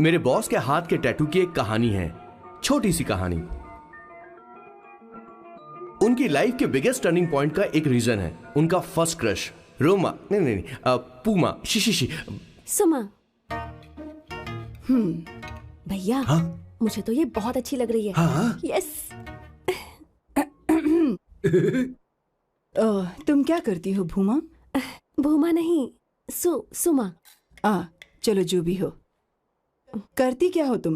मेरे बॉस के हाथ के टैटू की एक कहानी है, छोटी सी कहानी। उनकी लाइफ के बिगेस्ट टर्निंग पॉइंट का एक रीजन है उनका फर्स्ट क्रश रोमा, नहीं, पूमा, शी। सुमा। भैया, मुझे तो ये बहुत अच्छी लग रही है। यस। तुम क्या करती हो भूमा? भूमा नहीं, सुमा। चलो जो भी हो। करती क्या हो तुम?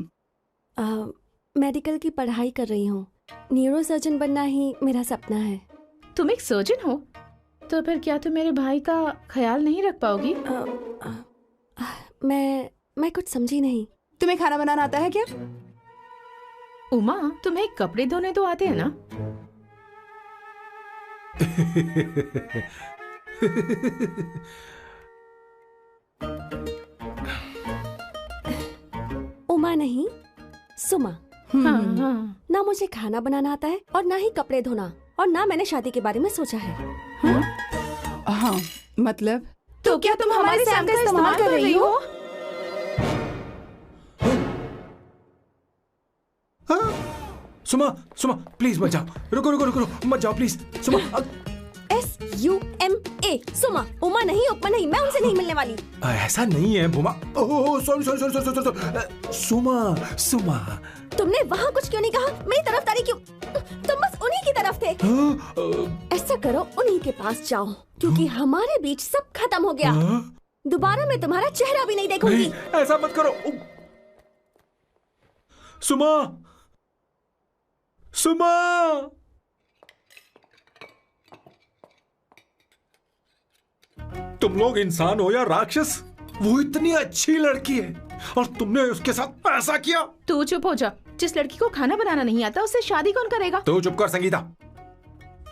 मेडिकल की पढ़ाई कर रही हूँ। न्यूरो सर्जन बनना ही मेरा सपना है। तुम एक सर्जन हो तो फिर क्या तुम मेरे भाई का ख्याल नहीं रख पाओगी? मैं कुछ समझी नहीं। तुम्हें खाना बनाना आता है क्या? उमा, तुम्हें कपड़े धोने तो आते हैं ना? उमा नहीं, सुमा। ना मुझे खाना बनाना आता है और ना ही कपड़े धोना, और ना मैंने शादी के बारे में सोचा है। हाँ, मतलब तो क्या तुम हमारे सैम का इस्तेमाल कर रही हो? सुमा प्लीज मत जाओ, रुको मत जाओ प्लीज। सुमा, SUMA, सुमा। उमा नहीं, उपमा नहीं, मैं उनसे नहीं मिलने वाली। ऐसा नहीं है भूमा। सॉरी। सुमा तुमने वहाँ कुछ क्यों नहीं कहा? मेरी तरफदारी क्यों? तुम बस उन्हीं की तरफ थे। ऐसा करो, उन्हीं के पास जाओ, क्योंकि हमारे बीच सब खत्म हो गया। दोबारा मैं तुम्हारा चेहरा भी नहीं देखूंगी। नहीं, ऐसा मत करो सुमा। तुम लोग इंसान हो या राक्षस? वो इतनी अच्छी लड़की है और तुमने उसके साथ ऐसा किया। तू चुप हो जा। जिस लड़की को खाना बनाना नहीं आता उससे शादी कौन करेगा? तो चुप कर संगीता।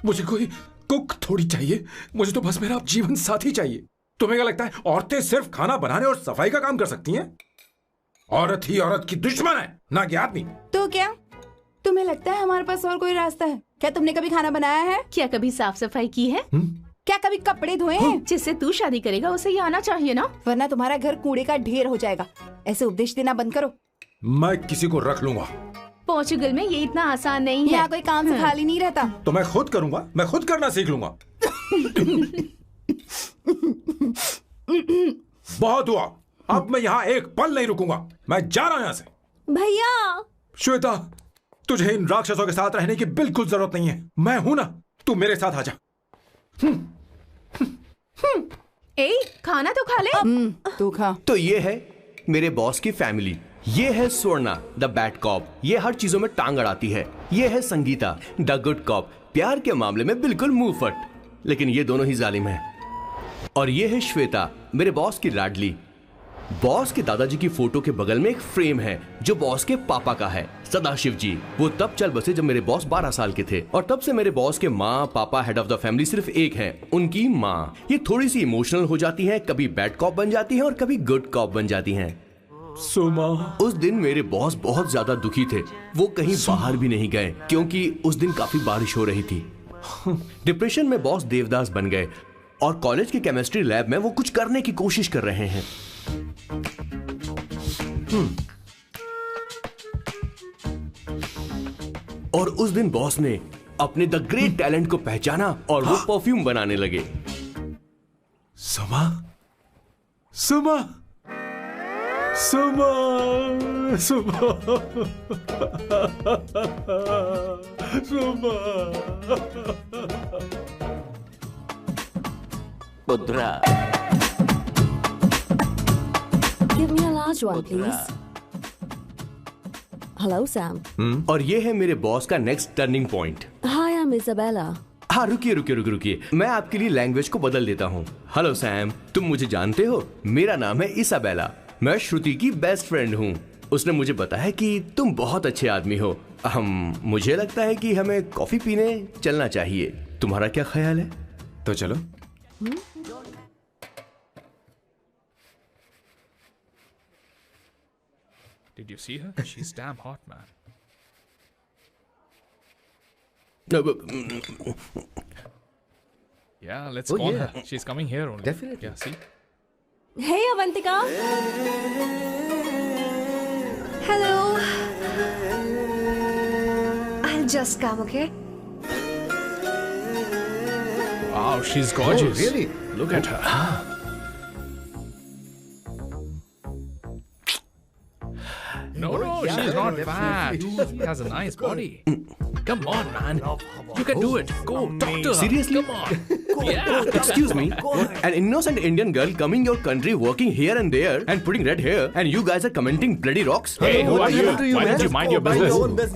मुझे कोई कुक थोड़ी चाहिए, मुझे तो बस मेरा जीवन साथी चाहिए। तुम्हें क्या लगता है औरतें सिर्फ खाना बनाने और सफाई का काम कर सकती हैं? औरत ही औरत की दुश्मन है, ना कि आदमी। तो क्या तुम्हें लगता है हमारे पास और कोई रास्ता है? क्या तुमने कभी खाना बनाया है? क्या कभी साफ सफाई की है? क्या कभी कपड़े धोए हैं? जिससे तू शादी करेगा उसे ये आना चाहिए ना, वरना तुम्हारा घर कूड़े का ढेर हो जाएगा। ऐसे उपदेश देना बंद करो। मैं किसी को रख लूंगा। पोर्चुगल में ये इतना आसान नहीं है। यहाँ कोई काम से खाली नहीं रहता। तो मैं खुद करूंगा, मैं खुद करना सीख लूंगा। बहुत हुआ, अब मैं यहाँ एक पल नहीं रुकूंगा। मैं जा रहा हूँ यहाँ से। भैया। श्वेता, तुझे इन राक्षसों के साथ रहने की बिल्कुल जरूरत नहीं है। मैं हूं ना, तू मेरे साथ आ जा। खाना तो खा ले। तू खा। तो ये है मेरे बॉस की फैमिली। ये है स्वर्णा द बैड कॉप, ये हर चीजों में टांग अड़ाती है। ये है संगीता द गुड कॉप, प्यार के मामले में बिल्कुल मुंह फट, लेकिन ये दोनों ही जालिम हैं। और ये है श्वेता, मेरे बॉस की लाडली। बॉस के दादाजी की फोटो के बगल में एक फ्रेम है जो बॉस के पापा का है, सदाशिव जी। वो तब चल बसे जब मेरे बॉस 12 साल के थे, और तब से मेरे बॉस के माँ पापा हेड ऑफ द फैमिली सिर्फ एक है, उनकी माँ। ये थोड़ी सी इमोशनल हो जाती है, कभी बैड कॉप बन जाती है और कभी गुड कॉप बन जाती है। सुमा, उस दिन मेरे बॉस बहुत ज्यादा दुखी थे। वो कहीं बाहर भी नहीं गए क्योंकि उस दिन काफी बारिश हो रही थी। डिप्रेशन में बॉस देवदास बन गए और कॉलेज के केमिस्ट्री लैब में वो कुछ करने की कोशिश कर रहे हैं। और उस दिन बॉस ने अपने द ग्रेट टैलेंट को पहचाना और वो परफ्यूम बनाने लगे। सुमा, पुत्रा, Give me a large one, please. Hello, Sam. और ये है मेरे बॉस का next turning point. Hi, I'm Isabella. हाँ, रुकिए, मैं आपके लिए लैंग्वेज को बदल देता हूँ। हेलो सैम, तुम मुझे जानते हो? मेरा नाम है इसाबेला। मैं श्रुति की बेस्ट फ्रेंड हूँ। उसने मुझे बताया कि तुम बहुत अच्छे आदमी हो। मुझे लगता है कि हमें कॉफी पीने चलना चाहिए। तुम्हारा क्या ख्याल है? तो चलो। Did you see her? She's damn hot, man. Yeah, let's call her. She's coming here only. Definitely. Yeah, see? Hey, Avantika. Hello. I'll just come, okay? Wow, she's gorgeous. Oh, really? Look at her. No, she's not fat. She has a nice body. Come on, man. You can do it. Go, talk to her. Seriously? Come on. Yeah. Excuse me, an innocent Indian girl coming your country, working here and there, and putting red hair, and you guys are commenting bloody rocks? Hey, who are you? Why don't you mind your business?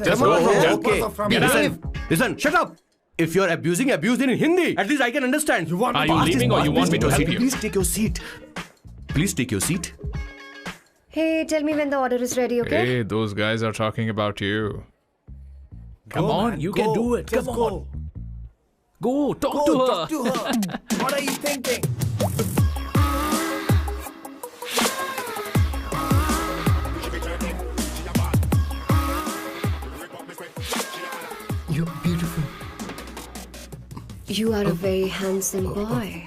Just go. Okay, Get out. listen, shut up. If you're abusing, abuse in Hindi. At least I can understand. Are you leaving or you want me to help you? Please take your seat. Please take your seat. Hey, tell me when the order is ready, okay? Hey, those guys are talking about you. Come on, you can do it. Come on. Go, talk to her. What are you thinking? You're beautiful. You are a very handsome boy.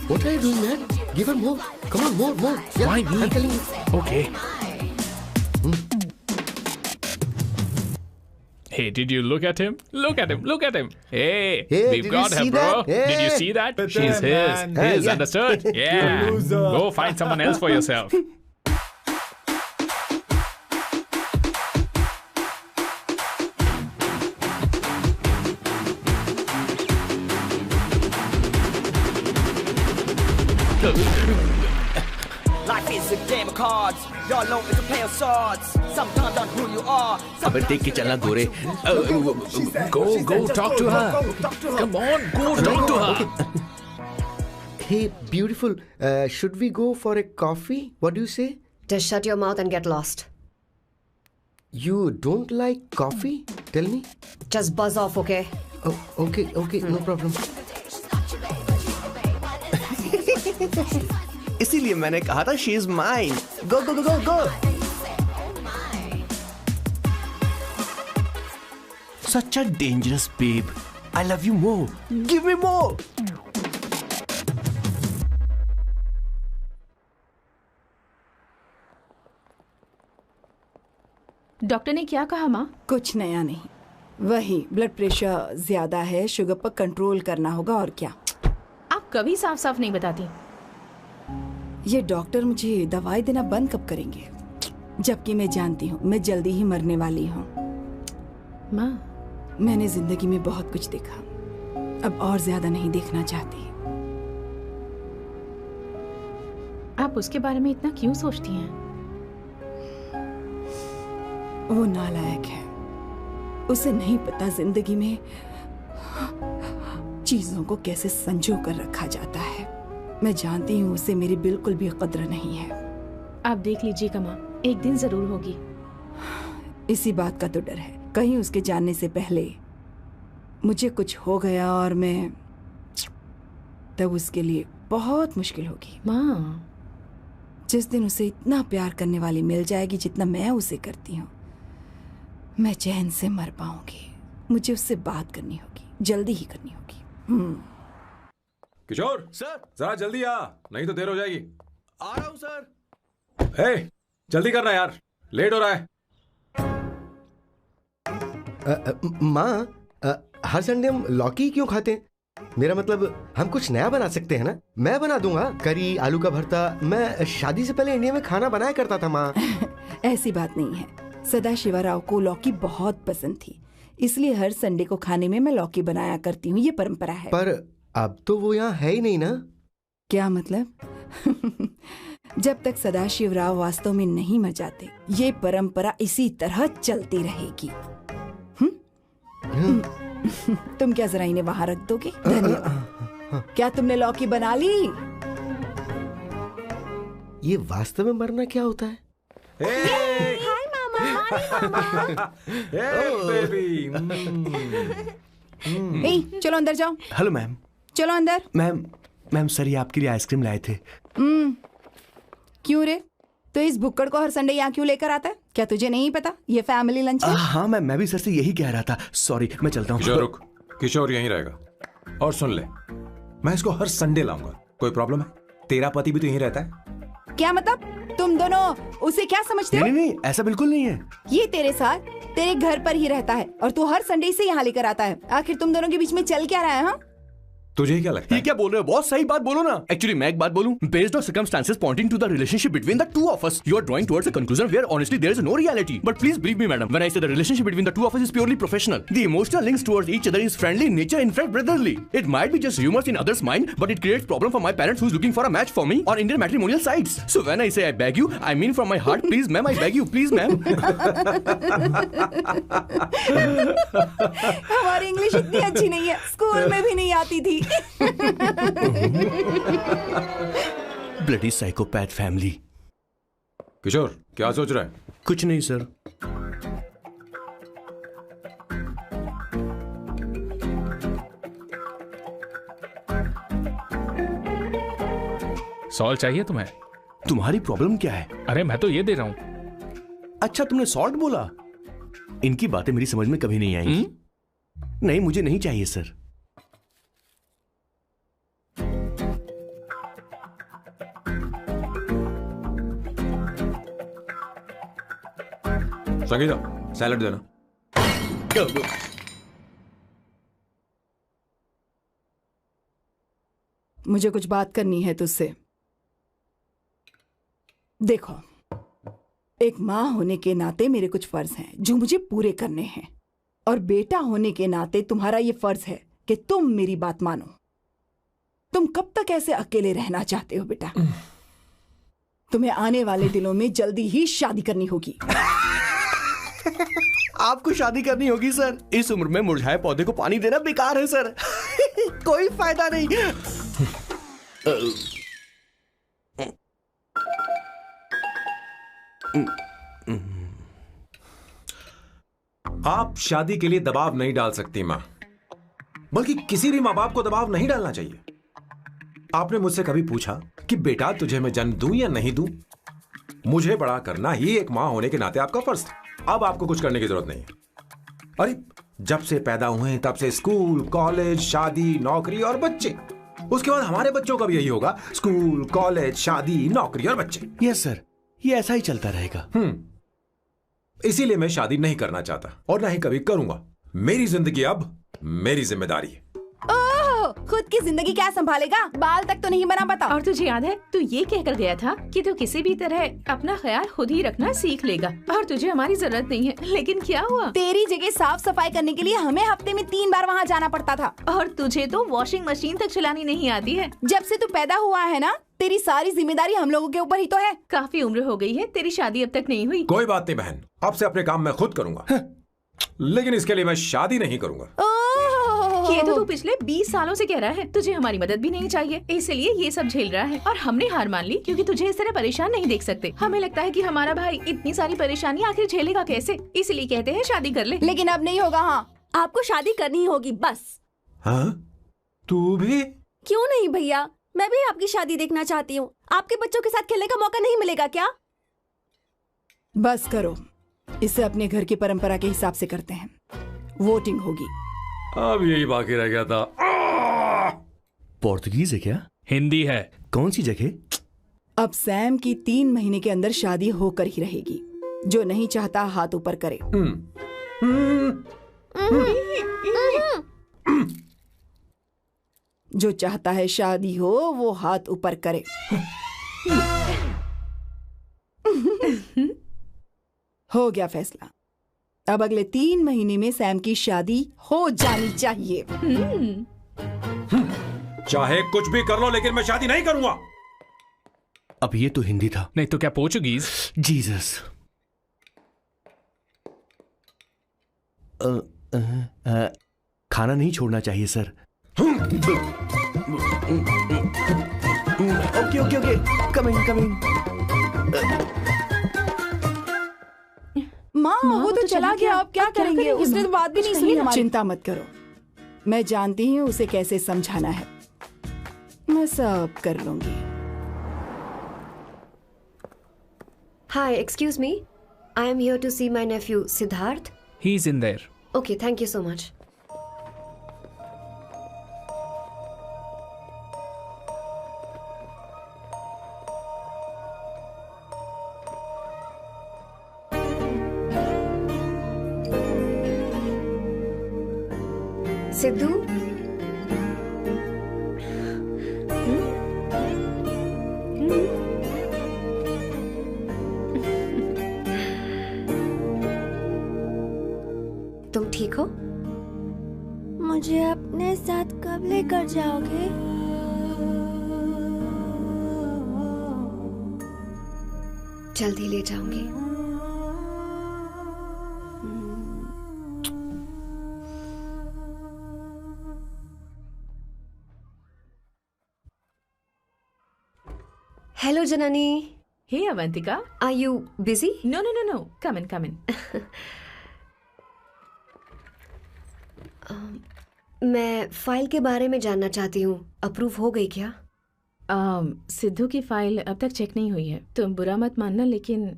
What are you doing, man? Give her more. Come on, more. Yeah, Why me? I'm telling you. Okay. Hey, did you look at him? Look at him. Look at him. Hey, Hey, we've did got you her, see bro. that? Hey. Did you see that? She's his. His, yeah. understood? Yeah. Go find someone else for yourself. Life is a game of cards. Y'all know it's a play of swords. Sometimes on who you are. अबे देख के चलना गोरे. Go, talk to her. Come on, go talk to her. Hey, beautiful. Should we go for a coffee? What do you say? Just shut your mouth and get lost. You don't like coffee? Tell me. Just buzz off, okay? Oh, okay, no problem. इसीलिए मैंने कहा था she is mine. Go. Such a dangerous babe. I love you more. Give me more. Doctor ने क्या कहा माँ? कुछ नया नहीं, वही ब्लड प्रेशर ज्यादा है, शुगर पर कंट्रोल करना होगा और क्या। आप कभी साफ साफ नहीं बताती। ये डॉक्टर मुझे दवाई देना बंद कब करेंगे, जबकि मैं जानती हूँ मैं जल्दी ही मरने वाली हूँ। माँ, मैंने जिंदगी में बहुत कुछ देखा, अब और ज्यादा नहीं देखना चाहती। आप उसके बारे में इतना क्यों सोचती हैं? वो नालायक है, उसे नहीं पता जिंदगी में चीजों को कैसे संजो कर रखा जाता है। मैं जानती हूँ उसे मेरी बिल्कुल भी कद्र नहीं है। आप देख लीजिएगा माँ, एक दिन जरूर होगी। इसी बात का तो डर है, कहीं उसके जानने से पहले मुझे कुछ हो गया और मैं, तब उसके लिए बहुत मुश्किल होगी। माँ, जिस दिन उसे इतना प्यार करने वाली मिल जाएगी जितना मैं उसे करती हूँ, मैं चैन से मर पाऊंगी। मुझे उससे बात करनी होगी, जल्दी ही करनी होगी। किशोर सर, जरा जल्दी आ, नहीं तो देर हो जाएगी। आ रहा हूँ सर। हे, जल्दी करना यार, लेट हो रहा है। माँ, हर संडे हम लौकी क्यों खाते हैं? मेरा मतलब हम कुछ नया बना सकते हैं ना। मैं बना दूंगा करी, आलू का भरता। मैं शादी से पहले इंडिया में खाना बनाया करता था माँ। ऐसी बात नहीं है, सदाशिवराव को लौकी बहुत पसंद थी, इसलिए हर संडे को खाने में मैं लौकी बनाया करती हूँ। ये परंपरा है। पर अब तो वो यहाँ है ही नहीं ना। क्या मतलब? जब तक सदाशिवराव वास्तव में नहीं मर जाते, ये परंपरा इसी तरह चलती रहेगी। तुम क्या जरा इन्हें वहां रख दोगे? धन्यवाद। क्या तुमने लौकी बना ली? ये वास्तव में मरना क्या होता है? हाय मामा। बेबी। ए, चलो अंदर जाओ। Hello ma'am. चलो अंदर। मैम सर, ये आपके लिए आइसक्रीम लाए थे। क्यों रे? तो इस भुक्कड़ को हर संडे यहाँ क्यों लेकर आता है? क्या तुझे नहीं पता ये फैमिली लंच है? हाँ मैम, मैं भी सर से यही कह रहा था। सॉरी, मैं चलता हूँ। किशोर रुक, किशोर यहीं रहेगा। और सुन ले, मैं इसको हर संडे लाऊंगा। कोई प्रॉब्लम है? तेरा पति भी तो यहीं रहता है। क्या मतलब? तुम दोनों उसे क्या समझते हो? नहीं नहीं, ऐसा बिल्कुल नहीं है। ये तेरे साथ तेरे घर पर ही रहता है और तू हर संडे से यहाँ लेकर आता है। आखिर तुम दोनों के बीच में चल क्या रहा है? हाँ, तुझे क्या लगता ये है? क्या बोल रहे हो बॉस? सही बात बोलो ना। एक्चुअली मैं एक बात बोलूं, based on circumstances pointing to the relationship between the two of us, you are drawing towards a conclusion where honestly there is no reality. But please believe me madam, when I say the relationship between the two of us is purely professional. The emotional links towards each other is friendly in nature, in fact brotherly. It might be just humours in others mind, but it creates problem for my parents who is looking for a match for me on Indian matrimonial sites. So when I say I beg you, I mean from my heart, please ma'am, I beg you, please ma'am. हमारी English इतनी अच्छी नहीं है, school में भी नहीं आती थी। Bloody psychopath family. किशोर, क्या सोच रहा है? कुछ नहीं सर। सॉल्ट चाहिए तुम्हें? तुम्हारी प्रॉब्लम क्या है? अरे मैं तो ये दे रहा हूं। अच्छा, तुमने सॉल्ट बोला। इनकी बातें मेरी समझ में कभी नहीं आएंगी। नहीं, मुझे नहीं चाहिए सर। संगीता, सैलड देना। मुझे कुछ बात करनी है तुझसे। देखो, एक माँ होने के नाते मेरे कुछ फर्ज हैं जो मुझे पूरे करने हैं, और बेटा होने के नाते तुम्हारा ये फर्ज है कि तुम मेरी बात मानो। तुम कब तक ऐसे अकेले रहना चाहते हो बेटा? तुम्हें आने वाले दिनों में जल्दी ही शादी करनी होगी। आपको शादी करनी होगी सर? इस उम्र में मुरझाए पौधे को पानी देना बेकार है सर। कोई फायदा नहीं। आप शादी के लिए दबाव नहीं डाल सकती मां, बल्कि किसी भी मां बाप को दबाव नहीं डालना चाहिए। आपने मुझसे कभी पूछा कि बेटा तुझे मैं जन्म दूं या नहीं दूं? मुझे बड़ा करना ही एक मां होने के नाते आपका फर्ज था। अब आपको कुछ करने की जरूरत नहीं है। अरे जब से पैदा हुए तब से स्कूल, कॉलेज, शादी, नौकरी और बच्चे। उसके बाद हमारे बच्चों का भी यही होगा, स्कूल, कॉलेज, शादी, नौकरी और बच्चे। यस सर, ये ऐसा ही चलता रहेगा। इसीलिए मैं शादी नहीं करना चाहता और ना ही कभी करूंगा। मेरी जिंदगी अब मेरी जिम्मेदारी है। ओह, खुद की जिंदगी क्या संभालेगा? बाल तक तो नहीं बना पता। और तुझे याद है, तू ये कहकर गया था कि तू किसी भी तरह अपना ख्याल खुद ही रखना सीख लेगा और तुझे हमारी जरूरत नहीं है। लेकिन क्या हुआ? तेरी जगह साफ सफाई करने के लिए हमें हफ्ते में 3 बार वहाँ जाना पड़ता था। और तुझे तो वॉशिंग मशीन तक चलानी नहीं आती है। जब से तू पैदा हुआ है ना, तेरी सारी जिम्मेदारी हम लोगों के ऊपर ही तो है। काफी उम्र हो गई है, तेरी शादी अब तक नहीं हुई। कोई बात नहीं बहन, अब से अपने काम मैं खुद करूंगा। लेकिन इसके लिए मैं शादी नहीं करूंगा। ये तो तू पिछले 20 सालों से कह रहा है। तुझे हमारी मदद भी नहीं चाहिए, इसलिए ये सब झेल रहा है। और हमने हार मान ली क्योंकि तुझे इस तरह परेशान नहीं देख सकते। हमें लगता है कि हमारा भाई इतनी सारी परेशानी आखिर झेलेगा कैसे, इसलिए कहते हैं शादी कर ले। लेकिन अब नहीं होगा। हाँ, आपको शादी करनी होगी बस। हाँ? तू भी? क्यों नहीं भैया, मैं भी आपकी शादी देखना चाहती हूँ। आपके बच्चों के साथ खेलने का मौका नहीं मिलेगा क्या? बस करो, इसे अपने घर की परंपरा के हिसाब से करते हैं। वोटिंग होगी। अब यही बाकी रह गया था। पोर्तुगीज है क्या? हिंदी है। कौन सी जगह? अब सैम की 3 महीने के अंदर शादी होकर ही रहेगी। जो नहीं चाहता हाथ ऊपर करे। जो चाहता है शादी हो वो हाथ ऊपर करे। हो गया फैसला। अब अगले 3 महीने में सैम की शादी हो जानी चाहिए। चाहे कुछ भी कर लो, लेकिन मैं शादी नहीं करूंगा। अब ये तो हिंदी था। नहीं तो क्या पोर्चुगीज? जीसस। खाना नहीं छोड़ना चाहिए sir. Okay okay okay, coming coming. माँ, वो तो चला गया, अब क्या करेंगे? उसने तो बात भी नहीं सुनी हमारी। चिंता मत करो, मैं जानती हूँ उसे कैसे समझाना है। मैं सब कर लूंगी। Hi, excuse me. I am here to see my nephew Siddharth. He's in there. Okay, thank you so much. Sidhu, तुम ठीक हो? मुझे अपने साथ कब लेकर जाओगे? जल्दी ले जाऊंगी। Hello Janani. Hey Avantika, are you busy? No no no no, come in come in. मैं फाइल के बारे में जानना चाहती हूँ, अप्रूव हो गई क्या? सिद्धू की फाइल अब तक चेक नहीं हुई है। तुम बुरा मत मानना, लेकिन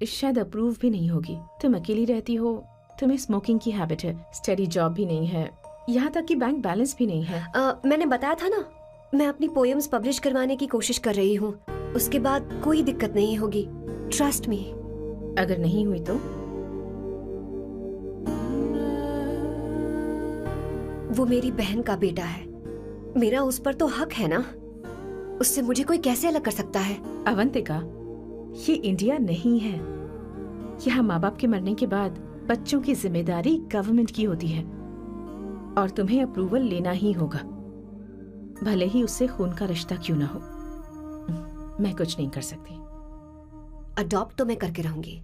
शायद अप्रूव भी नहीं होगी। तुम अकेली रहती हो, तुम्हें स्मोकिंग की हैबिट है, स्टडी जॉब भी नहीं है, यहाँ तक कि बैंक बैलेंस भी नहीं है। मैंने बताया था ना, मैं अपनी पोएम्स पब्लिश करवाने की कोशिश कर रही हूँ। उसके बाद कोई दिक्कत नहीं होगी, ट्रस्ट मी। अगर नहीं हुई तो? वो मेरी बहन का बेटा है, मेरा उस पर तो हक है ना। उससे मुझे कोई कैसे अलग कर सकता है? अवंतिका, ये इंडिया नहीं है। यहाँ माँ बाप के मरने के बाद बच्चों की जिम्मेदारी गवर्नमेंट की होती है और तुम्हें अप्रूवल लेना ही होगा, भले ही उससे खून का रिश्ता क्यों ना हो। मैं कुछ नहीं कर सकती। अडॉप्ट तो मैं करके रहूंगी,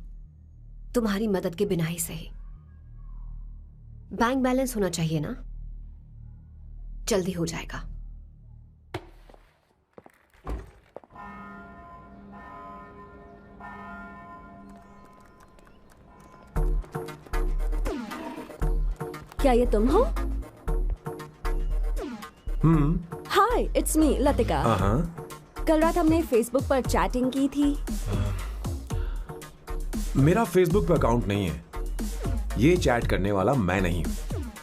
तुम्हारी मदद के बिना ही सही। बैंक बैलेंस होना चाहिए ना, जल्दी हो जाएगा। क्या ये तुम हो? हाय, इट्स मी लतिका। कल रात हमने फेसबुक पर चैटिंग की थी। मेरा फेसबुक पे अकाउंट नहीं है। ये चैट करने वाला मैं नहीं हूँ,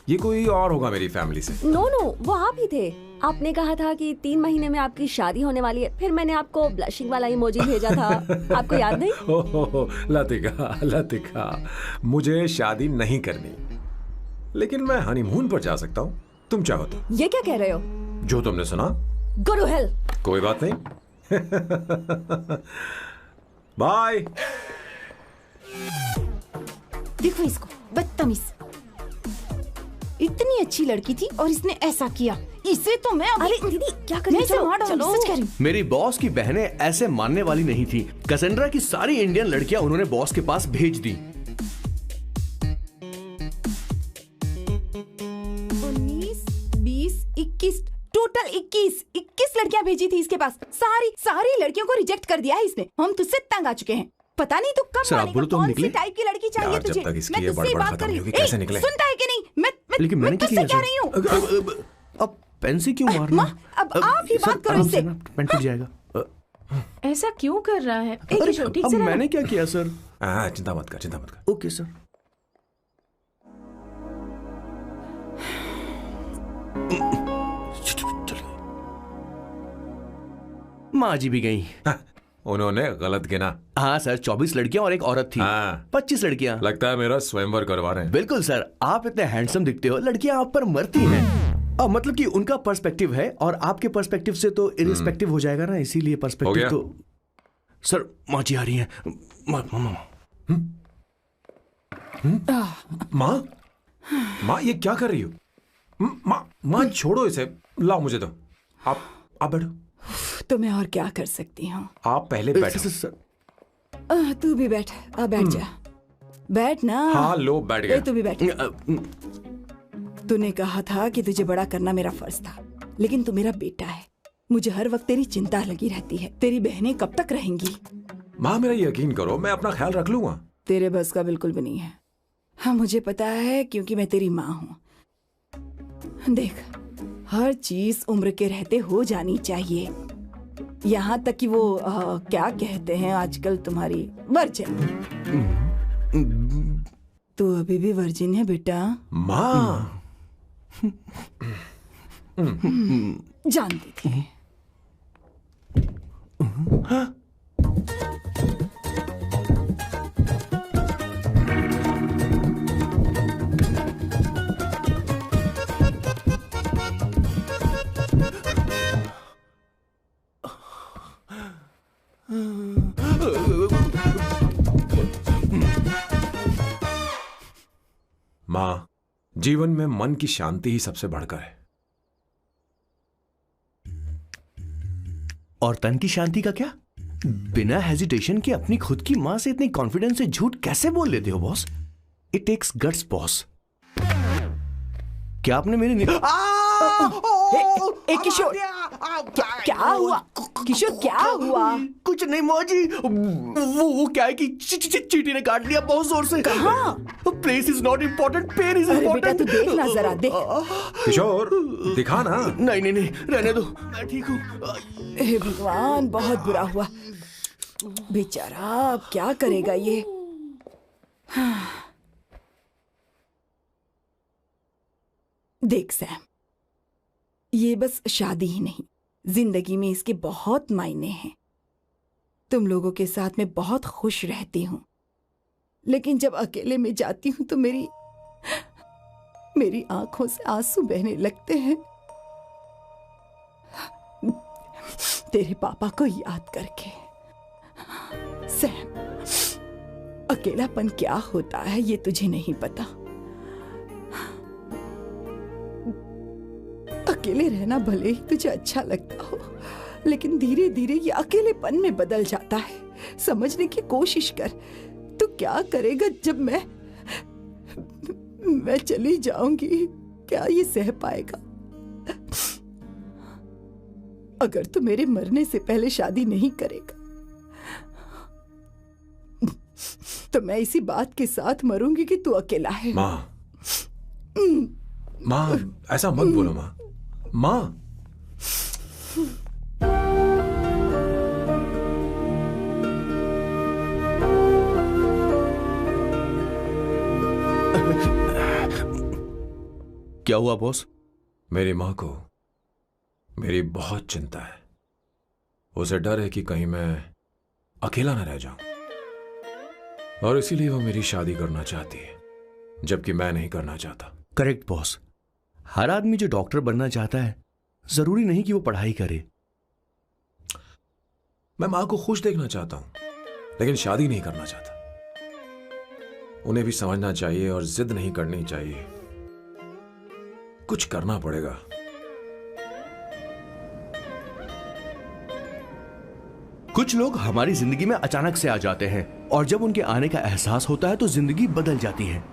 ये कोई और होगा मेरी फैमिली से। नो नो, वो आप ही थे। आपने कहा था कि 3 महीने में आपकी शादी होने वाली है, फिर मैंने आपको ब्लशिंग वाला इमोजी भेजा था। आपको याद नहीं? ओहो लतिका, मुझे शादी नहीं करनी, लेकिन मैं हनीमून पर जा सकता हूँ, तुम चाहो तो। ये क्या कह रहे हो? जो तुमने सुना। Go to hell. कोई बात नहीं। बाय। देखो इसको, बदतमीज। इतनी अच्छी लड़की थी और इसने ऐसा किया। इसे तो मैं अरे दीदी क्या कर रही हो? चलो, सच कह रही हूँ। मेरी बॉस की बहनें ऐसे मानने वाली नहीं थी। कैसेंड्रा की सारी इंडियन लड़कियां उन्होंने बॉस के पास भेज दी। 19, 20, 21, टोटल 21 लड़कियां भेजी थी इसके पास। सारी लड़कियों को रिजेक्ट कर दिया है इसने। हम तुझसे तंग आ चुके हैं। पता नहीं तू कब मानेगा, कौन सी टाइप की लड़की चाहिए तुझे? मैं तुझसे बात कर रही हूँ। सुनता है कि नहीं? लेकिन मैंने तुझसे कह रही हूँ। अब पेन से क्यों मारना? अब आप ही बात करो इससे। पेन टूट जाएगा। ऐसा क्यों कर रहा है? ठीक से अब मैंने क्या किया सर? चिंता मत कर। Okay sir. माँ जी भी गई। उन्होंने गलत गिना। हाँ सर, 24 लड़कियां और एक औरत थी। 25 लड़कियां। लगता है मेरा स्वयंवर करवा रहे हैं। बिल्कुल सर, आप इतने हैंडसम दिखते हो, लड़कियां आप पर मरती हैं। मतलब कि उनका पर्सपेक्टिव है और आपके पर्सपेक्टिव से तो इरिस्पेक्टिव हो जाएगा ना, इसीलिए पर्सपेक्टिव तो। सर माँ जी आ रही हैं। माँ ये क्या कर रही हो? माँ छोड़ो इसे, लाओ मुझे दो। आप बैठो। तो मैं और क्या कर सकती हूँ? आप पहले बैठो। तू भी बैठ। बैठ जा। बैठ ना। हाँ लो, बैठ गया। तू भी बैठ। तूने कहा था कि तुझे बड़ा करना मेरा फर्ज था, लेकिन तू मेरा बेटा है। मुझे हर वक्त तेरी चिंता लगी रहती है। तेरी बहनें कब तक रहेंगी? माँ मेरा यकीन करो, मैं अपना ख्याल रख लूंगा। तेरे बस का बिल्कुल भी नहीं है। हाँ मुझे पता है, क्योंकि मैं तेरी माँ हूँ। देख, हर चीज उम्र के रहते हो जानी चाहिए, यहाँ तक कि वो क्या कहते हैं आजकल तुम्हारी वर्जिन। तू अभी भी वर्जिन है बेटा? माँ जानती थी। माँ, जीवन में मन की शांति ही सबसे बढ़कर है। और तन की शांति का क्या? बिना हेजिटेशन के अपनी खुद की मां से इतनी कॉन्फिडेंस से झूठ कैसे बोल लेते हो boss? It takes guts boss. क्या आपने मेरे किशोर, क्या हुआ? किशोर क्या हुआ? कुछ नहीं मौजी, वो क्या है कि चींटी ने काट लिया बहुत जोर से। कहाँ? Place is not important, pen is अरे बेटा इम्पोर्टेंट। तू देखना जरा, देख। किशोर दिखा ना। नहीं नहीं नहीं, रहने दो, मैं ठीक हूँ। हे भगवान, बहुत बुरा हुआ बेचारा। अब क्या करेगा ये? देख सैम, ये बस शादी ही नहीं, जिंदगी में इसके बहुत मायने हैं। तुम लोगों के साथ मैं बहुत खुश रहती हूँ, लेकिन जब अकेले में जाती हूँ तो मेरी आंखों से आंसू बहने लगते हैं, तेरे पापा को याद करके। सैम, अकेलापन क्या होता है ये तुझे नहीं पता। अकेले रहना भले ही तुझे अच्छा लगता हो, लेकिन धीरे धीरे ये अकेलेपन में बदल जाता है। समझने की कोशिश कर। तू क्या करेगा जब मैं चली जाऊंगी? क्या ये सह पाएगा? अगर तू मेरे मरने से पहले शादी नहीं करेगा तो मैं इसी बात के साथ मरूंगी कि तू अकेला है। माँ, माँ ऐसा मत बोलो माँ। माँ, क्या हुआ बॉस? मेरी माँ को मेरी बहुत चिंता है। उसे डर है कि कहीं मैं अकेला न रह जाऊं, और इसीलिए वो मेरी शादी करना चाहती है, जबकि मैं नहीं करना चाहता। Correct boss. हर आदमी जो डॉक्टर बनना चाहता है, जरूरी नहीं कि वो पढ़ाई करे। मैं माँ को खुश देखना चाहता हूं, लेकिन शादी नहीं करना चाहता। उन्हें भी समझना चाहिए और जिद नहीं करनी चाहिए। कुछ करना पड़ेगा। कुछ लोग हमारी जिंदगी में अचानक से आ जाते हैं, और जब उनके आने का एहसास होता है तो जिंदगी बदल जाती है।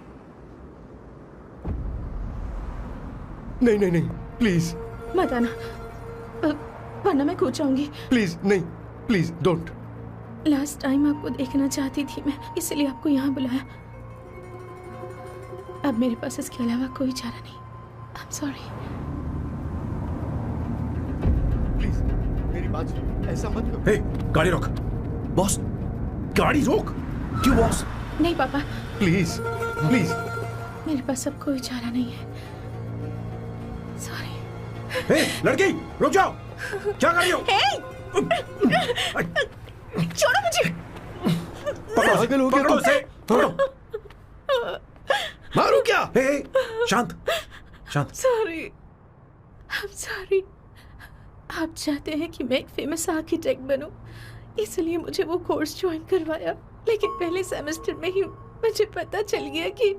नहीं नहीं नहीं, प्लीज मत आना, वरना मैं कूद जाऊंगी। प्लीज नहीं, प्लीज डोंट। लास्ट टाइम आपको देखना चाहती थी मैं, इसलिए आपको यहाँ बुलाया। अब मेरे पास इसके अलावा कोई चारा नहीं। I'm sorry। प्लीज मेरी बात सुनो, ऐसा मत करो। हे, गाड़ी रोक। बॉस, गाड़ी रोक। क्यों बॉस? नहीं पापा, प्लीज प्लीज। मेरे पास अब कोई चारा नहीं है। सॉरी। हे, लड़की रुक जाओ। क्या कर रही हो? छोड़ो मुझे। पकड़ो उसे, पकड़ो। मारू क्या? हे, शांत शांत। Sorry, I'm sorry। आप चाहते हैं कि मैं एक फेमस आर्किटेक्ट बनूं, इसलिए मुझे वो कोर्स ज्वाइन करवाया, लेकिन पहले सेमेस्टर में ही मुझे पता चल गया कि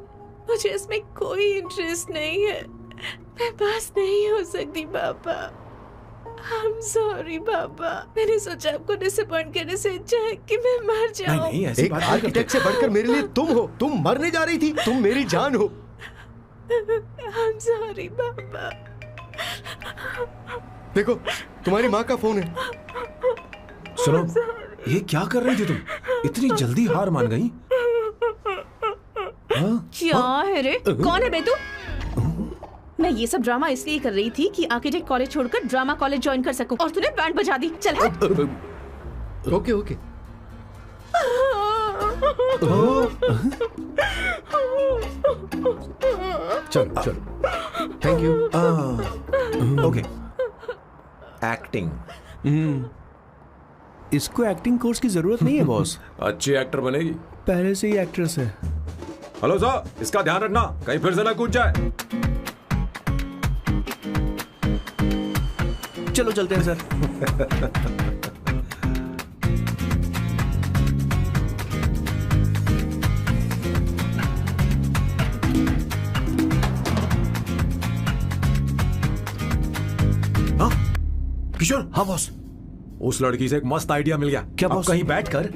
मुझे इसमें कोई इंटरेस्ट नहीं है। मैं पास नहीं हो सकती पापा। I'm sorry पापा। मैंने सोचा आपको डिसअपॉइंट करने से अच्छा है कि मैं मर जाऊं। नहीं, ऐसी एक बात नहीं आर्किटेक्ट से बढ़कर मेरे लिए तुम हो। तुम मरने जा रही थी, तुम मेरी जान हो। I'm sorry पापा। देखो, तुम्हारी माँ का फोन है। सुनो, ये क्या कर रही थी तुम? इतनी जल्दी हार मान गई? क्या है रे? कौन है बे तू? मैं ये सब ड्रामा इसलिए कर रही थी कि आर्किटेक्ट कॉलेज छोड़कर ड्रामा कॉलेज ज्वाइन कर सकूं, और तूने बैंड बजा दी। चल हट। Okay okay. चलो चलो, थैंक यू। ओके। एक्टिंग। इसको एक्टिंग कोर्स की जरूरत नहीं है बॉस। अच्छी एक्टर बनेगी। पहले से ही एक्ट्रेस है। हेलो सर, इसका ध्यान रखना, कहीं फिर से ना कूद जाए। चलो चलते हैं सर। किशोर। हाँ बॉस। उस लड़की से एक मस्त आइडिया मिल गया। क्या अब बॉस? कहीं बैठकर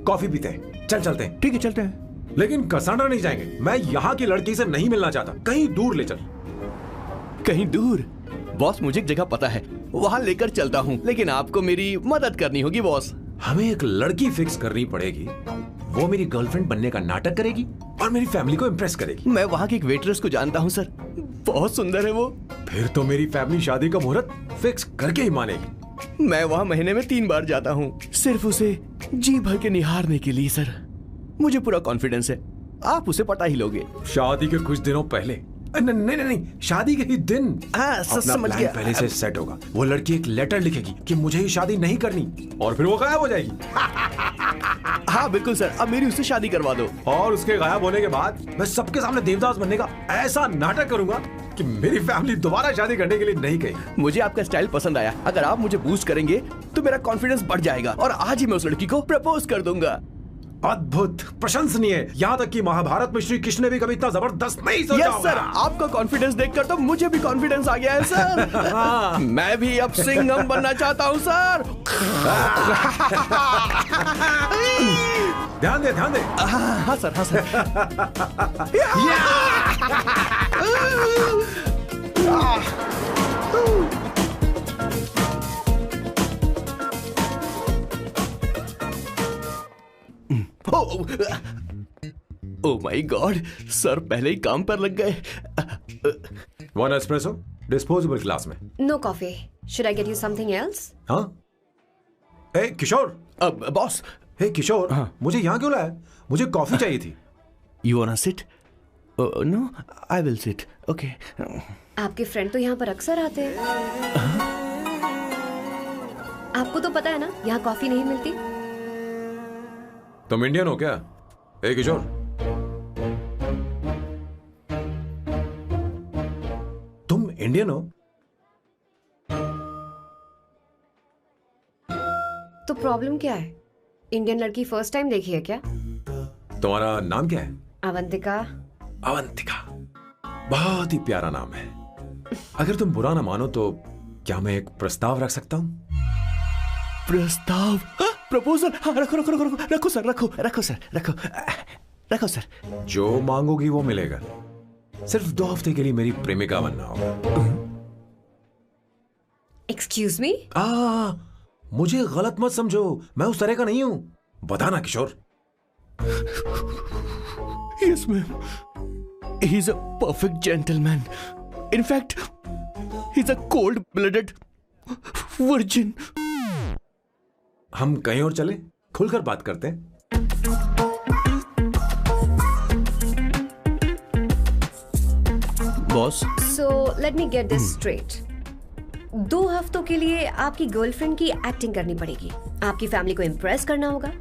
कॉफी पीते हैं। चलते हैं। ठीक है चलते हैं। लेकिन कसांड्रा नहीं जाएंगे। मैं यहाँ की लड़की से नहीं मिलना चाहता। कहीं दूर ले चल। कहीं दूर? बॉस मुझे एक जगह पता है, वहाँ लेकर चलता हूँ, लेकिन आपको मेरी मदद करनी होगी बॉस। हमें एक लड़की फिक्स करनी पड़ेगी। वो मेरी गर्लफ्रेंड बनने का नाटक करेगी और मेरी फैमिली को इम्प्रेस करेगी। मैं वहाँ की एक वेट्रेस को जानता हूँ सर, बहुत सुंदर है वो। फिर तो मेरी फैमिली शादी का मुहूर्त फिक्स करके ही मानेगी। मैं वहाँ महीने में 3 बार जाता हूँ, सिर्फ उसे जी भर के निहारने के लिए सर। मुझे पूरा कॉन्फिडेंस है आप उसे पटा ही लोगे। शादी के कुछ दिनों पहले। नहीं, शादी के ही दिन। समझ गया। पहले से सेट होगा। वो लड़की एक लेटर लिखेगी कि मुझे ही शादी नहीं करनी, और फिर वो गायब हो जाएगी। हाँ बिल्कुल सर, अब मेरी उससे शादी करवा दो। और उसके गायब होने के बाद मैं सबके सामने देवदास बनने का ऐसा नाटक करूंगा कि मेरी फैमिली दोबारा शादी करने के लिए नहीं कही। मुझे आपका स्टाइल पसंद आया। अगर आप मुझे बूस्ट करेंगे तो मेरा कॉन्फिडेंस बढ़ जाएगा और आज ही मैं उस लड़की को प्रपोज कर दूंगा। अद्भुत, प्रशंसनीय। यहाँ तक कि महाभारत में श्री कृष्ण ने भी कभी इतना जबरदस्त नहीं सोचा यस सर, आपका कॉन्फिडेंस देखकर तो मुझे भी कॉन्फिडेंस आ गया है सर। मैं भी अब सिंघम बनना चाहता हूँ सर। ध्यान दे। हाँ सर, हाँ sir. Oh my god, sir पहले ही काम पर लग गए। 1 एस्प्रेसो डिस्पोजेबल ग्लास में। No coffee. Should I get you something else? हाँ। ए किशोर। बॉस। हे किशोर, मुझे यहाँ क्यों लाया? मुझे कॉफी चाहिए थी। You wanna sit? No, I will sit. Okay. आपके फ्रेंड तो यहाँ पर अक्सर आते हैं। आपको तो पता है ना यहाँ कॉफी नहीं मिलती। तुम इंडियन हो क्या? ए किशोर, तुम इंडियन हो? तो प्रॉब्लम क्या है? इंडियन लड़की फर्स्ट टाइम देखी है क्या? तुम्हारा नाम क्या है? अवंतिका। अवंतिका, बहुत ही प्यारा नाम है। अगर तुम बुरा ना मानो तो क्या मैं एक प्रस्ताव रख सकता हूँ? प्रस्ताव? प्रपोजल? हाँ रखो रखो रखो रखो सर, रखो सर, रखो सर। जो मांगोगी वो मिलेगा। सिर्फ 2 हफ्ते के लिए मेरी प्रेमिका बनना होगा। Excuse me? मुझे गलत मत समझो, मैं उस तरह का नहीं हूं। बताना किशोर। Yes ma'am. He's a perfect gentleman. In fact, he's a cold-blooded virgin. हम कहीं और चले, खुलकर बात करते हैं। Boss. So let me get this straight. 2 हफ्तों के लिए आपकी गर्लफ्रेंड की एक्टिंग करनी पड़ेगी, आपकी फैमिली को इम्प्रेस करना होगा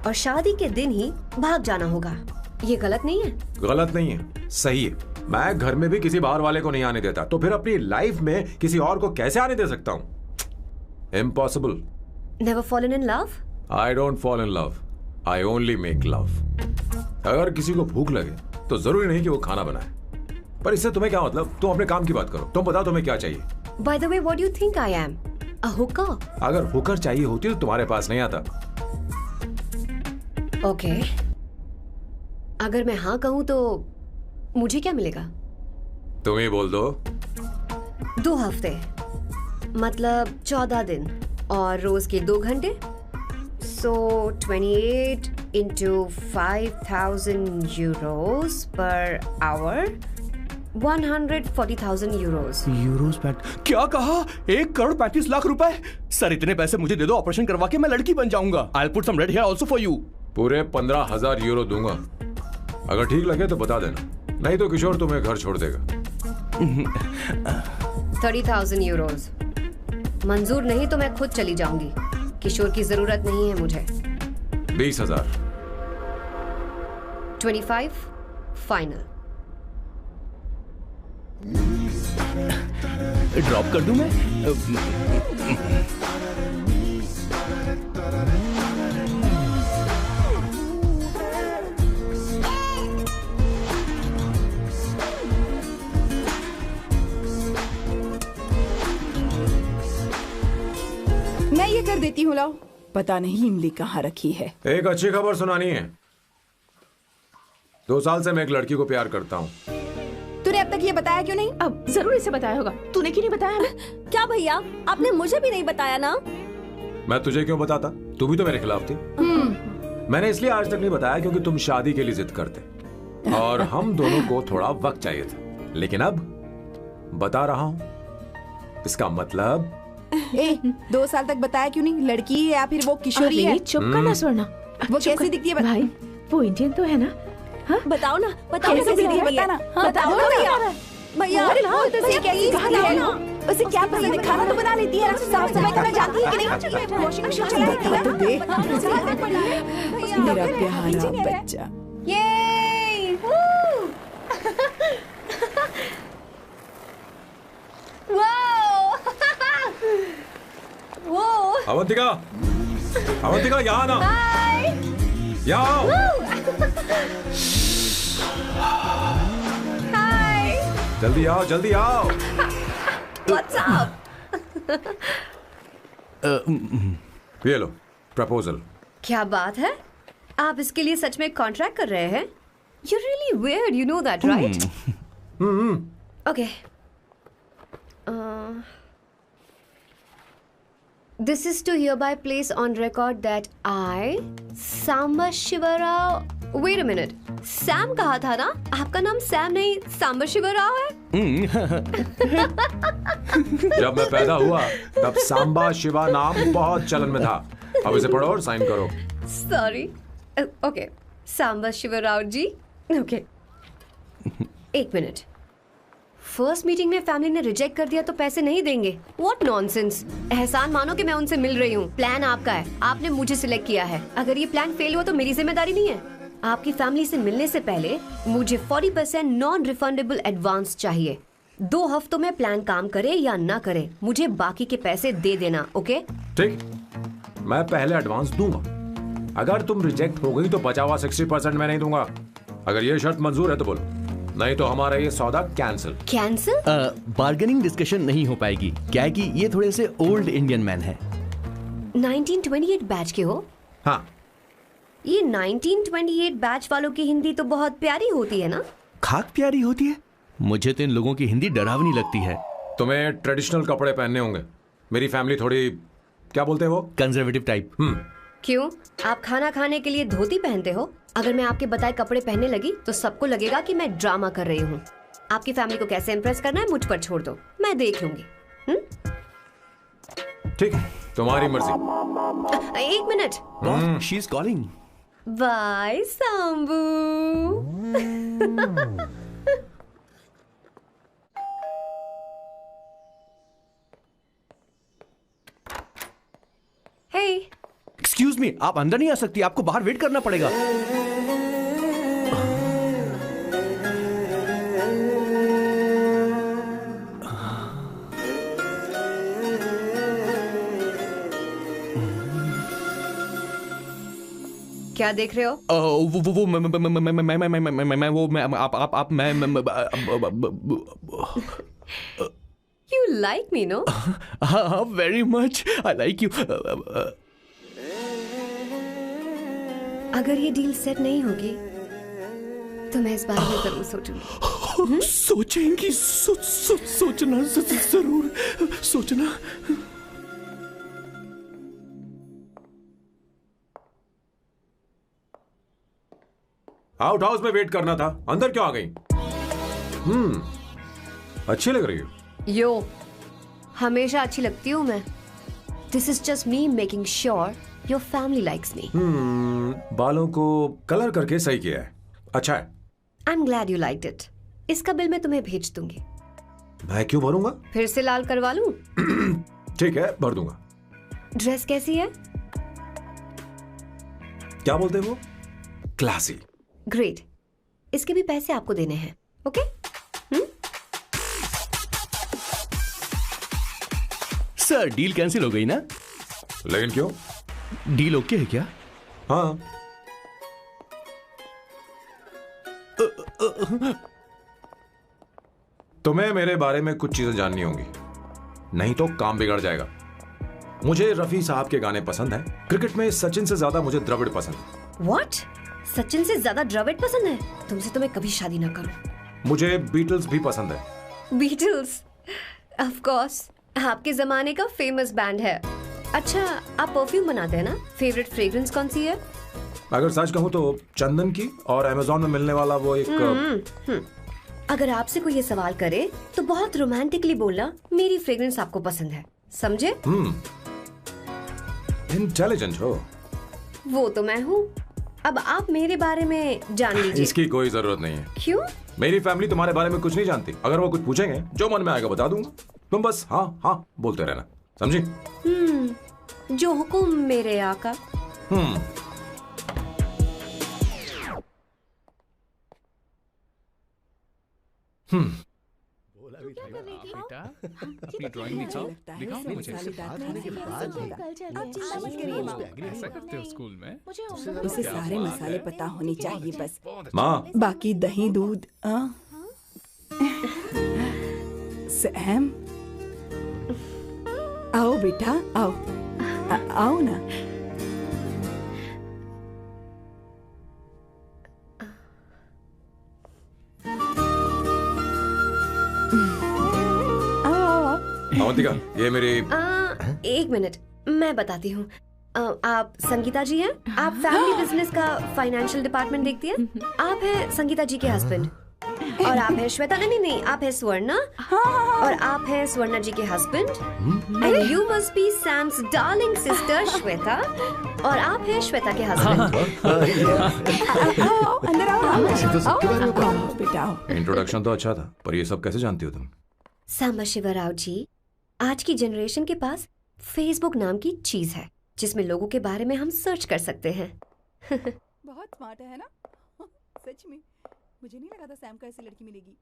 और शादी के दिन ही भाग जाना होगा। ये गलत नहीं है? गलत नहीं है, सही है। मैं घर में भी किसी बाहर वाले को नहीं आने देता, तो फिर अपनी लाइफ में किसी और को कैसे आने दे सकता हूँ? Impossible. Never fallen in love? I don't fall in love. I only make love. अगर किसी को भूख लगे तो जरूरी नहीं कि वो खाना बनाए। पर इससे तुम्हें क्या मतलब? तुम अपने काम की बात करो। तुम बताओ तुम्हें क्या चाहिए? By the way, what do you think I am? A hooker? अगर हुकर चाहिए होती तो तुम्हारे पास नहीं आता। Okay. अगर मैं हाँ कहूँ तो मुझे क्या मिलेगा? तुम ही बोल दो। 2 हफ्ते मतलब 14 दिन और रोज के 2 घंटे। So 28 into 5,000 euros per hour, 140,000 euros. Euros PAT? क्या कहा? 1,35,00,000 रुपए? सर इतने पैसे मुझे दे दो, ऑपरेशन करवा के मैं लड़की बन जाऊंगा। I'll put some red hair also for you. पूरे 15,000 यूरो दूंगा। अगर ठीक लगे तो बता देना, नहीं तो किशोर तुम्हें घर छोड़ देगा। 30,000 euros मंजूर नहीं तो मैं खुद चली जाऊंगी। किशोर की जरूरत नहीं है मुझे। 20,000। 25 फाइनल। ड्रॉप कर दूं मैं? मैं ये कर देती हूँ, लाओ। पता नहीं इमली कहाँ रखी है। एक अच्छी खबर सुनानी है। 2 साल से मैं एक लड़की को प्यार करता हूँ। तूने अब तक ये बताया क्यों नहीं? अब जरूर इसे बताया होगा। तूने क्यों नहीं बताया हमें? क्या भैया, आपने मुझे भी नहीं बताया ना? मैं तुझे क्यों बताता? तू भी तो मेरे खिलाफ थी। मैंने इसलिए आज तक नहीं बताया क्योंकि तुम शादी के लिए जिद करते और हम दोनों को थोड़ा वक्त चाहिए था। लेकिन अब बता रहा हूँ। इसका मतलब 2 साल तक बताया क्यों नहीं? लड़की है या फिर वो किशोरी है? चुप करना स्वर्णा। वो कैसी दिखती है? भाई वो इंडियन तो है ना? हाँ? बताओ ना, बताओ कैसी दिखती है? बताना। हाँ, बताओ ना भैया। भैया उसे कैसी दिखती है ना? उसे क्या पसंद है? खाना तो बना लेती है, साफ सफाई करना जानती है कि नहीं? वॉशिंग मशीन चलाती है तो देख। मेरा प्यारा बच्चा। अवंतिका, अवंतिका यहाँ ना। यहाँ आओ। जल्दी आओ, जल्दी आओ। What's up? ये लो प्रपोजल। क्या बात है? आप इसके लिए सच में कॉन्ट्रैक्ट कर रहे हैं? You're really weird, you know that, right? Okay. This is to hereby place on record that I, Samba Shivarao. Wait a minute. Sam कहा था ना? आपका नाम सैम नहीं सांबा शिवराव है? जब मैं पैदा हुआ तब सांबा शिवा नाम बहुत चलन में था। अब इसे पढ़ो और साइन करो। Sorry. Okay, Samba Shivrao ji. Okay, 1 minute. First meeting में फैमिली ने रिजेक्ट कर दिया तो पैसे नहीं देंगे? What nonsense. एहसान मानो कि मैं उनसे मिल रही हूँ। प्लान आपका है, आपने मुझे सिलेक्ट किया है। अगर ये प्लान फेल हुआ तो मेरी जिम्मेदारी नहीं है। आपकी फैमिली से मिलने से पहले मुझे 40% नॉन रिफंडेबल एडवांस चाहिए। 2 हफ्तों में प्लान काम करे या ना करे, मुझे बाकी के पैसे दे देना। ओके? ठीक, मैं पहले एडवांस दूंगा। अगर तुम रिजेक्ट हो गई तो बचा हुआ 60% मैं नहीं दूंगा। अगर ये शर्त मंजूर है तो बोलो, नहीं तो हमारा ये सौदा कैंसिल। कैंसिल? बार्गेनिंग डिस्कशन नहीं हो पाएगी। क्या है कि ये थोड़े से ओल्ड इंडियन मैन है। 1928 बैच के हो? हाँ। ये 1928 बैच वालों की हिंदी तो बहुत प्यारी होती है ना? खाक प्यारी होती है? मुझे तो इन लोगों की हिंदी डरावनी लगती है। तुम्हें ट्रेडिशनल कपड़े पहनने होंगे। मेरी फैमिली थोड़ी, क्या बोलते हैं वो, कंजर्वेटिव टाइप। क्यों? आप खाना खाने के लिए धोती पहनते हो? अगर मैं आपके बताए कपड़े पहनने लगी तो सबको लगेगा कि मैं ड्रामा कर रही हूँ। आपकी फैमिली को कैसे इम्प्रेस करना है मुझ पर छोड़ दो, मैं देख लूंगी। ठीक है, तुम्हारी मर्जी। 1 minute. She is calling. Bye Sambu. Hey, excuse me, आप अंदर नहीं आ सकती, आपको बाहर वेट करना पड़ेगा। क्या देख रहे हो? वो मैं वो मैं आप मैं You like me, no? हाँ, very much. I like you. अगर ये डील सेट नहीं होगी तो मैं इस बारे में जरूर सोचूंगी। सोचेंगी, सोचना जरूर सोचना। आउट हाउस में वेट करना था, अंदर क्यों आ गई? अच्छी लग रही हो। यो, हमेशा अच्छी लगती हूँ मैं। This is just me making sure your family likes me. बालों को कलर करके सही किया है, अच्छा है। I am glad you liked it. इसका बिल मैं तुम्हें भेज दूंगी। मैं क्यों भरूंगा? फिर से लाल करवा लूं? ठीक है, भर दूंगा। ड्रेस कैसी है? क्या बोलते हैं वो? क्लासी। ग्रेट। इसके भी पैसे आपको देने हैं, ओके? सर, डील कैंसिल हो गई ना? लेकिन क्यों? डील ओके है क्या? हाँ। तुम्हें मेरे बारे में कुछ चीजें जाननी होंगी, नहीं तो काम बिगड़ जाएगा। मुझे रफी साहब के गाने पसंद हैं। क्रिकेट में सचिन से ज्यादा मुझे द्रविड़ पसंद है। What? सचिन से ज्यादा द्रविड़ पसंद है? तुमसे तो मैं कभी शादी ना करूं। मुझे बीटल्स भी पसंद है। बीटल्स? ऑफ कोर्स, आपके जमाने का फेमस बैंड है। अच्छा, आप परफ्यूम बनाते हैं ना? फेवरेट फ्रेग्रेंस कौन सी है? अगर सच कहूँ तो चंदन की, और अमेज़न में मिलने वाला वो एक अगर आपसे कोई ये सवाल करे तो बहुत रोमांटिकली बोलना मेरी फ्रेग्रेंस आपको पसंद है, समझे? इंटेलिजेंट हो। वो तो मैं हूँ। अब आप मेरे बारे में जान लीजिए। इसकी कोई जरूरत नहीं है। क्यों? मेरी फैमिली तुम्हारे बारे में कुछ नहीं जानती। अगर वो कुछ पूछेंगे, जो मन में आएगा बता दूंगा। तुम बस हाँ हाँ बोलते रहना, समझी? जो हुकुम मेरे आका। बेटा अपनी ड्राइंग दिखाओ, दिखाओ ना मुझे। ऐसा करते हो स्कूल में? उसे सारे मसाले पता होने चाहिए बस। माँ, बाकी दही दूध। सैम, आओ बेटा, आओ। आओ ना। अवंतिका, ये मेरी। एक मिनट, मैं बताती हूँ। आप संगीता जी हैं? आप फैमिली बिजनेस का फाइनेंशियल डिपार्टमेंट देखती हैं? आप हैं संगीता जी के हस्बैंड। और आप हैं श्वेता। नहीं, आप हैं स्वर्णा। और आप हैं स्वर्णा जी के husband. And you must be Sam's darling sister Shweta. और आप हैं श्वेता के हस्बैंड। अंदर आओ बेटा। इंट्रोडक्शन तो अच्छा था, पर ये सब कैसे जानती हो तुम? सांबा शिवराव जी, आज की जनरेशन के पास फेसबुक नाम की चीज है जिसमें लोगों के बारे में हम सर्च कर सकते हैं। बहुत स्मार्ट है ना? सच में मुझे नहीं लगा था सैम को ऐसी लड़की मिलेगी।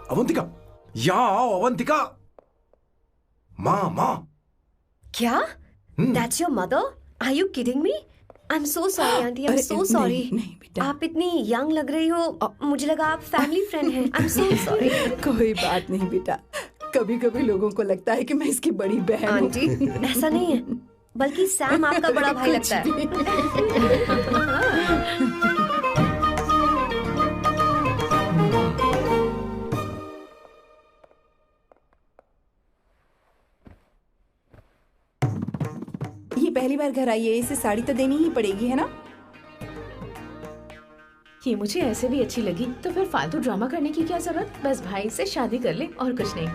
अवंतिका, यहाँ आओ अवंतिका। माँ। क्या? That's your mother? Are you kidding me? I'm so sorry aunty, I'm so sorry. नहीं बेटा, आप इतनी यंग लग रही हो, मुझे लगा आप फैमिली फ्रेंड हैं। I'm so sorry. कोई बात नहीं बेटा। कभी कभी लोगों को लगता है कि मैं इसकी बड़ी बहन हूँ। आंटी, ऐसा नहीं है, बल्कि सैम आपका बड़ा भाई लगता है। ये पहली बार घर आई है, इसे साड़ी तो देनी ही पड़ेगी, है ना? ये मुझे ऐसे भी अच्छी लगी, तो फिर फालतू ड्रामा करने की क्या जरूरत? बस भाई से शादी कर ले और कुछ नहीं।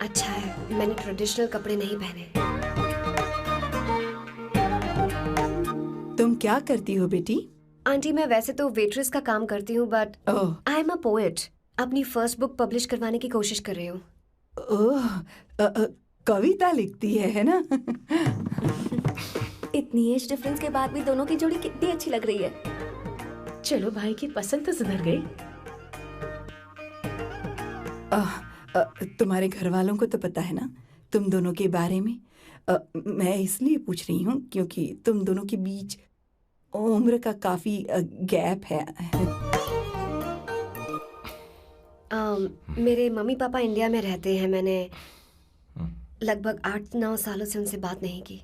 अच्छा है मैंने ट्रेडिशनल कपड़े नहीं पहने। तुम क्या करती हो बेटी? आंटी, मैं वैसे तो वेट्रेस का काम करती हूँ, but I am a poet. अपनी फर्स्ट बुक पब्लिश करवाने की कोशिश कर रही हूँ। कविता लिखती है ना? इतनी एज डिफरेंस के बाद भी दोनों की जोड़ी कितनी अच्छी लग रही है। चलो, भाई की पसंद तो सुधर गई। तुम्हारे घर वालों को तो पता है ना तुम दोनों के बारे में? मैं इसलिए पूछ रही हूँ क्योंकि तुम दोनों के बीच उम्र का काफी गैप है। मेरे मम्मी पापा इंडिया में रहते हैं। मैंने लगभग 8-9 सालों से उनसे बात नहीं की।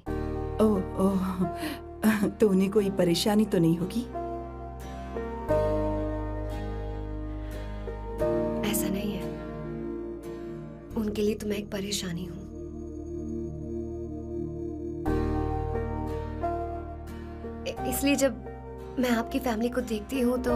ओह, तो उन्हें कोई परेशानी तो नहीं होगी? ऐसा नहीं है, उनके लिए तो मैं एक परेशानी हूँ। इसलिए जब मैं आपकी फैमिली को देखती हूँ तो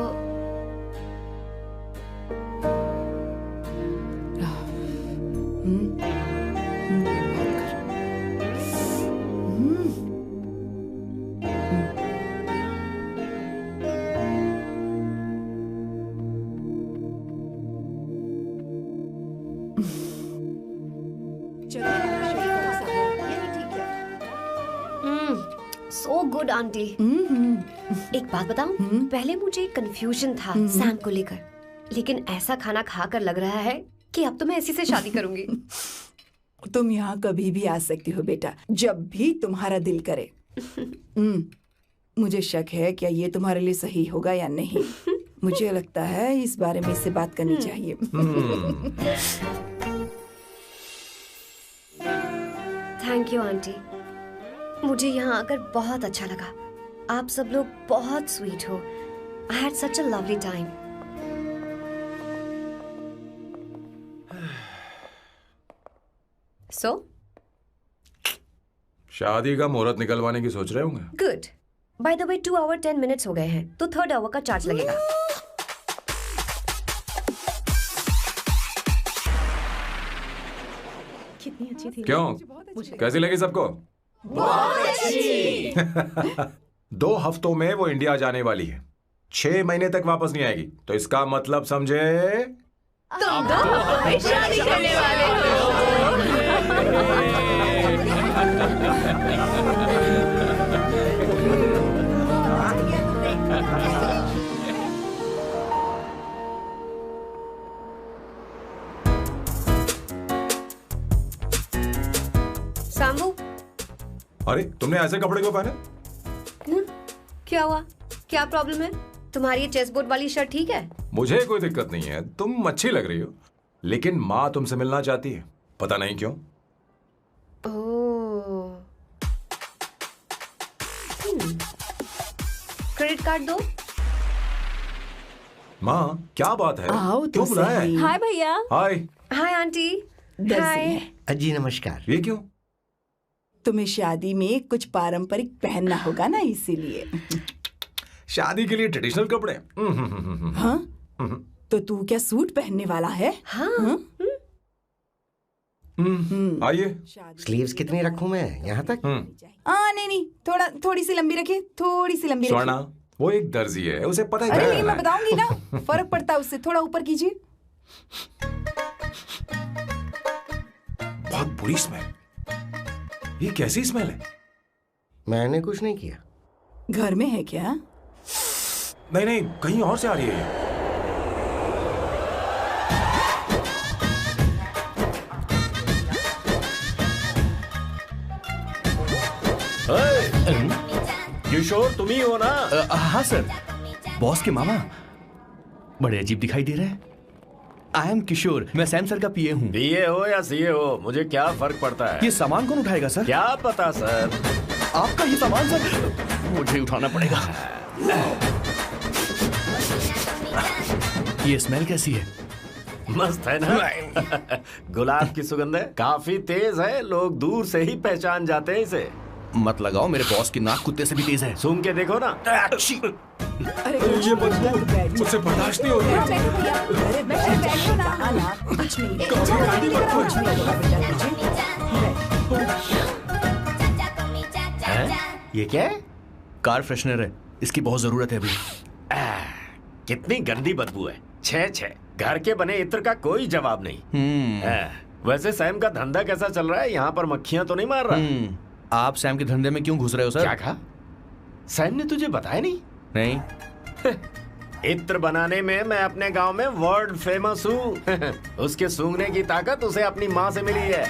सो गुड आंटी। एक बात बताऊं, पहले मुझे कंफ्यूजन था सैम को लेकर, लेकिन ऐसा खाना खाकर लग रहा है कि अब तो मैं इसी से शादी करूंगी। तुम यहाँ कभी भी आ सकती हो बेटा, जब भी तुम्हारा दिल करे। मुझे शक है क्या ये तुम्हारे लिए सही होगा या नहीं। मुझे लगता है इस बारे में इससे बात करनी चाहिए। थैंक यू आंटी, मुझे यहाँ आकर बहुत अच्छा लगा। आप सब लोग बहुत स्वीट हो। I had such a lovely time. So शादी का मुहूर्त निकलवाने की सोच रहे होंगे। Good. By the way 2 hour 10 minutes हो गए हैं, तो 3rd आवर का चार्ज लगेगा। कितनी अच्छी थी। क्यों, कैसी लगी सबको? बहुत अच्छी। 2 हफ्तों में वो इंडिया जाने वाली है, 6 महीने तक वापस नहीं आएगी। तो इसका मतलब समझे तुम दो हमें शादी करने वाले हो। सांबू, अरे तुमने ऐसे कपड़े क्यों पहने? क्या हुआ? क्या प्रॉब्लम है? तुम्हारी ये चेस बोर्ड वाली शर्ट ठीक है? मुझे कोई दिक्कत नहीं है, तुम अच्छी लग रही हो, लेकिन माँ तुमसे मिलना चाहती है, पता नहीं क्यों। ओह। क्रेडिट कार्ड दो। माँ क्या बात है? आओ तो क्यों बुलाया है? सही। हाय भैया। हाय। Hi aunty. दर्जी हाय। है। जी नमस्कार। ये क्यों? तुम्हें शादी में कुछ पारंपरिक पहनना होगा ना, इसीलिए। शादी के लिए ट्रेडिशनल कपड़े? हाँ? तो तू क्या सूट पहनने वाला है? हाँ। आइए। स्लीव्स कितनी रखूं मैं? यहाँ तक? नहीं, थोड़ी सी लंबी रखिए, थोड़ी सी लंबी रखिए। स्वर्णा, वो एक दर्जी है, उसे पता है अरे क्या नहीं, मैं करना है। बताऊंगी ना, फर्क पड़ता है उससे। थोड़ा ऊपर कीजिए। बहुत बुरी स्मेल। ये कैसी स्मेल है? मैंने कुछ नहीं किया। घर में है क्या? नहीं नहीं, कहीं और से आ रही है ये। किशोर तुम ही हो ना? हाँ सर, बॉस के मामा। बड़े अजीब दिखाई दे रहे हैं। आई एम किशोर, मैं सैम सर का पीए हूँ। बीए हो या सीए हो, मुझे क्या फर्क पड़ता है? ये सामान कौन उठाएगा सर? क्या पता सर। आपका ही सामान सर, मुझे उठाना पड़ेगा। ये स्मेल कैसी है? मस्त है ना? गुलाब की सुगंध है, काफी तेज है, लोग दूर से ही पहचान जाते हैं इसे। मत लगाओ, मेरे बॉस की नाक कुत्ते से भी तेज है। सूंघ के देखो ना। अरे ये बदबू मुझसे बर्दाश्त नहीं हो रही है। अरे बैठो ना। कुछ नहीं, कुछ नहीं होगा बेटा। ये क्या है? कार फ्रेशनर है, इसकी बहुत जरूरत है अभी। कितनी गंदी बदबू है। छे घर के बने इत्र का कोई जवाब नहीं। वैसे सैम का धंधा कैसा चल रहा है? यहाँ पर मक्खियां तो नहीं मार रहा? आप सैम के धंधे में क्यों घुस रहे हो सर? क्या कहा? सैम ने तुझे बताया नहीं? नहीं। इत्र बनाने में मैं अपने गांव में वर्ल्ड फेमस हूँ। उसके सूंघने की ताकत उसे अपनी माँ से मिली है।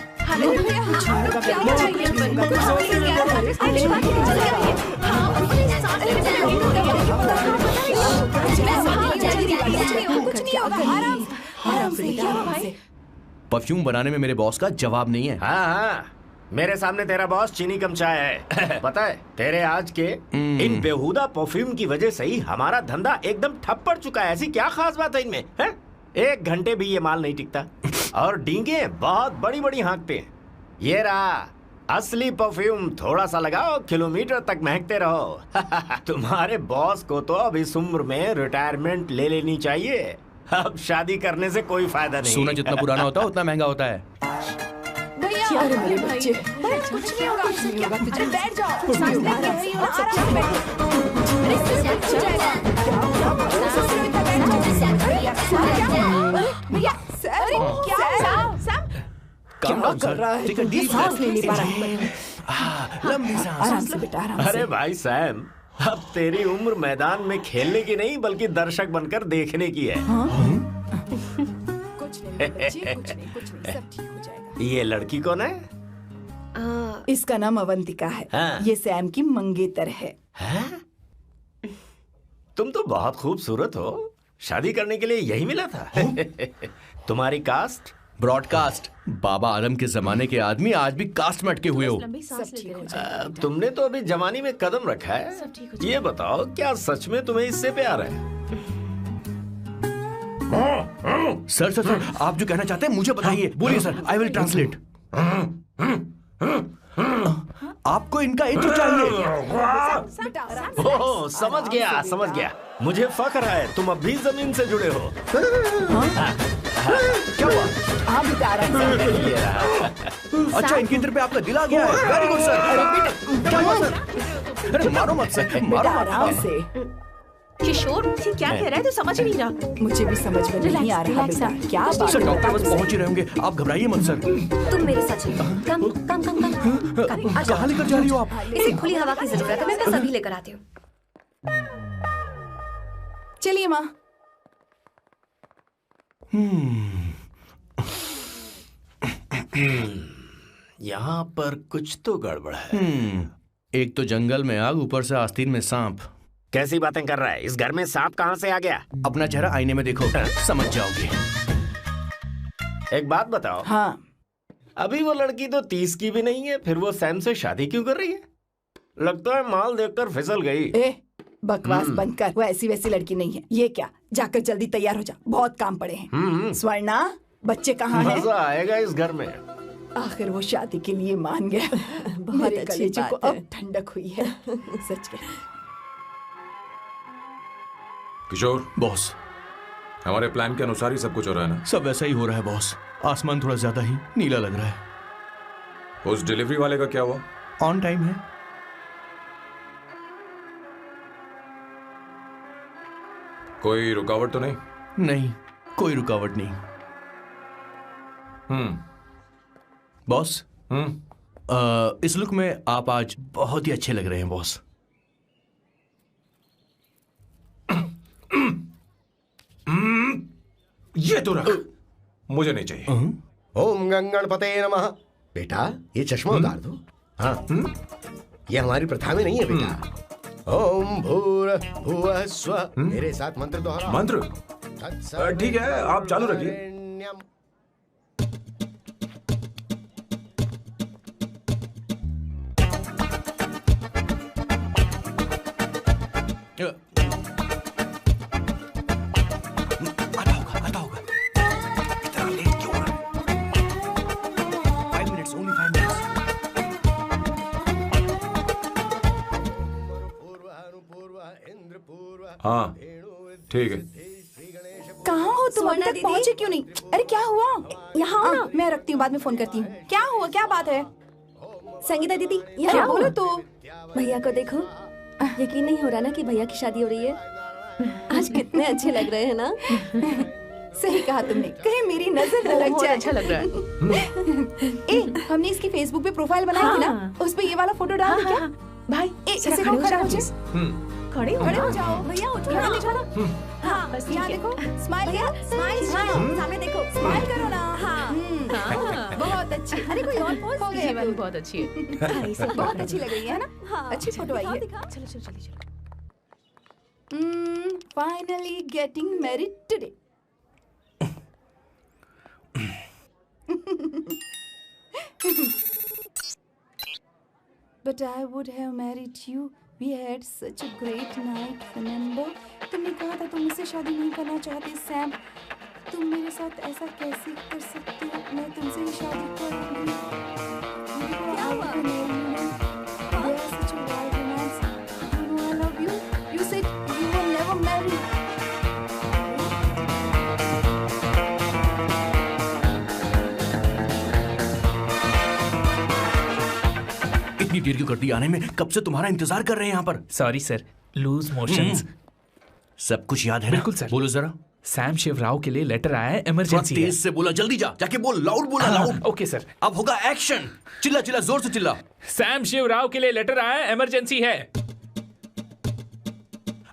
परफ्यूम बनाने में मेरे बॉस का जवाब नहीं है। हाँ, मेरे सामने तेरा बॉस चीनी कम चाय है। पता है, तेरे आज के इन बेहुदा परफ्यूम की वजह से ही हमारा धंधा एकदम ठप पड़ चुका है। ऐसी क्या खास बात है इनमें? 1 घंटे भी ये माल नहीं टिकता और डींगे बहुत बड़ी बड़ी हाँकते हैं। ये रहा असली परफ्यूम, थोड़ा सा लगाओ, किलोमीटर तक महकते रहो। तुम्हारे बॉस को तो अब इस उम्र में रिटायरमेंट ले लेनी चाहिए। अब शादी करने से कोई फायदा नहीं। सोना जितना पुराना होता है उतना महंगा होता है। अरे मेरे बच्चे, कुछ नहीं होगा तुझे। बैठ जाओ, सांस लेके आराम से बैठो। सांस ले नहीं पा रहा। लंबी सांस। आराम से बेटा, आराम से। अरे भाई सैम, अब तेरी उम्र मैदान में खेलने की नहीं बल्कि दर्शक बनकर देखने की है। कुछ नहीं बच्चे, कुछ नहीं, सब ठीक हो जाएगा। ये लड़की कौन है? इसका नाम अवंतिका है। हाँ। ये सैम की मंगेतर है। तुम तो बहुत खूबसूरत हो, शादी करने के लिए यही मिला था। तुम्हारी कास्ट? ब्रॉडकास्ट। बाबा आदम के जमाने के आदमी आज भी कास्ट में अटके हुए हो। लंबी सांस लेते रहो। तुमने तो अभी जवानी में कदम रखा है। सब ठीक हो ये बताओ, क्या सच में तुम्हें इससे प्यार है? सर सर सर, आप जो कहना चाहते हैं मुझे बताइए। बोलिए सर, आई विल ट्रांसलेट। आपको इनका इंट्रो चाहिए। ओह, समझ गया। मुझे फख्र है तुम अब भी जमीन से जुड़े हो। क्या हुआ? हाँ बेटा, आराम से। अच्छा, इनकी तरफ पे आपका दिल आ गया है। Very good sir. क्या हुआ सर? अरे मारो मत सर, मारो बेटा मत। आराम से। किशोर, ये क्या कह रहा है? तो समझ ही नहीं रहा। मुझे भी समझ में नहीं आ रहा बेटा, क्या बात सर है? डॉक्टर बस पहुंच ही रहे होंगे, आप घबराइए मत सर। तुम मेरे साथ चलो। कम कम कम कम कम। कहाँ लेकर जा रही हो आप? इसे खुली हवा की जरूरत है, मैं बस अभी लेकर आती हूँ। चलिए माँ। यहाँ पर कुछ तो गड़बड़ है। एक तो जंगल में आग, ऊपर से आस्तीन में सांप। कैसी बातें कर रहा है? इस घर में सांप कहाँ से आ गया? अपना चेहरा आईने में देखो, समझ जाओगे। एक बात बताओ। हाँ, अभी वो लड़की तो 30 की भी नहीं है, फिर वो सैम से शादी क्यों कर रही है? लगता है माल देखकर फिसल गई। ए बकवास बंद कर, वो ऐसी वैसी लड़की नहीं है। ये क्या, जाकर जल्दी तैयार हो जा, बहुत काम पड़े हैं। स्वर्णा, बच्चे कहाँ हैं? मजा आएगा इस घर में। आखिर वो शादी के लिए मान गया। मेरे अच्छी कलेजे को बात है। अब ठंडक हुई है। सच कह। किशोर, बॉस, हमारे प्लान के अनुसार ही सब कुछ हो रहा है ना? सब वैसा ही हो रहा है बॉस। आसमान थोड़ा ज्यादा ही नीला लग रहा है। उस डिलीवरी वाले का क्या हुआ? ऑन टाइम है। कोई रुकावट तो नहीं? नहीं, कोई रुकावट नहीं। बॉस, इस लुक में आप आज बहुत ही अच्छे लग रहे हैं बॉस। ये तो रख, मुझे नहीं चाहिए। ओम गंगणपते नमः। बेटा, ये चश्मा उतार दो। हाँ, ये हमारी प्रथा में नहीं है बेटा। ओम भूर भुवः स्वः। मेरे साथ मंत्र दोहराओ। मंत्र? ठीक है, आप चालू रखिए। आता होगा। इतना लेट क्यों हो रहा है? 5 मिनट्स, only 5 मिनट्स। हाँ, ठीक है। कहाँ हो तुम? अभी स्वर्णा तक दीदी? पहुँचे क्यों नहीं? अरे क्या हुआ? यहाँ आओ ना। मैं रखती हूँ, बाद में फोन करती हूँ। क्या हुआ, क्या बात है? संगीता दीदी, क्या यहाँ बोलो बोलो। तो। भैया को देखो, यकीन नहीं हो रहा ना कि भैया की शादी हो रही है। आज कितने अच्छे लग रहे हैं ना। सही कहा तुमने, कहीं मेरी नजर न लग बहुत जाए। अच्छा लग रहा है। ए, हमने इसकी फेसबुक पे प्रोफाइल बनाई थी ना, हाँ। उस पे ये वाला फोटो डाल दे क्या? भाई, इसे जरा को खड़ा हो जाओ, जाओ। खड़े हो खड़े जाओ। हो जाओ। भैया उठो यहाँ ना। देखो ना। हाँ, बस यहाँ ठीक है। देखो, स्माइल भैया, करो, स्माइल, सामने देखो। स्माइल करो ना। हाँ। बहुत अच्छी। अरे कोई और पोज हो ये गया। वाली बहुत अच्छी है। बहुत अच्छी लग रही है ना? हाँ, अच्छी फोटो आई है। चलो चलो जल्दी चलो। Finally getting married today. But I would have married you. We had such a great night, remember? तुमने कहा था तुम मुझसे शादी नहीं करना चाहते, सैम। तुम मेरे साथ ऐसा कैसे कर सकते हो? मैं तुमसे ही शादी करूंगी। क्या हुआ? They are such a wild romance. You know I love you. You said you will never marry. इतनी देर क्यों कर दी आने में? कब से तुम्हारा इंतजार कर रहे हैं यहाँ पर। Sorry sir, loose motions. सब कुछ याद है ना? बिल्कुल सर। बोलो जरा। सैम शिवराव के लिए लेटर आया है, थोड़ा इमरजेंसी है। तेज से बोला, जल्दी जा, जाके बोल, लाउड बोला, लाउड। Okay sir. अब होगा एक्शन। चिल्ला चिल्ला, जोर से चिल्ला। सैम शिवराव के लिए लेटर आया है, इमरजेंसी है।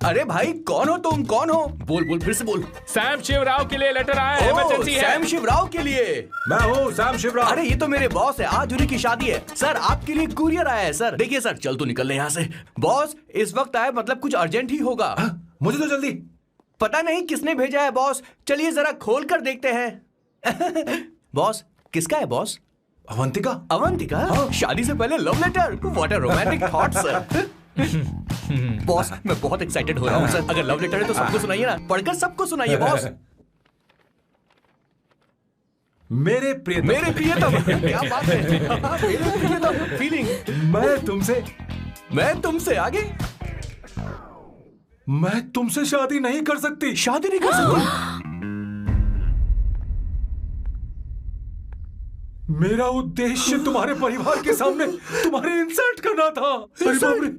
अरे भाई, कौन हो तुम? कौन हो? बोल बोल, फिर से बोल। सैम शिवराव के लिए लेटर आया है, इमरजेंसी है। सैम शिवराव के लिए। मैं हूँ सैम शिवराव। अरे ये तो मेरे बॉस है, आज उन्हीं की शादी है। सर, आपके लिए कुरियर आया है सर। देखिए सर, चल तो निकल ले यहाँ से। बॉस इस वक्त आए, मतलब कुछ अर्जेंट ही होगा। मुझे तो जल्दी। पता नहीं किसने भेजा है बॉस। चलिए जरा खोल कर देखते हैं। बॉस किसका है बॉस? अवंतिका। अवंतिका? शादी से पहले love letter? What a romantic thought sir. Boss मैं बहुत एक्साइटेड हो रहा हूँ सर। अगर लव लेटर है तो सबको सुनाइए ना, पढ़कर सबको सुनाइए बॉस। मेरे प्रियतम क्या बात है। मेरे प्रियतम फीलिंग। मैं तुमसे आगे। मैं तुमसे शादी नहीं कर सकती। शादी नहीं कर सकती? मेरा उद्देश्य तुम्हारे परिवार के सामने तुम्हारे इंसल्ट करना था। अरे बाप रे।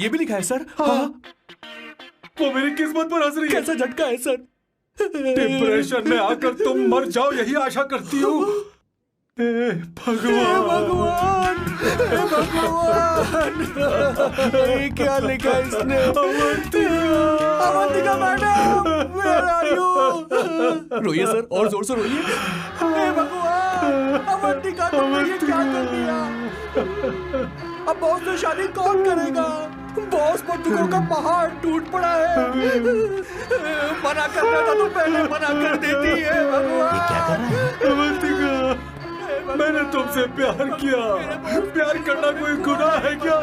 ये भी लिखा है सर। वो मेरी किस्मत पर हंस रही है। कैसा झटका है सर। डिप्रेशन में आकर तुम मर जाओ यही आशा करती हूँ। भगवान ये क्या लिखा है इसने? Avantika madam where are you? रोइए सर और जोर से रोइए। हे भगवान अवंतिका तुमने ये क्या कर दिया? अब बॉस से शादी कौन करेगा? बॉस पर दुखों का पहाड़ टूट पड़ा है। मना करना था तो पहले मना कर देती है। भगवान ये क्या कर रहा है? अवंतिका मैंने तुमसे प्यार किया। प्यार करना कोई गुनाह है क्या?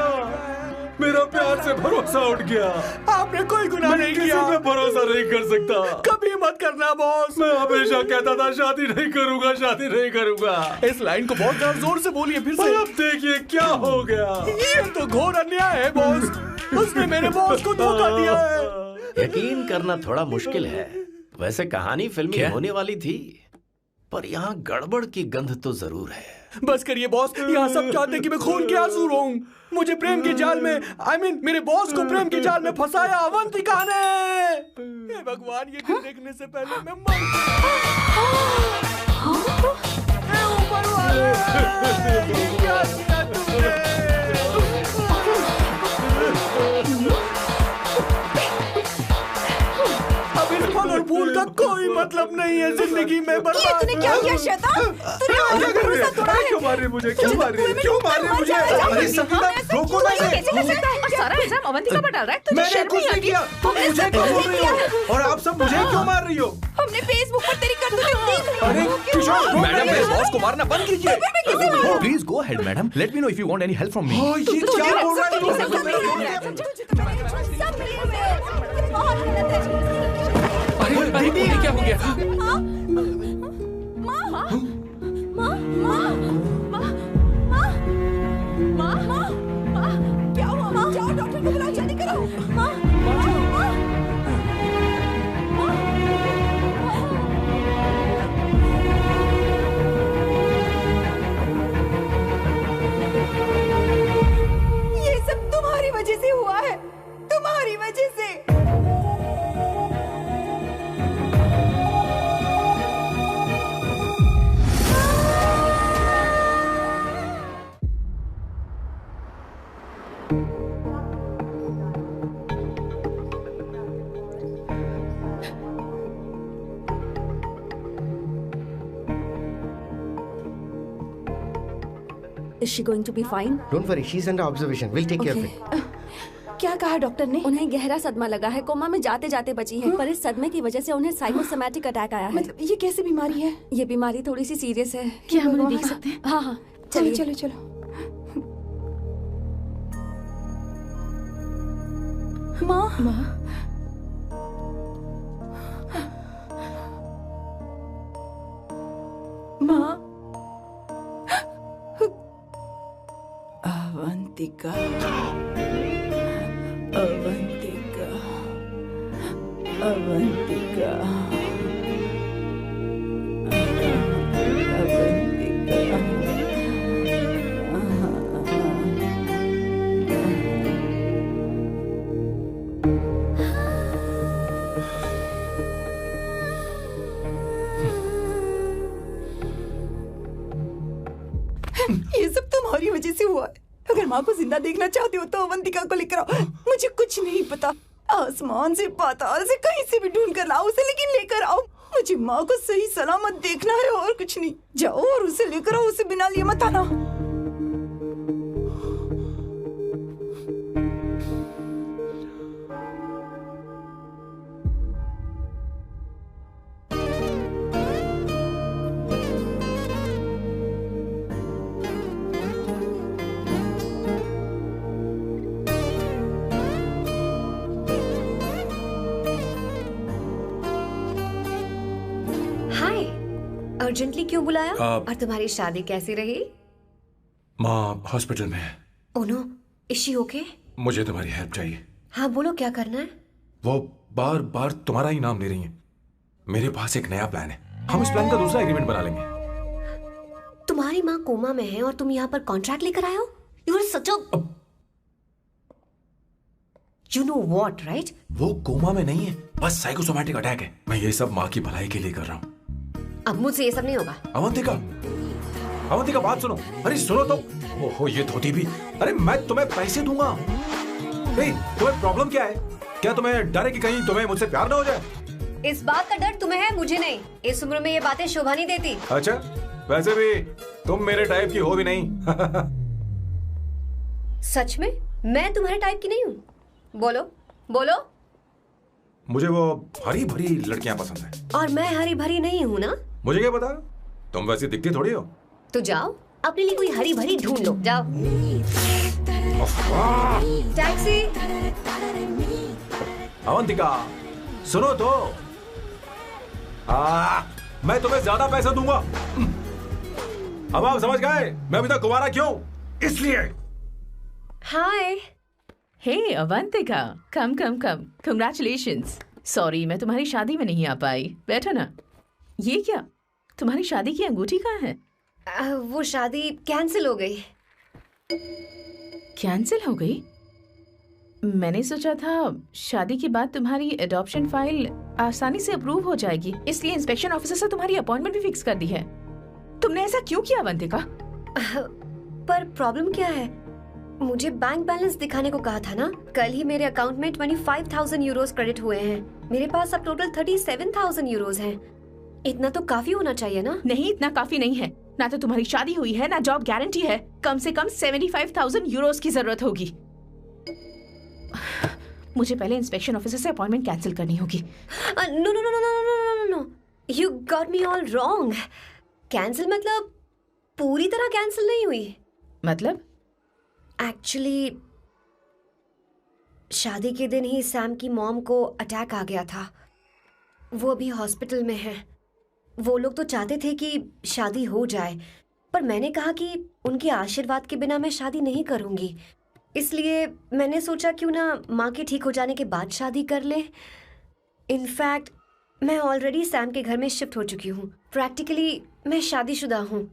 मेरा प्यार से भरोसा उठ गया। आपने कोई गुनाह नहीं किया। किसी पे भरोसा नहीं कर सकता। कभी मत करना बॉस। मैं हमेशा कहता था शादी नहीं करूंगा, शादी नहीं करूंगा। इस लाइन को बहुत ज्यादा जोर से बोलिए फिर से। अब देखिए क्या हो गया। ये तो घोर अन्याय है बॉस। उसने मेरे बॉस को धोखा दिया है। यकीन करना थोड़ा मुश्किल है। वैसे कहानी फिल्मी होने वाली थी, पर यहाँ गड़बड़ की गंध तो जरूर है। बस करिए बॉस। यहाँ सब चाहते कि मैं खून के आंसू रोऊं। मुझे प्रेम के जाल में मेरे बॉस को प्रेम के जाल में फंसाया अवंतिका ने। हे भगवान ये दिन देखने से पहले मैं मर। ऊपर वाले ये क्या किया तुमने? अब इस फल और फूल का कोई मतलब नहीं है जिंदगी में। बर्बाद। तूने क्या किया शैतान? तूने मुझे भरोसा तोड़ा है। क्यों मार रही मुझे? क्यों मार रही मुझे? अरे संगीता रोको ना इसे। और सारा इल्जाम अवंतिका पर डाल रहा है। तुझे मैंने शर्म कुछ नहीं नहीं आती? किया। तुम मुझे क्यों बोल रही हो? और आप सब मुझे क्यों मार रही हो? हमने फेसबुक पर तेरी करतूतें देख अरे किशोर मैडम मेरे बॉस को मारना बंद कीजिए। Please go ahead madam. Let me know if you want any help from me. ये क्या बोल रहा है? सब मिले हुए हैं। ये बहुत गलत है। अरे दीदी क्या हो गया? माँ माँ माँ माँ माँ माँ माँ माँ क्या हुआ? माँ जाओ डॉक्टर को बुलाओ, जल्दी करो। माँ ये सब तुम्हारी वजह से हुआ है। तुम्हारी वजह से। Is she going to be fine? Don't worry, she's under observation. We'll take care of it. क्या कहा डॉक्टर ने? उन्हें गहरा सदमा लगा है। कोमा में जाते जाते बची है। पर इस सदमे की वजह से उन्हें साइकोसोमैटिक अटैक आया है। मतलब ये कैसी बीमारी है? ये बीमारी थोड़ी सी सीरियस है। क्या हम उन्हें देख सकते हैं? हाँ हाँ चलिए चलो चलो। माँ माँ अवंतिका अवंतिका अवंतिका ये सब तुम्हारी वजह से हुआ है। अगर माँ को जिंदा देखना चाहते हो तो अवंतिका को लेकर आओ। मुझे कुछ नहीं पता। आसमान से पाताल से कहीं से भी ढूंढ कर लाओ उसे, लेकिन लेकर आओ। मुझे माँ को सही सलामत देखना है और कुछ नहीं। जाओ और उसे लेकर आओ। उसे बिना लिए मत आना। अर्जेंटली क्यों बुलाया? और तुम्हारी शादी कैसी रही? माँ हॉस्पिटल में है। Oh no, is she okay? मुझे तुम्हारी हेल्प चाहिए। हाँ बोलो, क्या करना है? वो बार बार तुम्हारा ही नाम ले रही है। मेरे पास एक नया प्लान है, हम इस प्लान का दूसरा एग्रीमेंट बना लेंगे। तुम्हारी माँ कोमा में है और तुम यहाँ पर कॉन्ट्रैक्ट लेकर आए हो? You are such a you know what, right? वो कोमा में नहीं है, बस साइकोसोमैटिक अटैक है। मैं ये सब माँ की भलाई के लिए कर रहा हूँ। अब मुझसे ये सब नहीं होगा। अवंतिका, अवंतिका बात सुनो। अरे सुनो तो। ओहो ये धोती भी। अरे मैं तुम्हें पैसे दूंगा। तुम्हें प्रॉब्लम क्या है? क्या तुम्हें डर है कि कहीं तुम्हें मुझसे प्यार ना हो जाए? इस बात का डर तुम्हें है, मुझे नहीं। इस उम्र में ये बातें शोभा नहीं देती। अच्छा, वैसे भी तुम मेरे टाइप की हो भी नहीं। सच में मैं तुम्हारे टाइप की नहीं हूँ? बोलो बोलो। मुझे वो हरी भरी लड़कियां पसंद है। और मैं हरी भरी नहीं हूँ ना? मुझे क्या पता, तुम वैसे दिखती थोड़ी हो। तो जाओ अपने लिए कोई हरी भरी ढूंढ लो, जाओ। टैक्सी। अवंतिका सुनो तो। मैं तुम्हें ज्यादा पैसा दूंगा। अब आप समझ गए मैं अभी तक कुंवारा क्यों? इसलिए। हाय। हे अवंतिका, कम कम कम, कंग्रेचुलेशंस। सॉरी मैं तुम्हारी शादी में नहीं आ पाई। बैठो ना। ये क्या, तुम्हारी शादी की अंगूठी कहाँ है? वो शादी कैंसिल हो गई। कैंसिल हो गई? मैंने सोचा था शादी के बाद तुम्हारी एडॉप्शन फाइल आसानी से अप्रूव हो जाएगी, इसलिए इंस्पेक्शन ऑफिसर से तुम्हारी अपॉइंटमेंट भी फिक्स कर दी है। तुमने ऐसा क्यों किया अवंतिका? पर प्रॉब्लम क्या है? मुझे बैंक बैलेंस दिखाने को कहा था ना। कल ही मेरे अकाउंट में 25,000 यूरोस क्रेडिट हुए हैं। मेरे पास अब टोटल 37,000 यूरोस हैं। इतना तो काफी होना चाहिए ना? नहीं, इतना काफी नहीं है। ना तो तुम्हारी शादी हुई है, ना जॉब गारंटी है। कम से कम 75,000 यूरोस की जरूरत होगी। मुझे पहले इंस्पेक्शन ऑफिसर से अपॉइंटमेंट कैंसिल करनी होगी। No no no no no no no no, you got me all wrong. Cancel मतलब पूरी तरह कैंसिल नहीं हुई। मतलब? एक्चुअली शादी के दिन ही सैम की मॉम को अटैक आ गया था। वो अभी हॉस्पिटल में है। वो लोग तो चाहते थे कि शादी हो जाए, पर मैंने कहा कि उनके आशीर्वाद के बिना मैं शादी नहीं करूंगी। इसलिए मैंने सोचा क्यों ना माँ के ठीक हो जाने के बाद शादी कर ले। इनफैक्ट मैं ऑलरेडी सैम के घर में शिफ्ट हो चुकी हूँ। प्रैक्टिकली मैं शादीशुदा हूँ।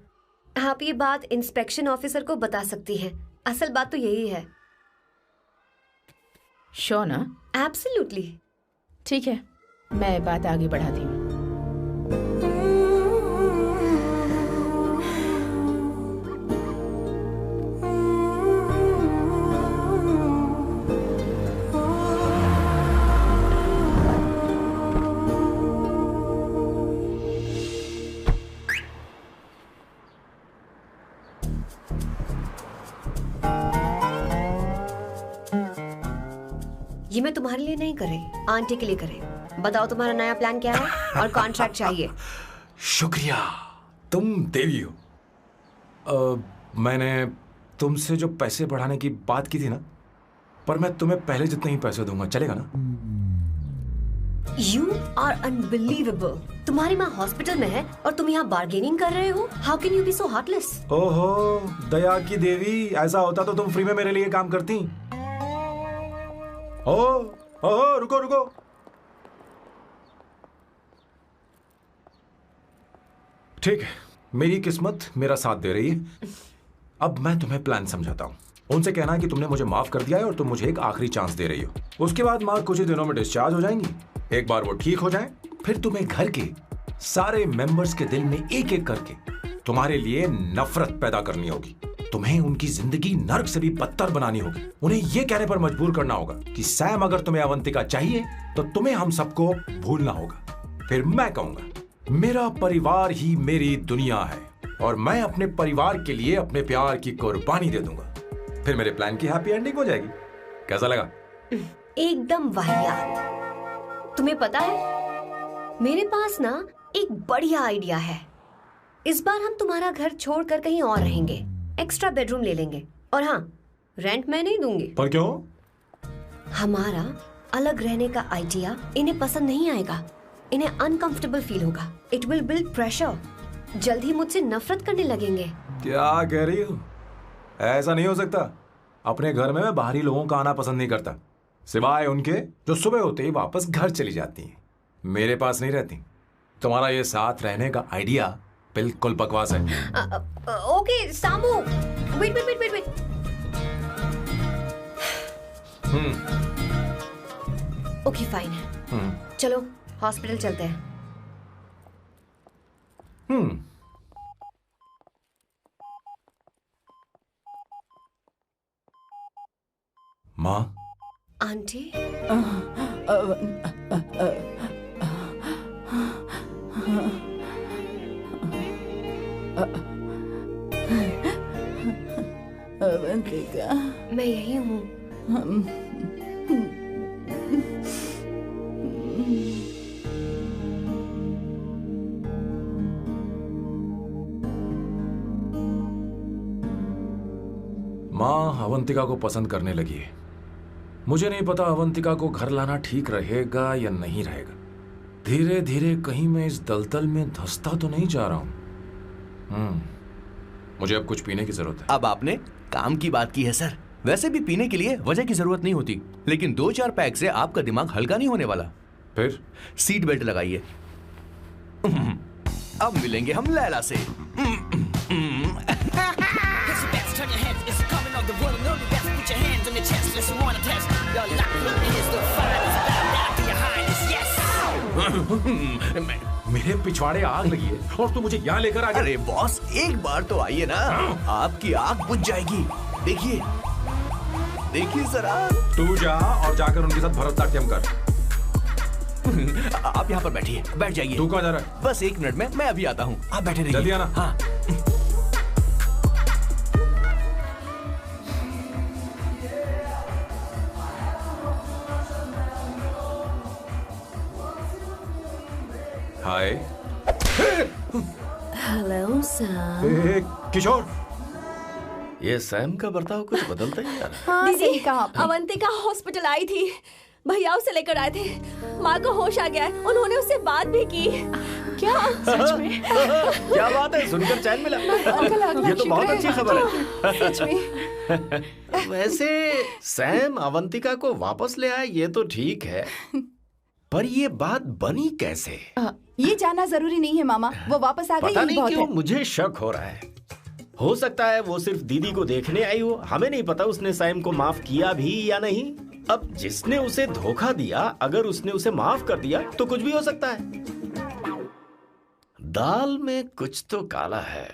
आप ये बात इंस्पेक्शन ऑफिसर को बता सकती हैं। असल बात तो यही है। श्योर ना? एब्सोल्युटली। ठीक है, मैं बात आगे बढ़ाती हूँ। ये मैं तुम्हारे लिए नहीं कर रही, आंटी के लिए कर रही। बताओ तुम्हारा नया प्लान क्या है और कॉन्ट्रैक्ट चाहिए। शुक्रिया, तुम देवी हो। मैंने तुमसे जो पैसे बढ़ाने की बात की थी ना, पर मैं तुम्हें पहले जितने ही पैसे दूंगा, चलेगा ना? You are unbelievable। तुम्हारी माँ हॉस्पिटल में है और तुम यहाँ बार्गेनिंग कर रहे हो। How can you be so heartless? ओहो दया की देवी, ऐसा होता तो तुम फ्री में मेरे लिए काम करती। ओहो रुको रुको। ठीक है, मेरी किस्मत मेरा साथ दे रही है। अब मैं तुम्हें प्लान समझाता हूँ। उनसे कहना है कि तुमने मुझे माफ कर दिया है और तुम मुझे एक आखिरी चांस दे रही हो। उसके बाद माँ कुछ ही दिनों में डिस्चार्ज हो जाएंगी। एक बार वो ठीक हो जाए, फिर तुम्हें घर के सारे मेंबर्स के दिल में एक एक करके तुम्हारे लिए नफरत पैदा करनी होगी। तुम्हें उनकी जिंदगी नर्क से भी बदतर बनानी होगी। उन्हें यह कहने पर मजबूर करना होगा कि सैम अगर तुम्हें अवंतिका चाहिए तो तुम्हें हम सबको भूलना होगा। फिर मैं कहूंगा मेरा परिवार ही मेरी दुनिया है और मैं अपने परिवार के लिए अपने प्यार की कुर्बानी दे दूंगा। फिर मेरे प्लान की हैप्पी एंडिंग हो जाएगी। कैसा लगा? एकदम वाहियात। तुम्हें पता है मेरे पास ना एक बढ़िया आइडिया है। इस बार हम तुम्हारा घर छोड़कर कहीं और रहेंगे, एक्स्ट्रा बेडरूम ले लेंगे। और हाँ, रेंट मैं नहीं दूंगी। पर क्यों? हमारा अलग रहने का आइडिया इन्हें पसंद नहीं आएगा। इन्हें अनकंफर्टेबल फील होगा। It will build pressure. जल्द ही मुझसे नफरत करने लगेंगे। क्या कह रही हो? ऐसा नहीं हो सकता। अपने घर में मैं बाहरी लोगों का आना पसंद नहीं करता, सिवाय उनके जो सुबह होते ही वापस घर चली जाती हैं, मेरे पास नहीं रहती। तुम्हारा ये साथ रहने का आइडिया बिल्कुल बकवास है। Okay Samu, wait wait wait wait wait. Okay fine है, चलो हॉस्पिटल चलते हैं। माँ, आंटी, अवंतिका, मैं यही हूँ। माँ अवंतिका को पसंद करने लगी है। मुझे नहीं पता अवंतिका को घर लाना ठीक रहेगा या नहीं रहेगा। धीरे धीरे कहीं मैं इस दलदल में धंसता तो नहीं जा रहा हूं। मुझे अब कुछ पीने की जरूरत है। अब आपने काम की बात की है सर। वैसे भी पीने के लिए वजह की जरूरत नहीं होती, लेकिन 2-4 पैक से आपका दिमाग हल्का नहीं होने वाला। फिर सीट बेल्ट लगाइए। अब मिलेंगे हम लैला से। मेरे पिछवाड़े आग लगी है और तू मुझे यहाँ लेकर आ गया। अरे बॉस, एक बार तो आइए ना, आपकी आग बुझ जाएगी। देखिए देखिए जरा। तू जा और जाकर उनके साथ भरतनाट्यम कर। आप यहाँ पर बैठिए, बैठ जाइए। तू कहाँ जा रहा है? बस 1 मिनट में मैं अभी आता हूँ, आप बैठे रहिए। जल्दी आना। हाँ। हाय। Hello Sam. किशोर, ये सैम का बर्ताव कुछ बदलता ही यार। हाँ, सही कहा। अवंतिका हॉस्पिटल आई थी, भैया उसे लेकर आए थे। माँ को होश आ गया है, उन्होंने उससे बात भी की। क्या सच में? क्या बात है, सुनकर चैन मिला। ये तो बहुत अच्छी खबर है। सच में। वैसे सैम अवंतिका को वापस ले आए ये तो ठीक है, पर ये बात बनी कैसे? ये जानना जरूरी नहीं है मामा, वो वापस आ गई। पता यही नहीं बहुत क्यों है। मुझे शक हो रहा है। हो सकता है वो सिर्फ दीदी को देखने आई हो। हमें नहीं पता उसने सैम को माफ किया भी या नहीं। अब जिसने उसे धोखा दिया, अगर उसने उसे माफ कर दिया तो कुछ भी हो सकता है। दाल में कुछ तो काला है।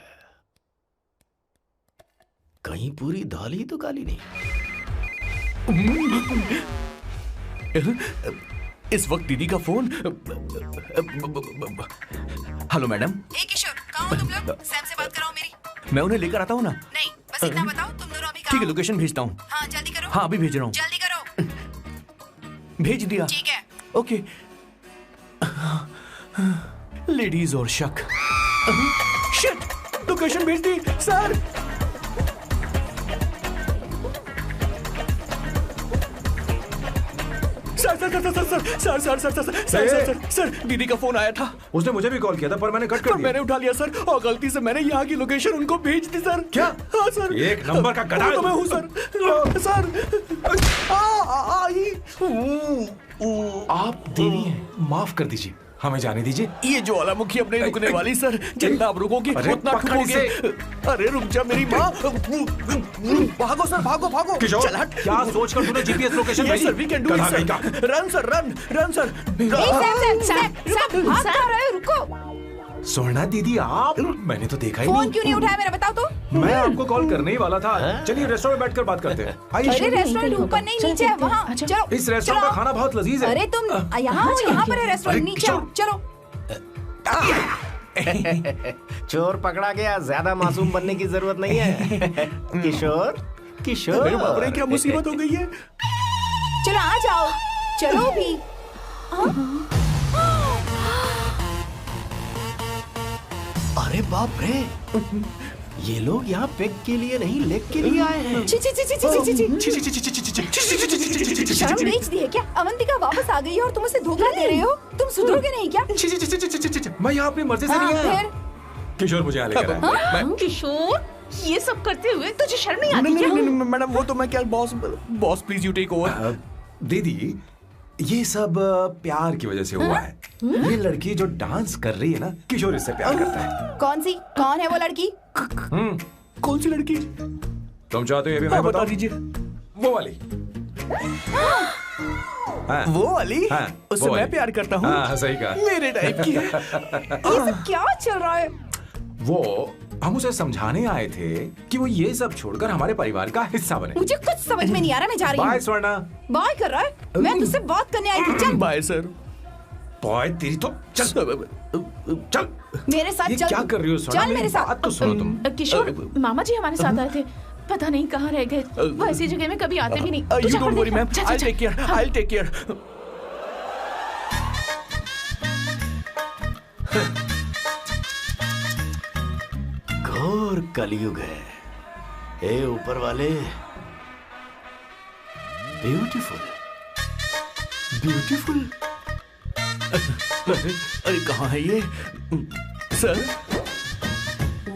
कहीं पूरी दाल ही तो काली नहीं। इस वक्त दीदी का फोन। Hello madam. ए किशोर, कहाँ हो तुम लोग? सैम से बात कराओ मेरी। मैं उन्हें लेकर आता हूँ ना। नहीं, बस इतना बताओ तुम दोनों अभी ठीक कहाँ है, हो? लोकेशन भेजता हूँ। हाँ जल्दी करो। हाँ अभी भेज रहा हूँ। जल्दी करो। भेज दिया। ठीक है। ओके। लेडीज और शक। शिट, लोकेशन भेज दी सर। सर, दीदी का फोन आया था। उसने मुझे भी कॉल किया था पर मैंने कट कर दिया। मैंने उठा लिया सर, और गलती से मैंने यहाँ की लोकेशन उनको भेज दी सर। क्या? हाँ सर। एक नंबर का गधा है। तो मैं हूँ सर। सर आप देवी हैं, माफ कर दीजिए, हमें जाने दीजिए। ये ज्वालामुखी अपने रुकने वाली सर, जितना आप रुकोगे उतना ठुकोगे। अरे रुक जा मेरी माँ। भागो सर, भागो भागो। किशोर, चल हट। क्या सोचकर तूने जीपीएस लोकेशन भेजी? Sir, we can do it sir. Run sir, run sir. भाग कहाँ रहे हो? रुको। सोना दीदी आप, मैंने तो देखा ही फोन नहीं। क्यों नहीं उठाया मेरा, बताओ तो। मैं आपको कॉल करने ही वाला था। चलिए रेस्टोरेंट में बैठकर बात करते हैं। अरे रेस्टोरेंट ऊपर नहीं, नीचे है, वहाँ। चलो इस रेस्टोरेंट का खाना बहुत लजीज है। अरे तुम यहाँ हो, यहाँ पर है रेस्टोरेंट, नीचे आओ, चलो। चोर पकड़ा गया, ज्यादा मासूम बनने की जरूरत नहीं है। किशोर, किशोर। अरे बाप रे, क्या मुसीबत हो गई है। चलो आ जाओ, चलो भी। अरे बाप रे, ये लोग यहाँ पेग के लिए नहीं लेग के लिए आए हैं। शर्म बेच दी है क्या? अवंतिका वापस आ गई है और तुम उसे धोखा दे रहे हो। तुम सुधरोगे नहीं क्या? मैं यहाँ अपनी मर्जी से नहीं आया। किशोर मुझे यहाँ लेकर आया। किशोर, ये सब करते हुए तुझे शर्म नहीं आती नहीं क्या? नहीं नहीं मैडम, वो तो मैं क्या, boss please you take over. दीदी, ये सब प्यार की वजह से हुआ है। ये लड़की जो डांस कर रही है ना, किशोर इससे प्यार करता है। कौन है वो लड़की? कौन सी लड़की? तुम चाहते हो ये भी मैं बता बताऊं? दीजिए। वो वाली। हाँ, वो वाली? हाँ, उससे वो मैं वाली। प्यार करता हूँ। हाँ, सही कहा। मेरे टाइप की है। ये सब क्या चल रहा है? वो हम उसे समझाने आए थे कि वो ये सब छोड़कर हमारे परिवार का हिस्सा बने। मुझे कुछ समझ में नहीं आ रहा, मैं जा रही बाय हूँ। स्वर्णा। बाय कर रहा है? मैं तुझसे बात करने आई थी, चल। Bye sir. बॉय तेरी तो चल चल। मेरे साथ ये चल। क्या कर रही हो स्वर्णा? चल मेरे साथ। बात तो सुनो तुम। किशोर, मामा जी हमारे साथ आए थे, पता नहीं कहाँ रह गए। वो ऐसी जगह में कभी आते भी नहीं। तू यू जा डोंट कर वरी देख। मैम, जा, जा, आई जा। Take care, I take care. घोर कलयुग है। हे ऊपर वाले, ब्यूटीफुल ब्यूटीफुल। अरे कहाँ है ये सर?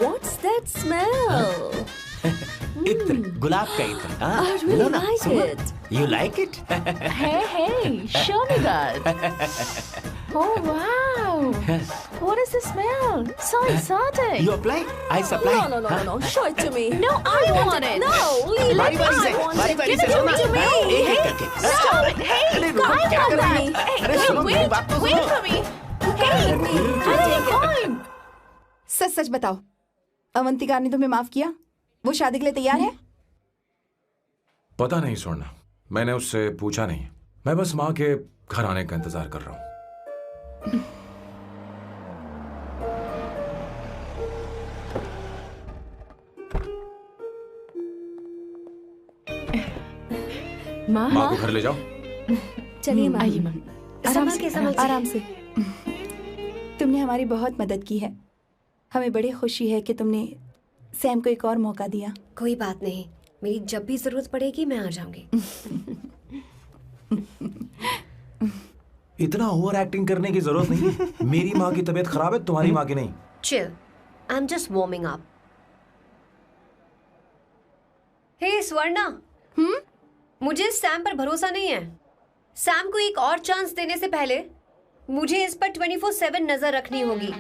What's that smell? इत्र, गुलाब का इत्र। हाँ, I really लो ना, like सुनो। it. You like it? Hey, show me that. Oh wow! What is the smell? So exotic. You apply, I supply. No. Show it to me. No, I want it. No, leave it. बारी बारी से, I want बारी it. बारी Give से it सुनो to ना। me. एक एक करके। Stop it. Hey, अरे रुको, I क्या want कर रही that. है? अरे Hey, सुनो, मेरी बात तो wait सुनो। for me. Hey, I take time. सच सच बताओ, अवंतिका ने तुम्हें माफ किया? वो शादी के लिए तैयार है? पता नहीं स्वर्णा, मैंने उससे पूछा नहीं। मैं बस माँ के घर आने का इंतजार कर रहा हूँ। माँ, माँ को घर ले जाओ। चलिए माँ। आइए माँ। आराम से। तुमने हमारी बहुत मदद की है। हमें बड़ी खुशी है कि तुमने सैम को एक और मौका दिया। कोई बात नहीं, मेरी जब भी जरूरत पड़ेगी मैं आ जाऊंगी। इतना ओवर एक्टिंग करने की जरूरत नहीं है। मेरी माँ की तबीयत खराब है, तुम्हारी माँ की नहीं। Chill, I am just warming up. Hey Swarna, मुझे सैम पर भरोसा नहीं है। सैम को एक और चांस देने से पहले मुझे इस पर 24/7 नजर रखनी होगी।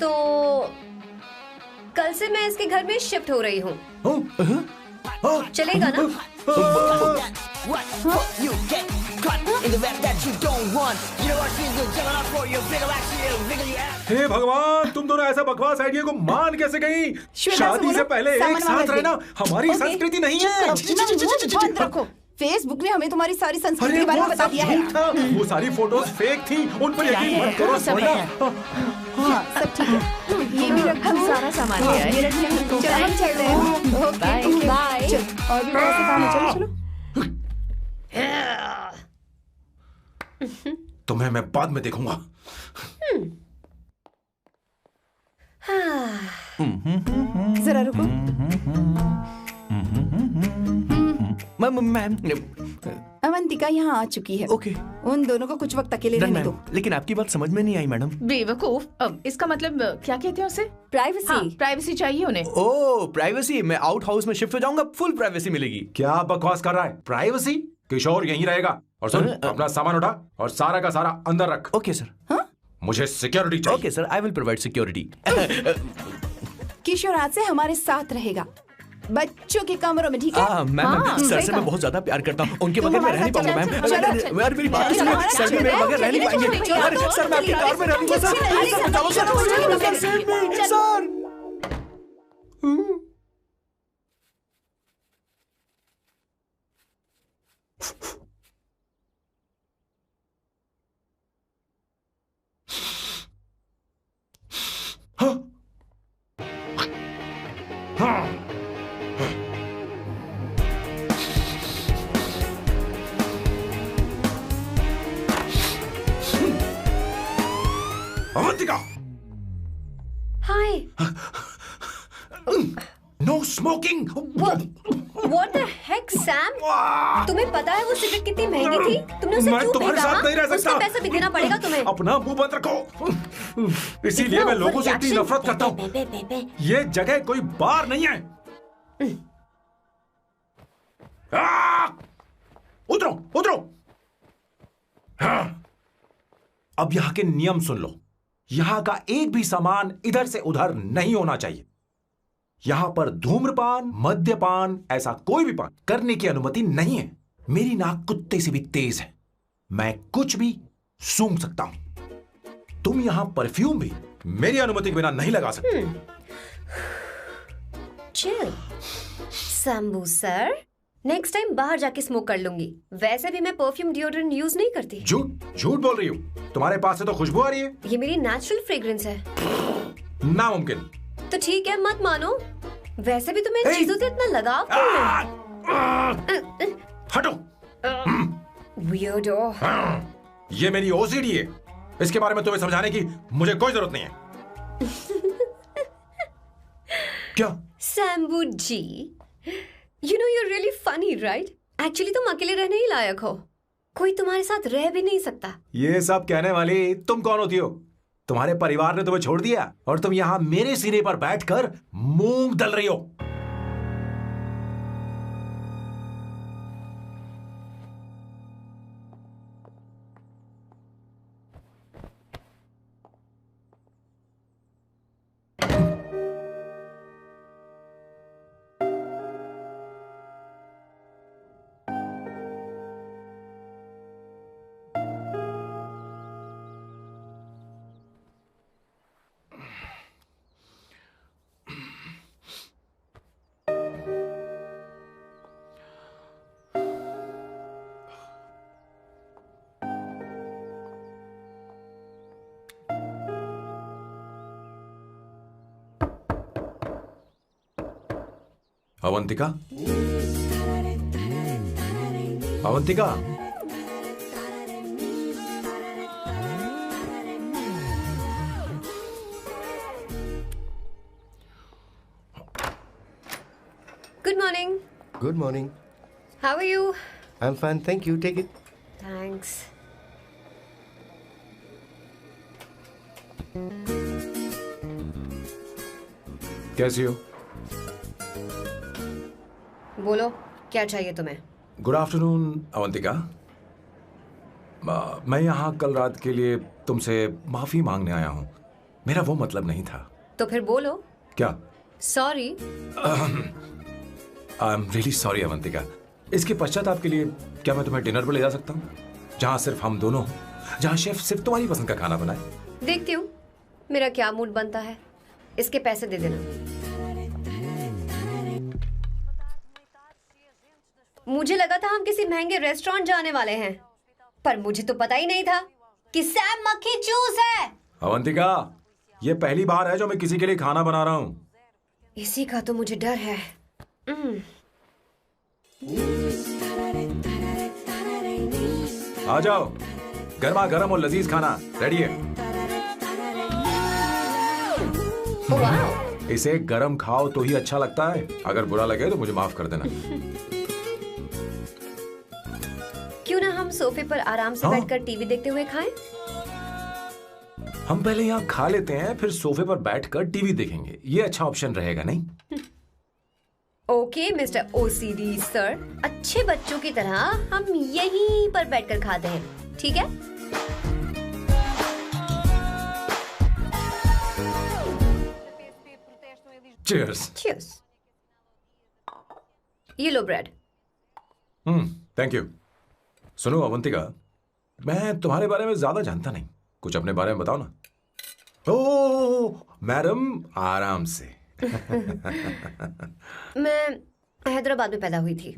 तो कल से मैं इसके घर में शिफ्ट हो रही हूँ। चलेगा ना? What you get caught in the web that you don't want. You know what she's doing? Jumping up for your bigger action, bigger you have. हे भगवान, तुम दोनों ऐसा बकवास आइडिया को मान कैसे गई? श्वेता से शादी बोलो, से पहले एक सामान साथ वापस रहना हमारी ओके। संस्कृति नहीं चुप है। करो, मुंह बंद रखो। फेसबुक ने हमें तुम्हारी सारी संस्कृति अरे के बारे वो में बता सब दिया है। झूठ था। वो सारी फोटोज फेक थी, उन पर यकीन मत करो स्वर्णा। हाँ, सब ठीक है। ये भी रखो। हम सारा सामान ले आए। ये रख लें। चलो हम चल रहे हैं। Okay, bye. चल, और भी बहुत से काम है, चलो चलो। तुम्हें मैं बाद में देखूंगा। जरा रुको। मैम अवंतिका यहाँ आ चुकी है। ओके उन दोनों को कुछ वक्त अकेले रहने दो। लेकिन आपकी बात समझ में नहीं आई मैडम। बेवकूफ, अब इसका मतलब क्या कहते हैं उसे? प्राइवेसी। हाँ, प्राइवेसी चाहिए उन्हें। ओह प्राइवेसी, मैं आउट हाउस में शिफ्ट हो जाऊंगा, फुल प्राइवेसी मिलेगी। क्या बकवास कर रहा है? प्राइवेसी? किशोर यहीं रहेगा। और सुन, अपना सामान उठा और सारा का सारा अंदर रख। Okay sir. मुझे सिक्योरिटी चाहिए। Okay sir, I will provide security. Kishore आज से हमारे साथ रहेगा, बच्चों के कमरों में, ठीक है? मैम सर सही से कहा। मैं बहुत ज्यादा प्यार करता हूँ, उनके तुम बगैर मैं रह हमारे नहीं साथ पाऊंगा चलो, मैम। चलो, यार मेरी बात चलो, सुनिए, हमारे सर साथ मेरे चलो, बगैर रह नहीं चलो, पाएंगे। चलो, अरे चलो, सर मैं आपकी चलो, कार में रहूंगा सर। चलो, सर बचाओ सर, चलो, चलो, सर चलो, sir. Avantika, hi. No smoking. What the heck, Sam, तुम्हें पता है वो सिगरेट कितनी महंगी थी? तुमने उसे मैं क्यों तुम्हारे फेंका? साथ नहीं रह सकता। उसका पैसा भी देना पड़ेगा तुम्हें। अपना मुंह बंद रखो। इसीलिए मैं लोगों से इतनी नफरत करता हूँ। ये जगह कोई बार नहीं है। उतरो उतरो। अब यहाँ के नियम सुन लो। यहाँ का एक भी सामान इधर से उधर नहीं होना चाहिए। यहाँ पर धूम्रपान, मद्यपान, ऐसा कोई भी पान करने की अनुमति नहीं है। मेरी नाक कुत्ते से भी तेज है, मैं कुछ भी सूंघ सकता हूं। तुम यहाँ परफ्यूम भी मेरी अनुमति के बिना नहीं लगा सकते। Chill Shambhu sir, next time बाहर जाके स्मोक कर लूंगी। वैसे भी मैं परफ्यूम डिओड्रेंट यूज नहीं करती। झूठ बोल रही हो। तुम्हारे पास से तो खुशबू आ रही है। ये मेरी नेचुरल फ्रेग्रेंस है। नामुमकिन। तो ठीक है, मत मानो। वैसे भी तुम्हें इन चीजों से इतना लगाव क्यों है? हटो। वियर्डो। ये मेरी ओसीडी है। इसके बारे में तुम्हें समझाने की मुझे कोई जरूरत नहीं है। क्या? शंभू जी, you know you're really funny, right? Actually तुम अकेले रहने ही लायक हो। कोई तुम्हारे साथ रह भी नहीं सकता। ये सब कहने वाली तुम कौन होती हो? तुम्हारे परिवार ने तुम्हें छोड़ दिया और तुम यहाँ मेरे सिरे पर बैठकर मूंग दल रही हो। Avantika, Avantika, Good morning. Good morning. How are you? I'm fine, thank you. Take it. Thanks. कैसी हो? बोलो, क्या चाहिए तुम्हें? Good afternoon Avantika. मैं यहाँ कल रात के लिए तुमसे माफी मांगने आया हूँ। मेरा वो मतलब नहीं था। तो फिर बोलो। क्या? Sorry. I am really sorry Avantika. इसके पश्चाताप के लिए क्या मैं तुम्हें डिनर पर ले जा सकता हूँ, जहाँ सिर्फ हम दोनों हों, जहाँ शेफ सिर्फ तुम्हारी पसंद का खाना बनाए? देखती हूँ मेरा क्या मूड बनता है। इसके पैसे दे देना। मुझे लगा था हम किसी महंगे रेस्टोरेंट जाने वाले हैं, पर मुझे तो पता ही नहीं था कि सैम मक्खी चूस है। अवंतिका, ये पहली बार है जो मैं किसी के लिए खाना बना रहा हूँ। इसी का तो मुझे डर है। आ जाओ, गर्मा गर्म और लजीज खाना रेडी है। इसे गरम खाओ तो ही अच्छा लगता है। अगर बुरा लगे तो मुझे माफ कर देना। क्यों ना हम सोफे पर आराम से बैठकर टीवी देखते हुए खाएं? हम पहले यहाँ खा लेते हैं, फिर सोफे पर बैठकर टीवी देखेंगे। ये अच्छा ऑप्शन रहेगा, नहीं? ओके मिस्टर ओसीडी सर, अच्छे बच्चों की तरह हम यहीं पर बैठकर खाते हैं, ठीक है? Cheers. Cheers. ये लो ब्रेड। Thank you. सुनो अवंतिका, मैं तुम्हारे बारे में ज्यादा जानता नहीं, कुछ अपने बारे में बताओ ना। ओह मैडम, आराम से। मैं हैदराबाद में पैदा हुई थी।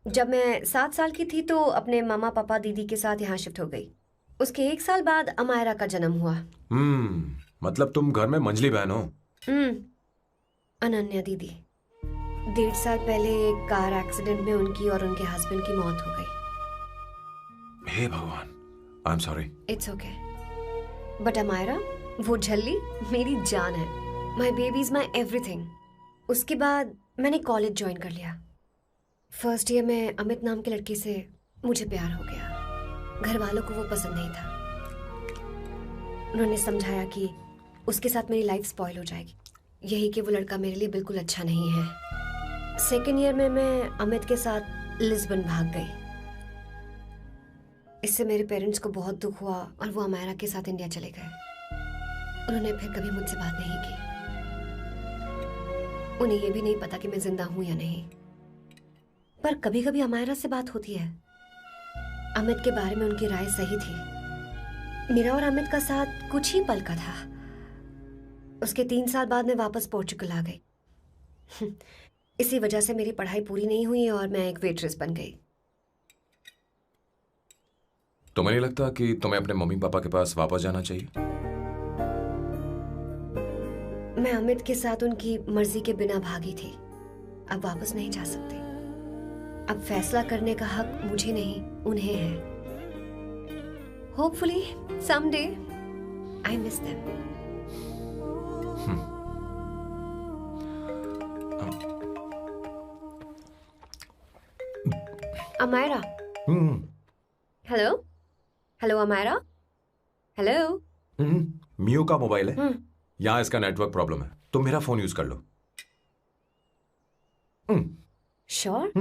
जब मैं 7 साल की थी तो अपने मामा पापा दीदी के साथ यहाँ शिफ्ट हो गई। उसके 1 साल बाद अमायरा का जन्म हुआ। मतलब तुम घर में मंझली बहन हो? अनन्या दीदी। 1.5 साल पहले एक कार एक्सीडेंट में उनकी और उनके हस्बैंड की मौत हो गई। हे भगवान, I am sorry. It's okay. But Amaira, वो झल्ली मेरी जान है। My baby is my everything. उसके बाद मैंने कॉलेज ज्वाइन कर लिया। फर्स्ट ईयर में अमित नाम के लड़के से मुझे प्यार हो गया। घर वालों को वो पसंद नहीं था। उन्होंने समझाया कि उसके साथ मेरी लाइफ स्पॉइल हो जाएगी, यही कि वो लड़का मेरे लिए बिल्कुल अच्छा नहीं है। सेकेंड ईयर में मैं अमित के साथ लिस्बन भाग गई। इससे मेरे पेरेंट्स को बहुत दुख हुआ और वो अमायरा के साथ इंडिया चले गए। उन्होंने फिर कभी मुझसे बात नहीं की। उन्हें ये भी नहीं पता कि मैं जिंदा हूं या नहीं। पर कभी कभी अमायरा से बात होती है। अमित के बारे में उनकी राय सही थी। मेरा और अमित का साथ कुछ ही पल का था। उसके 3 साल बाद मैं वापस पोर्चुगल आ गई। इसी वजह से मेरी पढ़ाई पूरी नहीं हुई और मैं एक वेट्रेस बन गई। तुम्हें नहीं लगता कि तुम्हें अपने मम्मी पापा के पास वापस जाना चाहिए? मैं अमित के साथ उनकी मर्जी के बिना भागी थी। अब वापस नहीं जा सकती। अब फैसला करने का हक मुझे नहीं, उन्हें है। Hopefully someday I miss them. Amaira. Hello hello Amaira. Hello. मियो का मोबाइल है। यहाँ इसका नेटवर्क प्रॉब्लम है। तुम मेरा फोन यूज कर लो। श्योर?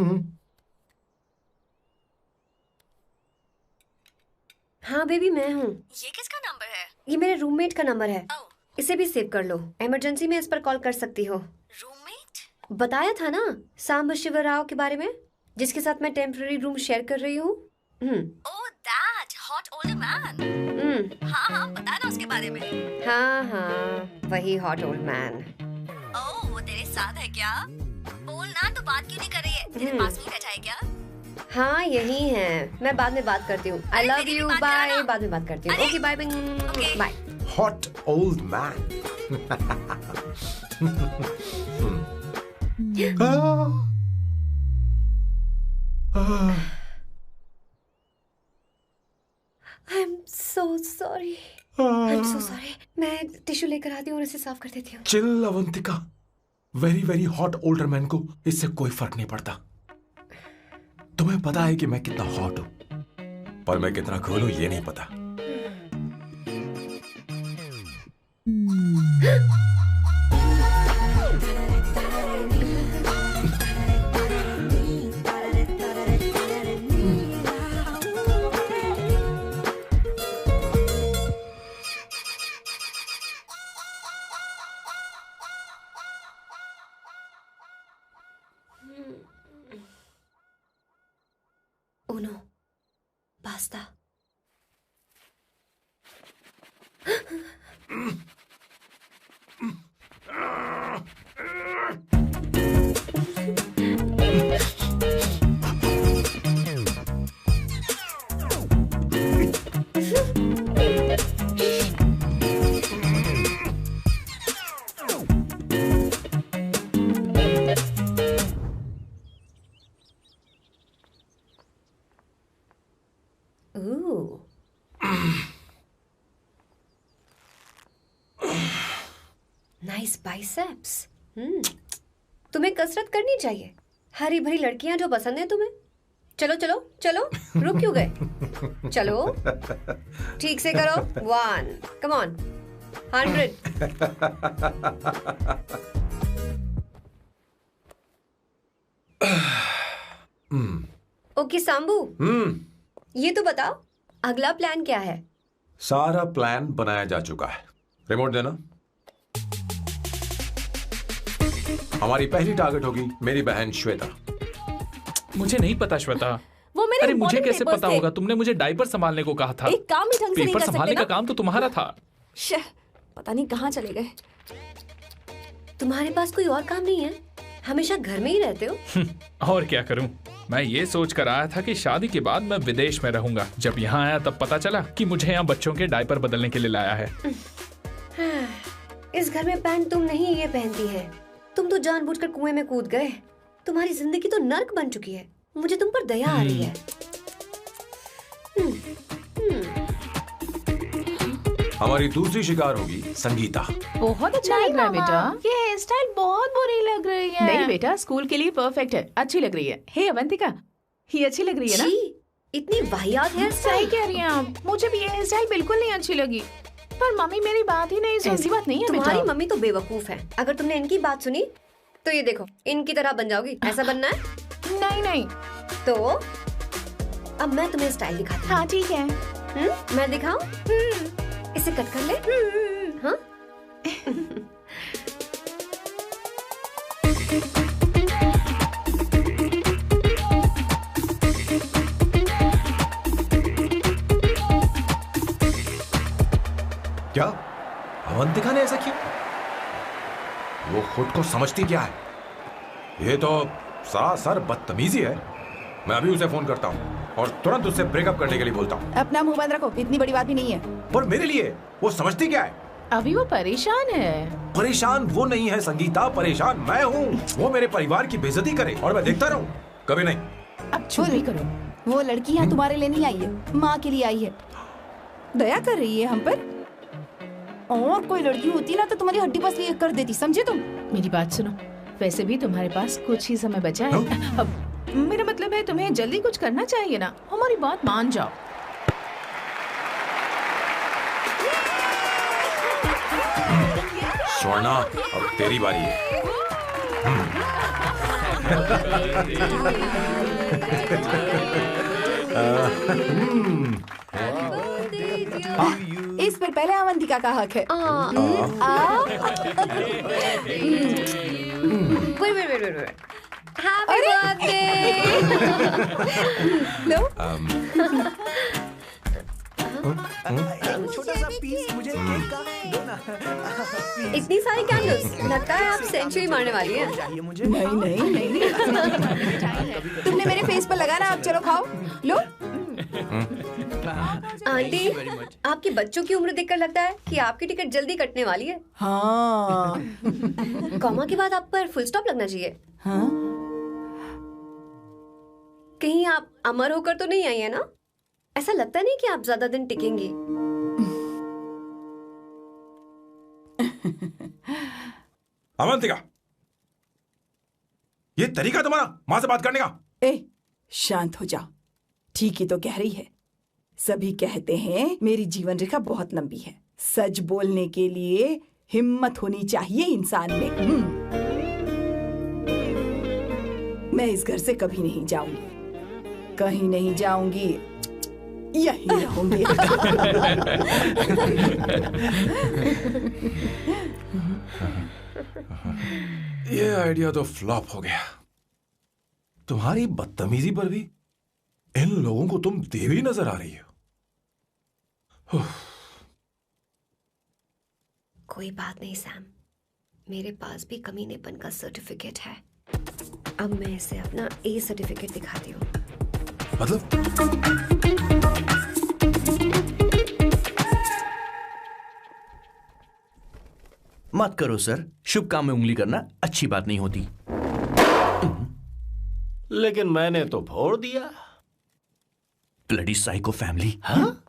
हाँ बेबी मैं हूँ। ये किसका नंबर है? ये मेरे रूममेट का नंबर है। इसे भी सेव कर लो। इमरजेंसी में इस पर कॉल कर सकती हो। रूममेट? बताया था ना सांब शिवराव के बारे में, जिसके साथ मैं टेम्पररी रूम शेयर कर रही हूँ। Oh that hot old man. हाँ बताना उसके बारे में। हाँ वही हॉट ओल्ड मैन। ओह वो तेरे साथ है क्या? बोलना तो बात क्यों नहीं कर रही है? तेरे पास में बैठा है क्या? हाँ यही है। मैं बाद में बात करती हूँ। I love you. बाय। बाद में बात करती हूँ। Okay bye bye. Hot old man. I am so sorry. मैं टिश्यू लेकर आती हूँ और इसे साफ कर देती हूँ। Chill Avantika. Very very hot older man को इससे कोई फर्क नहीं पड़ता। तुम्हें पता है कि मैं कितना हॉट हूं, पर मैं कितना कूल हूं ये नहीं पता। Uno, basta. Ooh. Nice biceps. तुम्हें कसरत करनी चाहिए। हरी भरी लड़कियां जो पसंद है तुम्हें। चलो चलो चलो, रुक क्यों गए? चलो ठीक से करो। 1 come on 100। ओके सांबू, ये तो बताओ अगला प्लान क्या है? सारा प्लान बनाया जा चुका है। रिमोट देना। हमारी पहली टारगेट होगी मेरी बहन श्वेता। मुझे नहीं पता श्वेता। वो मेरे अरे मुझे important कैसे papers पता थे। होगा? तुमने मुझे डायपर संभालने को कहा था। एक काम ही ढंग से नहीं पेपर कर सकते संभालने ना? का काम तो तुम्हारा था। पता नहीं कहाँ चले गए। तुम्हारे पास कोई और काम नहीं है? हमेशा घर में ही रहते हो। और क्या करूं? मैं ये सोच कर आया था कि शादी के बाद मैं विदेश में रहूंगा। जब यहाँ आया तब पता चला कि मुझे यहाँ बच्चों के डायपर बदलने के लिए लाया है। इस घर में पैंट तुम नहीं ये पहनती है। तुम तो जानबूझकर कुएं में कूद गए। तुम्हारी जिंदगी तो नर्क बन चुकी है। मुझे तुम पर दया आ रही है। हमारी दूसरी शिकार होगी संगीता। बहुत अच्छा लग रहा है बेटा। ये हेयर स्टाइल बहुत बुरी लग रही है। नहीं बेटा, स्कूल के लिए परफेक्ट है, अच्छी लग रही है। हे अवंतिका, ये अच्छी लग रही है ना? इतनी वाहियात हेयर सही कह रही हैं आप। मुझे भी ये हेयर स्टाइल बिल्कुल नहीं अच्छी लगी, पर मम्मी मेरी बात ही नहीं सुनती। ऐसी बात नहीं है बेटा। तुम्हारी मम्मी तो बेवकूफ है। अगर तुमने इनकी बात सुनी तो ये देखो, इनकी तरह बन जाओगी। ऐसा बनना है? नहीं नहीं। तो अब मैं तुम्हें स्टाइल दिखाती हूँ। हाँ ठीक है। मैं दिखाऊं? इसे कट कर ले। हाँ? क्या अवंतिका ने ऐसा किया? वो खुद को समझती क्या है? ये तो सरासर बदतमीजी है। मैं अभी उसे फोन करता हूँ और तुरंत उससे ब्रेकअप करने के लिए बोलता हूँ। अपना मुंह बंद रखो, इतनी बड़ी बात भी नहीं है। पर मेरे लिए वो समझती क्या है? अभी वो परेशान है। परेशान वो नहीं है संगीता, परेशान मैं हूँ। वो मेरे परिवार की बेइज्जती करे और मैं देखता रहूँ? कभी नहीं। अब चुप भी करो। वो लड़की यहाँ तुम्हारे लिए नहीं आई है, माँ के लिए आई है। दया कर रही है हम पर। और कोई लड़की होती ना तो तुम्हारी हड्डी पसली कर देती, समझे तुम? मेरी बात सुनो, वैसे भी तुम्हारे पास कुछ ही समय बचा है। अब मेरा मतलब है तुम्हें जल्दी कुछ करना चाहिए ना। हमारी बात मान जाओ। स्वर्णा, अब तेरी बारी है। इस पर पहले अवंतिका का हक है। Happy birthday. लो। छोटा सा पीस मुझे केक का दो ना। इतनी सारी कैंडल्स, लगता है आप सेंचुरी मारने वाली हैं। नहीं नहीं, तुमने मेरे फेस पर लगाना, अब चलो खाओ। लो। आंटी, आपके बच्चों की उम्र देखकर लगता है कि आपकी टिकट जल्दी कटने वाली है। हाँ। कॉमा के बाद आप पर फुल स्टॉप लगना चाहिए। हाँ? कहीं आप अमर होकर तो नहीं आई है ना? ऐसा लगता नहीं कि आप ज्यादा दिन टिकेंगी। अवंतिका, ये तरीका तुम्हारा माँ से बात करने का? ए, शांत हो जाओ। ठीक ही तो कह रही है। सभी कहते हैं मेरी जीवन रेखा बहुत लंबी है। सच बोलने के लिए हिम्मत होनी चाहिए इंसान में। मैं इस घर से कभी नहीं जाऊंगी, कहीं नहीं जाऊंगी, यहीं रहूंगी। ये आइडिया तो फ्लॉप हो गया। तुम्हारी बदतमीजी पर भी इन लोगों को तुम देवी नजर आ रही हो। कोई बात नहीं सैम, मेरे पास भी कमीनेपन का सर्टिफिकेट है। अब मैं इसे अपना ए सर्टिफिकेट दिखाती हूँ। मतलब? मत करो सर, शुभ काम में उंगली करना अच्छी बात नहीं होती। लेकिन मैंने तो फोड़ दिया। Bloody psycho family. हाँ?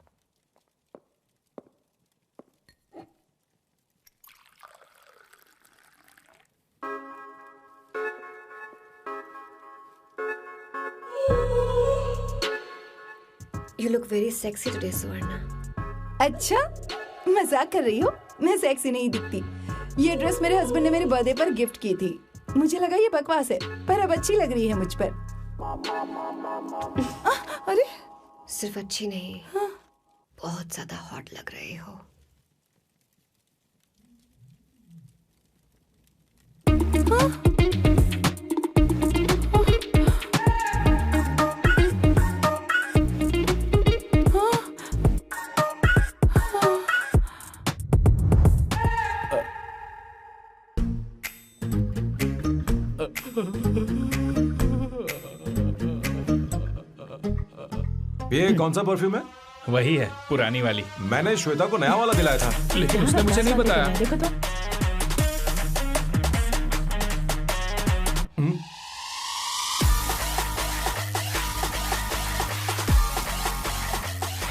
You look very sexy today, सुवर्णा। अच्छा, मजाक कर रही हो? मैं सेक्सी नहीं दिखती। ये ड्रेस मेरे हस्बैंड ने मेरे बर्थडे पर गिफ्ट की थी। मुझे लगा ये बकवास है, पर अब अच्छी लग रही है मुझ पर। अरे, सिर्फ अच्छी नहीं, बहुत ज्यादा हॉट लग रही हो। ये कौन सा परफ्यूम है? वही है, पुरानी वाली। मैंने श्वेता को नया वाला दिलाया था, लेकिन उसने मुझे नहीं बताया। देखो तो।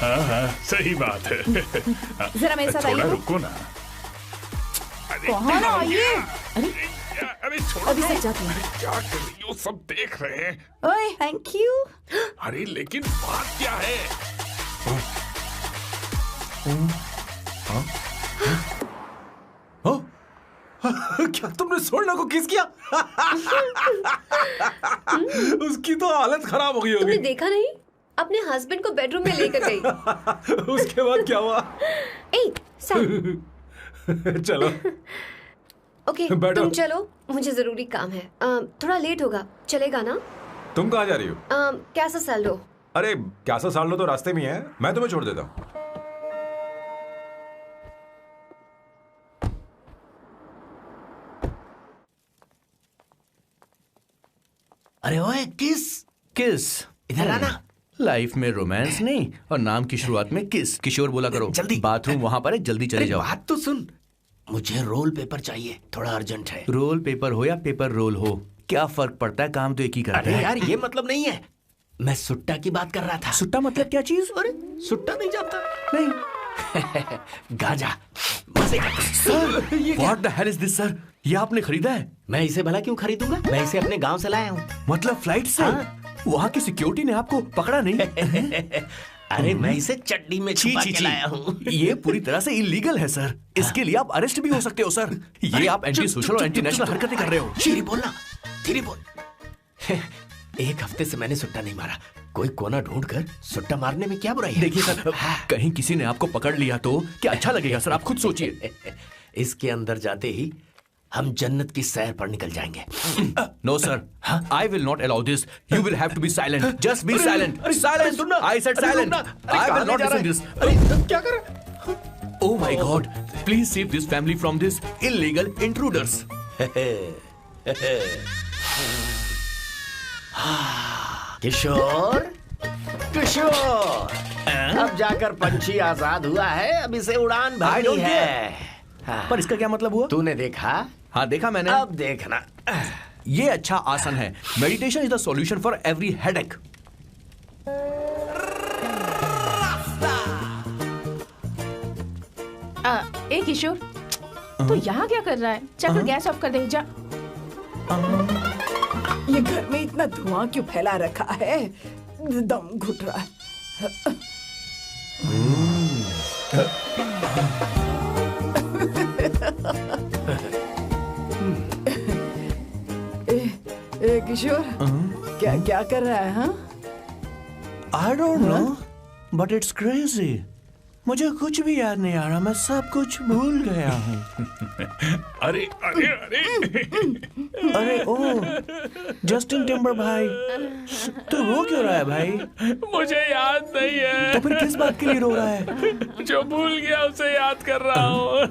हाँ, सही बात है। जरा मेरे साथ थोड़ा आइए। रुको ना। कहाँ आइए? अरे छोड़ो। अभी सब जाते हैं। अरे क्या कर रही हो, सब देख रहे हैं। ओए थैंक यू। अरे लेकिन बात क्या है? क्या तुमने सोना को किस किया? उसकी तो हालत खराब हो गई तुमने होगी। देखा नहीं? अपने हस्बैंड को बेडरूम में लेकर गई। उसके बाद क्या हुआ? ए, सैम। चलो ओके, बैठो। तुम चलो, मुझे जरूरी काम है। थोड़ा लेट होगा, चलेगा ना? तुम कहाँ जा रही हो? कैसा सैल्डो? अरे कैसा साल लो तो रास्ते में ही है, मैं तुम्हें छोड़ देता हूँ। अरे ओए किस किस इधर आना। लाइफ में रोमांस नहीं और नाम की शुरुआत में किस। किशोर बोला करो। जल्दी। बाथरूम वहां पर है, जल्दी चले जाओ। बात तो सुन, मुझे रोल पेपर चाहिए, थोड़ा अर्जेंट है। रोल पेपर हो या पेपर रोल हो, क्या फर्क पड़ता है, काम तो एक ही करता अरे है। यार ये मतलब नहीं है, मैं सुट्टा की बात कर रहा था। सुट्टा मतलब क्या चीज? अरे सुट्टा नहीं जानता? नहीं। गाजा मजे का। Sir what the hell is this sir? ये आपने खरीदा है? मैं इसे भला क्यों खरीदूंगा, मैं इसे अपने गांव से लाया हूँ। मतलब फ्लाइट से? वहाँ की सिक्योरिटी ने आपको पकड़ा नहीं? अरे मैं इसे चड्डी में छुपा के लाया हूँ। ये पूरी तरह से इलीगल है सर। इसके लिए आप अरेस्ट भी हो सकते हो सर। ये आप एंटी सोशल और एंटी नेशनल हरकतें कर रहे हो। धीरे बोलना, धीरे बोल। एक हफ्ते से मैंने सुट्टा नहीं मारा, कोई कोना ढूंढ कर सुट्टा मारने में क्या बुराई है? देखिए सर, कहीं किसी ने आपको पकड़ लिया तो क्या अच्छा लगेगा सर? आप खुद सोचिए। इसके अंदर जाते ही हम जन्नत की सैर पर निकल जाएंगे। No sir, I will not allow this. You will have to be silent. Just be silent. Silent. I said silent. I will not listen this. क्या कर रहे? Oh my God! Please save this family from this illegal intruders. किशोर, किशोर, अब जाकर पंछी आजाद हुआ है, अब इसे उड़ान I भरनी don't है। पर इसका क्या मतलब हुआ? तूने देखा? हाँ देखा मैंने। अब देखना। ये अच्छा आसन है। Meditation is the solution for every headache. ए किशोर, तू यहाँ क्या कर रहा है? जाकर गैस ऑफ कर दे जा। ये घर में इतना धुआं क्यों फैला रखा है? दम घुट रहा है। ए किशोर, क्या क्या कर रहा है? हाँ, I don't know, but it's crazy. मुझे कुछ भी याद नहीं आ रहा, मैं सब कुछ भूल गया हूँ। अरे अरे अरे अरे ओ जस्टिन टिम्बर भाई, तू रो क्यों रहा है भाई? मुझे याद नहीं है। तो फिर किस बात के लिए रो रहा है? जो भूल गया उसे याद कर रहा हूँ।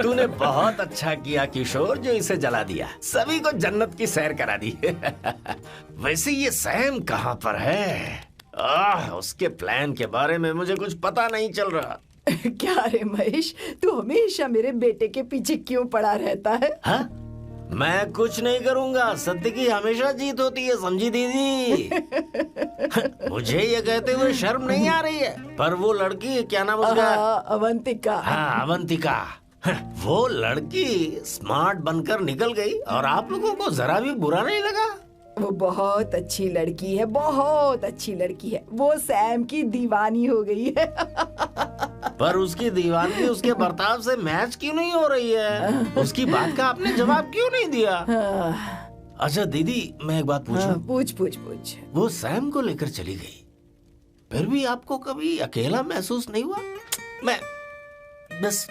तूने बहुत अच्छा किया किशोर, जो इसे जला दिया, सभी को जन्नत की सैर करा दी। वैसे ये सैम कहाँ पर है? उसके प्लान के बारे में मुझे कुछ पता नहीं चल रहा। क्या रे महेश, तू हमेशा मेरे बेटे के पीछे क्यों पड़ा रहता है? हाँ? मैं कुछ नहीं करूंगा, सत्य की हमेशा जीत होती है, समझी दीदी? मुझे ये कहते हुए शर्म नहीं आ रही है, पर वो लड़की, क्या नाम उसका? अवंतिका। हाँ अवंतिका, वो लड़की स्मार्ट बनकर निकल गई और आप लोगों को जरा भी बुरा नहीं लगा? वो बहुत अच्छी लड़की है, बहुत अच्छी लड़की है। वो सैम की दीवानी हो गई है। पर उसकी दीवानगी उसके बर्ताव से मैच क्यों नहीं हो रही है? उसकी बात का आपने जवाब क्यों नहीं दिया? अच्छा दीदी, मैं एक बात पूछूं? पूछ पूछ पूछ। वो सैम को लेकर चली गई, फिर भी आपको कभी अकेला महसूस नहीं हुआ? मैं बस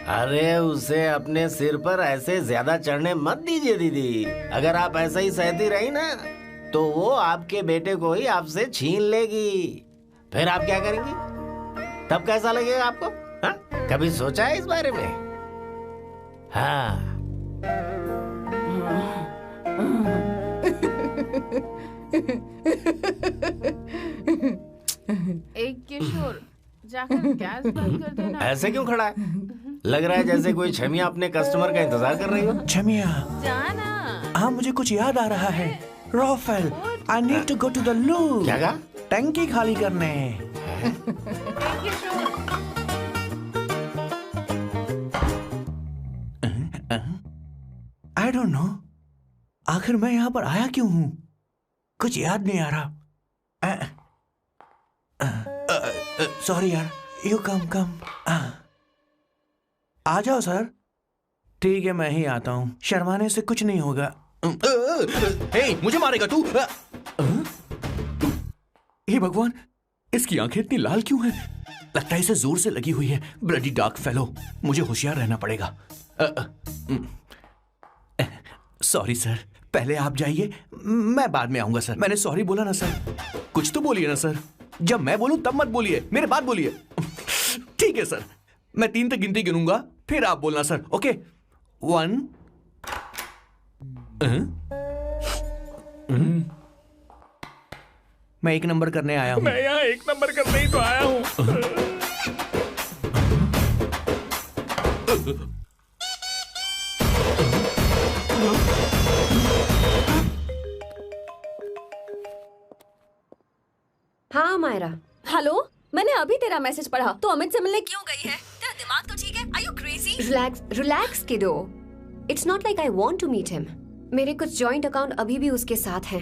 अरे उसे अपने सिर पर ऐसे ज्यादा चढ़ने मत दीजिए दीदी। अगर आप ऐसा ही सहती रही ना, तो वो आपके बेटे को ही आपसे छीन लेगी। फिर आप क्या करेंगी? तब कैसा लगेगा आपको? हा? कभी सोचा है इस बारे में? हाँ। एक किशोर, जाकर गैस बंद कर देना। ऐसे क्यों खड़ा है? लग रहा है जैसे कोई छमिया अपने कस्टमर का इंतजार कर रही हो। छमिया? जाना। हाँ मुझे कुछ याद आ रहा है। Raphael, I need to go to the loo. क्या कहा? टंकी खाली करने। आई डोंट नो, आखिर मैं यहाँ पर आया क्यों हूँ? कुछ याद नहीं आ रहा। सॉरी यार, यू कम। आ जाओ सर। ठीक है, मैं ही आता हूँ, शर्माने से कुछ नहीं होगा। हे, मुझे मारेगा तू? हे भगवान, इसकी आंखें इतनी लाल क्यों हैं? लगता है इसे जोर से लगी हुई है। ब्लडी डार्क फेलो, मुझे होशियार रहना पड़ेगा। सॉरी सर, पहले आप जाइए, मैं बाद में आऊंगा सर। मैंने सॉरी बोला ना सर? कुछ तो बोलिए ना सर। जब मैं बोलूं तब मत बोलिए, मेरे बाद बोलिए। ठीक है सर, मैं 3 तक गिनती गिनूंगा, फिर आप बोलना सर। ओके, 1। मैं 1 नंबर करने आया हूं। मैं यहाँ 1 नंबर करने ही तो आया हूँ। हाँ मायरा। हेलो, मैंने अभी तेरा मैसेज पढ़ा। तो अमित से मिलने क्यों गई है? तेरा दिमाग तो ठीक है? Are you crazy? Relax kiddo. It's not like I want to meet him. मेरे कुछ जॉइंट अकाउंट अभी भी उसके साथ हैं।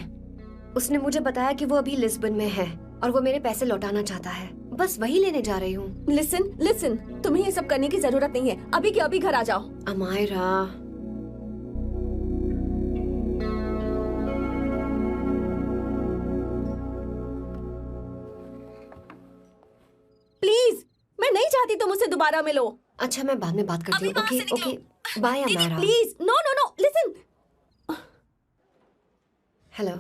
उसने मुझे बताया कि वो अभी लिस्बन में है और वो मेरे पैसे लौटाना चाहता है। बस वही लेने जा रही हूँ। लिसन, तुम्हें ये सब करने की जरूरत नहीं है। अभी के अभी घर आ जाओ। अमायरा, प्लीज, मैं नहीं चाहती तुम मुझसे दोबारा मिलो। अच्छा, मैं बाद में बात करती हूँ। Okay, bye Amaira. Please, no, listen. Hello,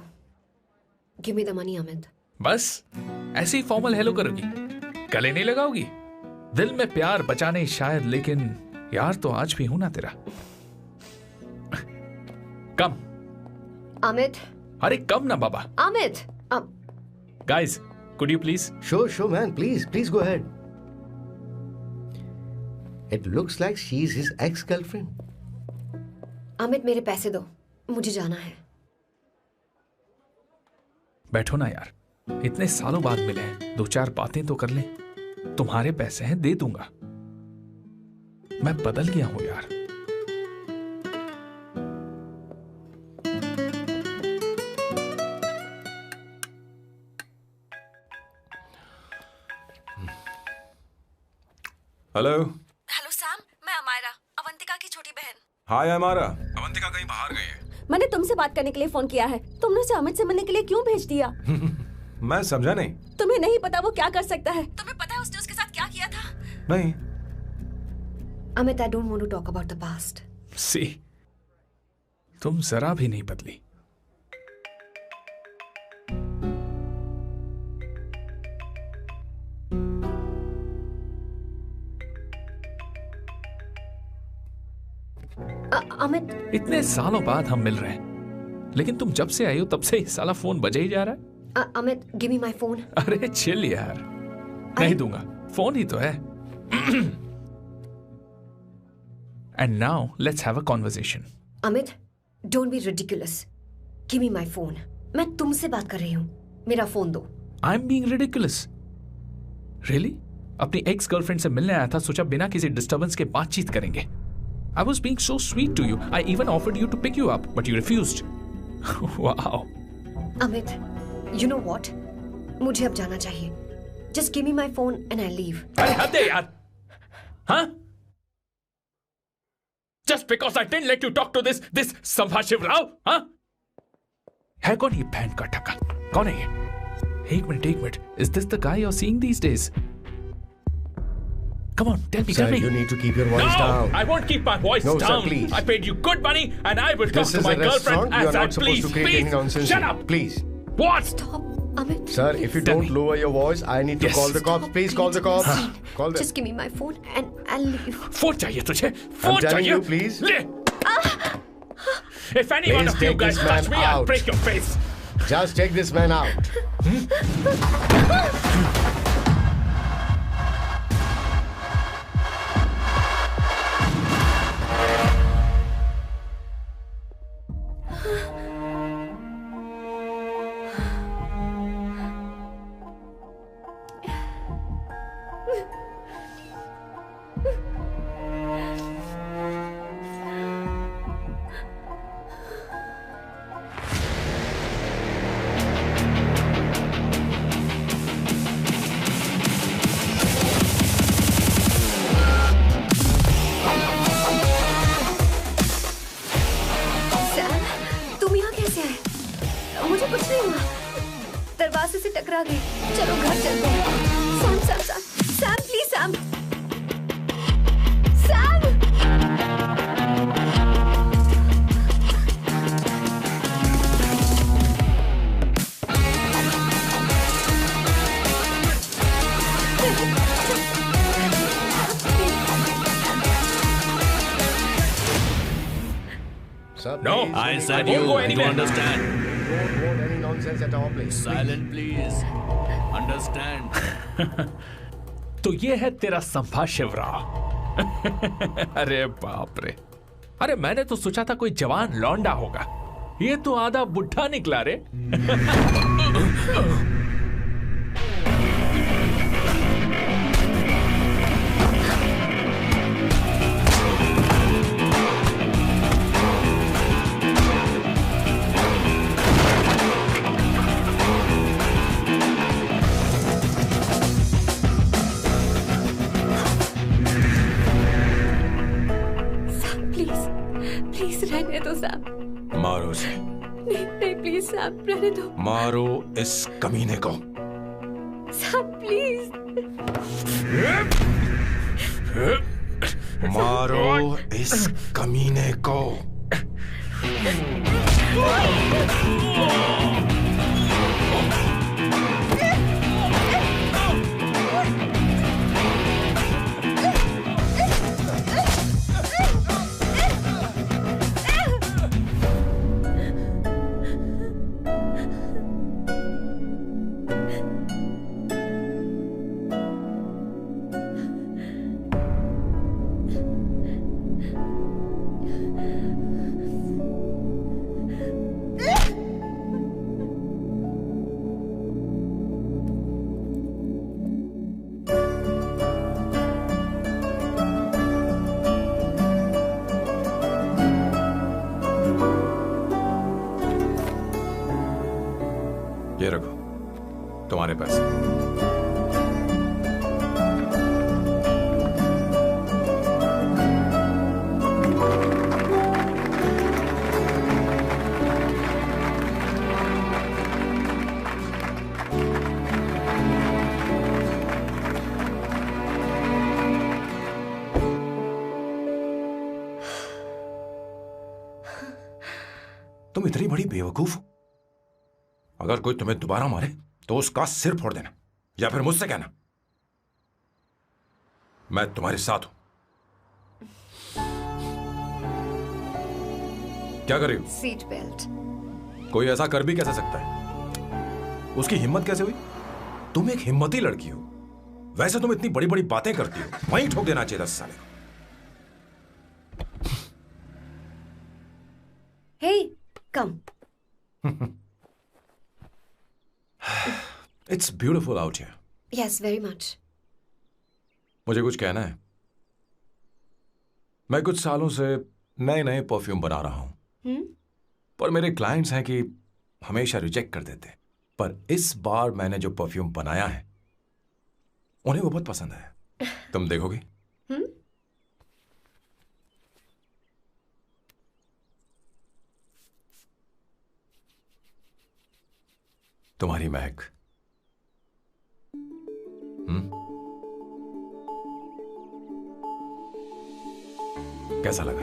give me the money Amit. बस ऐसी फॉर्मल हेलो करोगी, गले नहीं लगाओगी? दिल में प्यार बचाने शायद, लेकिन यार तो आज भी हूं ना तेरा। कम अमित। अरे कम ना बाबा। Amit. Guys, could you please? Sure, man. Please go ahead. It looks like she's his ex-girlfriend. Amit, मेरे पैसे दो, मुझे जाना है। बैठो ना यार, इतने सालों बाद मिले हैं, 2-4 बातें तो कर लें। तुम्हारे पैसे हैं, दे दूंगा। मैं बदल गया हूं यार। हेलो सैम, मैं अमायरा, अवंतिका की छोटी बहन। हाय अमायरा। अवंतिका कहीं बाहर गई है। मैंने तुमसे बात करने के लिए फोन किया है। तुमने उसे अमित से मिलने के लिए क्यों भेज दिया? मैं समझा नहीं। तुम्हें नहीं पता वो क्या कर सकता है? तुम्हें पता है उसने उसके साथ क्या किया था? नहीं। Amit, I don't want to talk about the past. See, तुम जरा भी नहीं बदली। अमित, इतने सालों बाद हम मिल रहे हैं, लेकिन तुम जब से आई हो तब से ये साला फोन बजे ही जा रहा है। Amit, give me my phone. अरे चिल यार, नहीं दूंगा, फोन ही तो है। And now let's have a conversation. Amit, don't be ridiculous. Give me my phone. मैं तुमसे बात कर रही हूँ, मेरा फोन दो। I am being ridiculous? Really? अपनी एक्स गर्लफ्रेंड से मिलने आया था, सोचा बिना किसी डिस्टर्बेंस के बातचीत करेंगे। I was being so sweet to you. I even offered you to pick you up, but you refused. Wow. Amit, you know what? मुझे अब जाना चाहिए. Just give me my phone and I'll leave. अरे हद है यार. हाँ? Just because I didn't let you talk to this संभाशिव Rao, हाँ? है कौन ये बैंड का टक्का? कौन है ये? एक minute. Is this the guy you're seeing these days? Come on, tell me. Sir, you need to keep your voice down. I won't keep my voice No, down. sir, please. I paid you good money and I will talk to my girlfriend You are as I not supposed please. to create any nonsense. Shut up. Please. What? Stop, Amit. Sir, if you don't lower your voice, I need to call the cops. Please call the cops. Call them. Just give me my phone and I'll leave. Phone चाहिए तुझे? Phone I'm telling चाहिए? you, please. ले. If any one Please of you take guys this man touch me, I'll out. break your face. Just take this man out. आ गई। चलो घर चलते हैं। Sam Sam Sam Sam please Sam Sam. No, I said I won't you. go You anywhere. understand? Don't want any nonsense at our place. Silent, please. Understand? तो ये है तेरा संभा शिवराव। अरे बाप रे, अरे मैंने तो सोचा था कोई जवान लौंडा होगा, ये तो आधा बुढ़ा निकला रे। प्लीज रहने दो सैम। मारो उसे। नहीं नहीं प्लीज सैम रहने दो। मारो इस कमीने को। Sam please. मारो इस कमीने को। ये रखो तुम्हारे पैसे। तुम इतनी बड़ी बेवकूफ हो। अगर कोई तुम्हें दोबारा मारे तो उसका सिर फोड़ देना, या फिर मुझसे कहना मैं तुम्हारे साथ हूं। क्या कर रही हो? Seat belt. कोई ऐसा कर भी कैसे सकता है? उसकी हिम्मत कैसे हुई? तुम एक हिम्मती लड़की हो, वैसे तुम इतनी बड़ी बड़ी बातें करती हो, वहीं ठोक देना चाहिए 10 साल को। Hey come. It's beautiful out here. Yes very much. मुझे कुछ कहना है। मैं कुछ सालों से नए नए परफ्यूम बना रहा हूं, पर मेरे क्लाइंट्स हैं कि हमेशा रिजेक्ट कर देते हैं। पर इस बार मैंने जो परफ्यूम बनाया है उन्हें वो बहुत पसंद है। तुम देखोगी? तुम्हारी महक। कैसा लगा?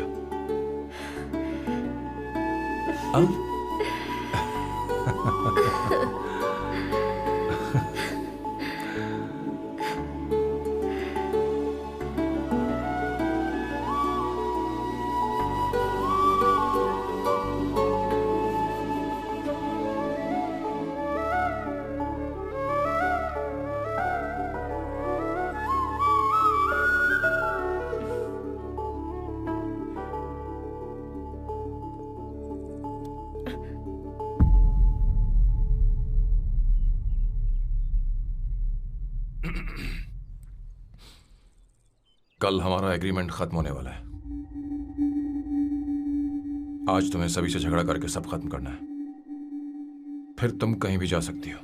कल हमारा एग्रीमेंट खत्म होने वाला है। आज तुम्हें सभी से झगड़ा करके सब खत्म करना है, फिर तुम कहीं भी जा सकती हो।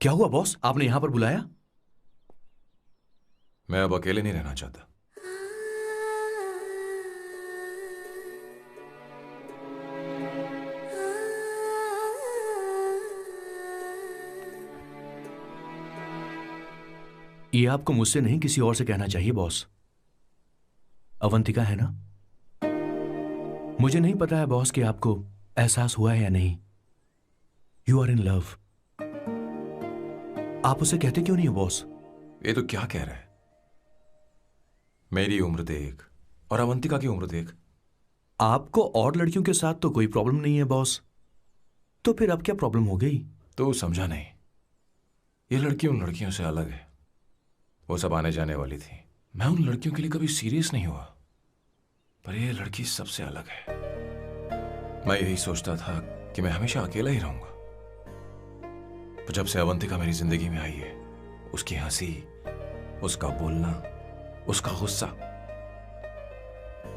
क्या हुआ बॉस, आपने यहां पर बुलाया? मैं अब अकेले नहीं रहना चाहता। ये आपको मुझसे नहीं किसी और से कहना चाहिए बॉस। अवंतिका है ना? मुझे नहीं पता है बॉस कि आपको एहसास हुआ है या नहीं। You are in love. आप उसे कहते क्यों नहीं हो बॉस? ये तो क्या कह रहा है? मेरी उम्र देख और अवंतिका की उम्र देख। आपको और लड़कियों के साथ तो कोई प्रॉब्लम नहीं है बॉस, तो फिर अब क्या प्रॉब्लम हो गई? तो समझा नहीं, ये लड़की उन लड़कियों से अलग है। वो सब आने जाने वाली थी। मैं उन लड़कियों के लिए कभी सीरियस नहीं हुआ, पर ये लड़की सबसे अलग है। मैं यही सोचता था कि मैं हमेशा अकेला ही रहूंगा, पर जब से अवंतिका मेरी जिंदगी में आई है, उसकी हंसी, उसका बोलना, उसका गुस्सा,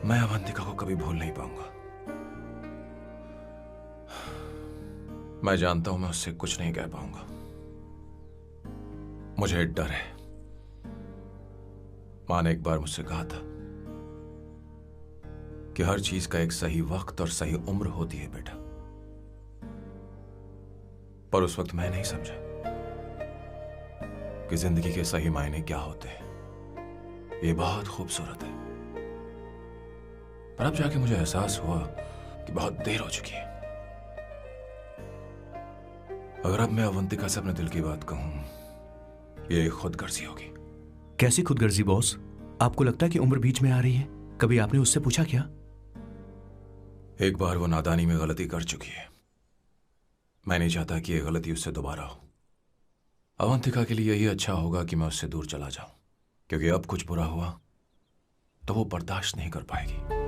मैं अवंतिका को कभी भूल नहीं पाऊंगा। मैं जानता हूं मैं उससे कुछ नहीं कह पाऊंगा। मुझे डर है। माँ ने एक बार मुझसे कहा था कि हर चीज का एक सही वक्त और सही उम्र होती है बेटा, पर उस वक्त मैं नहीं समझा कि जिंदगी के सही मायने क्या होते हैं। ये बहुत खूबसूरत है, पर अब जाके मुझे एहसास हुआ कि बहुत देर हो चुकी है। अगर अब मैं अवंतिका से अपने दिल की बात कहूं, ये खुदगर्जी होगी। कैसी खुदगर्जी बॉस? आपको लगता है कि उम्र बीच में आ रही है? कभी आपने उससे पूछा क्या? एक बार वो नादानी में गलती कर चुकी है। मैं नहीं चाहता कि ये गलती उससे दोबारा हो। अवंतिका के लिए यही अच्छा होगा कि मैं उससे दूर चला जाऊं, क्योंकि अब कुछ बुरा हुआ तो वो बर्दाश्त नहीं कर पाएगी।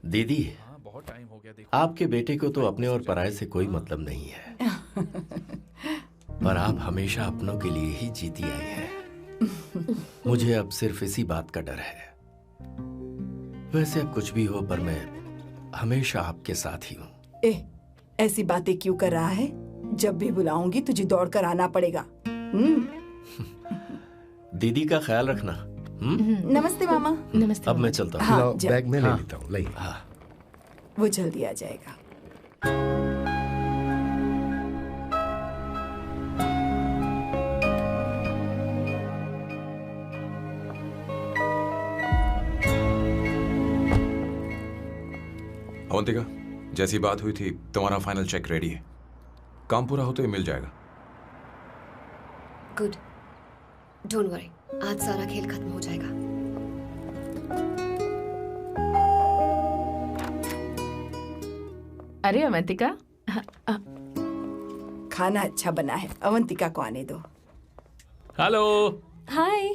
दीदी, बहुत टाइम हो गया। आपके बेटे को तो अपने और पराये से कोई मतलब नहीं है, पर आप हमेशा अपनों के लिए ही जीती आई हैं। मुझे अब सिर्फ इसी बात का डर है। वैसे अब कुछ भी हो, पर मैं हमेशा आपके साथ ही हूँ। ऐसी बातें क्यों कर रहा है? जब भी बुलाऊंगी तुझे दौड़कर आना पड़ेगा। दीदी का ख्याल रखना। नमस्ते मामा। नमस्ते। अब मैं चलता हूँ। हाँ, बैग में ले लेता हूँ। लाइए। हाँ, वो जल्दी आ जाएगा। अवंतिका, जैसी बात हुई थी, तुम्हारा फाइनल चेक रेडी है। काम पूरा होते ही मिल जाएगा। गुड, डोंट वरी, आज सारा खेल खत्म हो जाएगा। अरे अवंतिका, खाना अच्छा बना है, अवंतिका को आने दो। हेलो। हाय।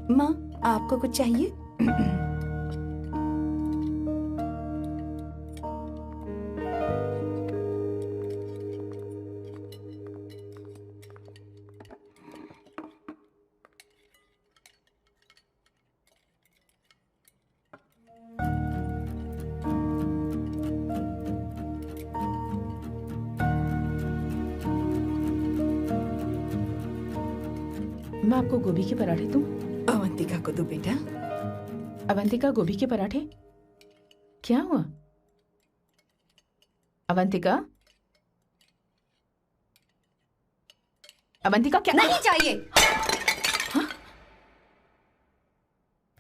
माँ, आपको कुछ चाहिए? मैं आपको गोभी के पराठे दूं? अवंतिका को दो बेटा। अवंतिका, गोभी के पराठे? क्या हुआ अवंतिका? अवंतिका, क्या? नहीं चाहिए। हाँ?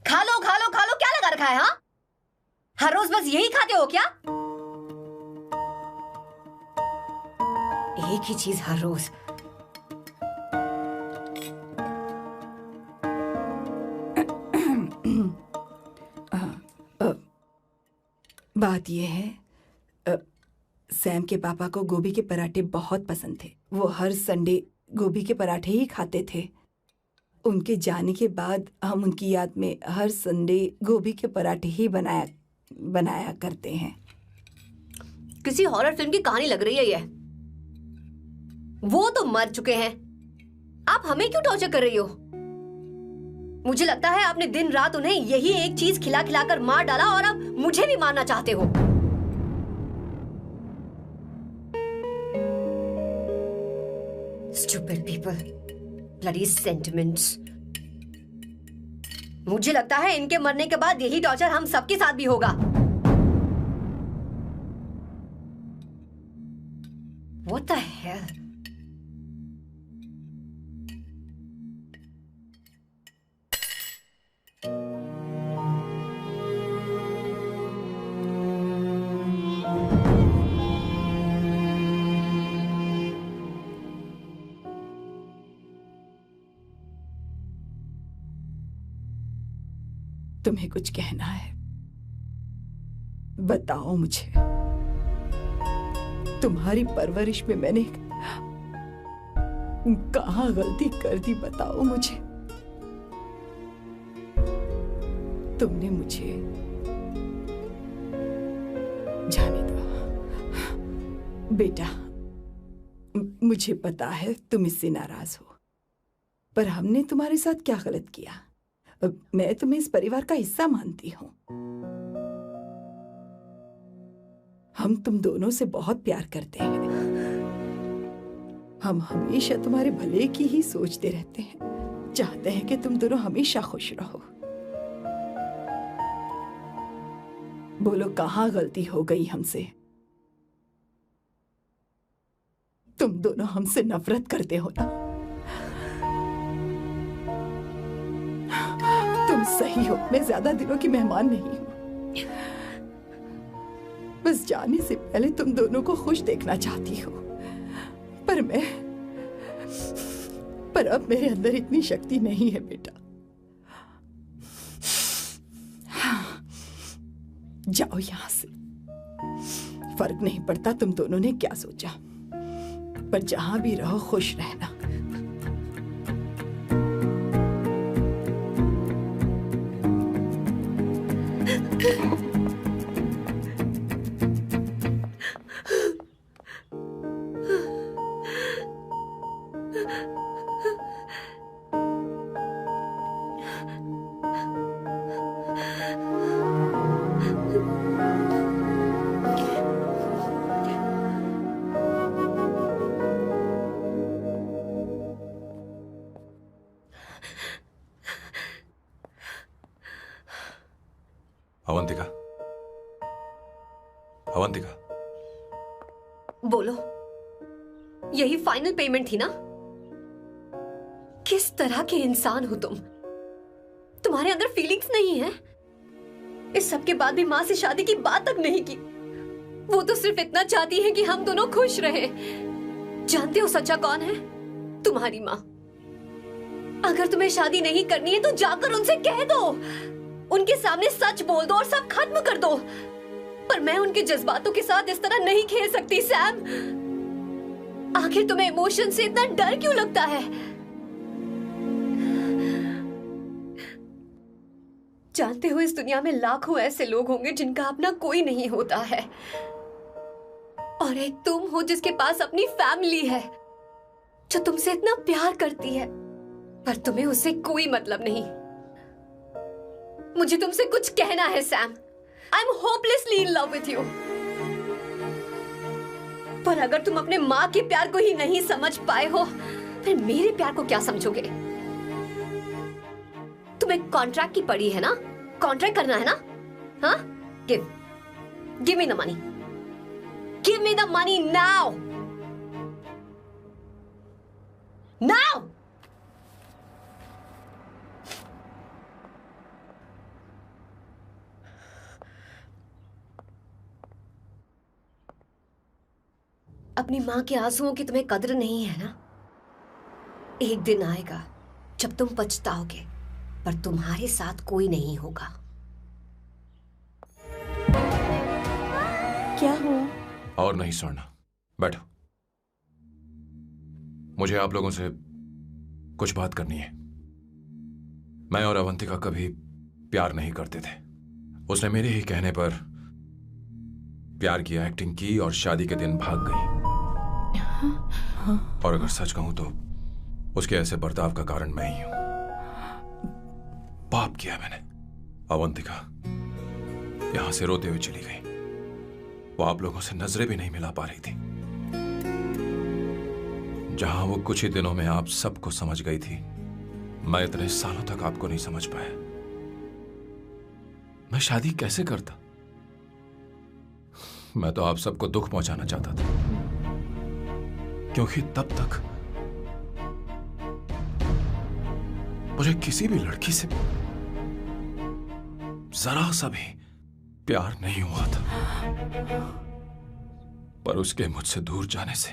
खा लो खा लो खा लो, क्या लगा रखा है? हाँ, हर रोज बस यही खाते हो क्या? एक ही चीज हर रोज। बात यह है, सैम के पापा को गोभी के पराठे बहुत पसंद थे। वो हर संडे गोभी के पराठे ही खाते थे। उनके जाने के बाद हम उनकी याद में हर संडे गोभी के पराठे ही बनाया करते हैं। किसी हॉरर फिल्म की कहानी लग रही है ये। वो तो मर चुके हैं, आप हमें क्यों टॉर्चर कर रही हो? मुझे लगता है आपने दिन रात उन्हें यही एक चीज खिला खिलाकर मार डाला और अब मुझे भी मारना चाहते हो। Stupid people, bloody sentiments। मुझे लगता है इनके मरने के बाद यही टॉर्चर हम सबके साथ भी होगा। What the hell? तुम्हें कुछ कहना है? बताओ मुझे। तुम्हारी परवरिश में मैंने कहाँ गलती कर दी, बताओ मुझे। तुमने मुझे जाने दो बेटा। मुझे पता है तुम इससे नाराज हो, पर हमने तुम्हारे साथ क्या गलत किया? मैं तुम्हें इस परिवार का हिस्सा मानती हूँ। हम तुम दोनों से बहुत प्यार करते हैं। हम हमेशा तुम्हारे भले की ही सोचते रहते हैं, चाहते हैं कि तुम दोनों हमेशा खुश रहो। बोलो कहाँ गलती हो गई हमसे? तुम दोनों हमसे नफरत करते हो ना? तुम सही हो, मैं ज्यादा दिनों की मेहमान नहीं हूं। बस जाने से पहले तुम दोनों को खुश देखना चाहती हो, पर अब मेरे अंदर इतनी शक्ति नहीं है बेटा। जाओ यहां से। फर्क नहीं पड़ता तुम दोनों ने क्या सोचा, पर जहां भी रहो खुश रहना। अवंतिका, अवंतिका, बोलो, यही फाइनल पेमेंट थी ना? किस तरह के इंसान हो तुम? तुम्हारे अंदर फीलिंग्स नहीं है? इस सब के बाद भी माँ से शादी की बात तक नहीं की। वो तो सिर्फ इतना चाहती है कि हम दोनों खुश रहें। जानते हो सच्चा कौन है? तुम्हारी माँ। अगर तुम्हें शादी नहीं करनी है तो जाकर उनसे कह दो, उनके सामने सच बोल दो और सब खत्म कर दो। पर मैं उनके जज्बातों के साथ इस तरह नहीं खेल सकती सैम। आखिर तुम्हें इमोशन से इतना डर क्यों लगता है? जानते हो इस दुनिया में लाखों ऐसे लोग होंगे जिनका अपना कोई नहीं होता है, और एक तुम हो जिसके पास अपनी फैमिली है जो तुमसे इतना प्यार करती है, पर तुम्हें उससे कोई मतलब नहीं। मुझे तुमसे कुछ कहना है Sam. I am hopelessly in love with you. पर अगर तुम अपने माँ के प्यार को ही नहीं समझ पाए हो, फिर मेरे प्यार को क्या समझोगे? तुम्हें कॉन्ट्रैक्ट की पड़ी है ना? कॉन्ट्रैक्ट करना है ना? हाँ? Give me the money. Give me the money now. Now. अपनी माँ के आंसुओं की तुम्हें कदर नहीं है ना? एक दिन आएगा जब तुम पछताओगे, पर तुम्हारे साथ कोई नहीं होगा। क्या हुआ? और नहीं स्वर्णा, बैठो। मुझे आप लोगों से कुछ बात करनी है। मैं और अवंतिका कभी प्यार नहीं करते थे। उसने मेरे ही कहने पर प्यार की एक्टिंग की और शादी के दिन भाग गई। और अगर सच कहूं तो उसके ऐसे बर्ताव का कारण मैं ही हूं। पाप किया मैंने। अवंतिका यहां से रोते हुए चली गई। वो आप लोगों से नजरें भी नहीं मिला पा रही थी। जहां वो कुछ ही दिनों में आप सबको समझ गई थी, मैं इतने सालों तक आपको नहीं समझ पाया। मैं शादी कैसे करता? मैं तो आप सबको दुख पहुंचाना चाहता था, क्योंकि तब तक मुझे किसी भी लड़की से जरा सा भी प्यार नहीं हुआ था। पर उसके मुझसे दूर जाने से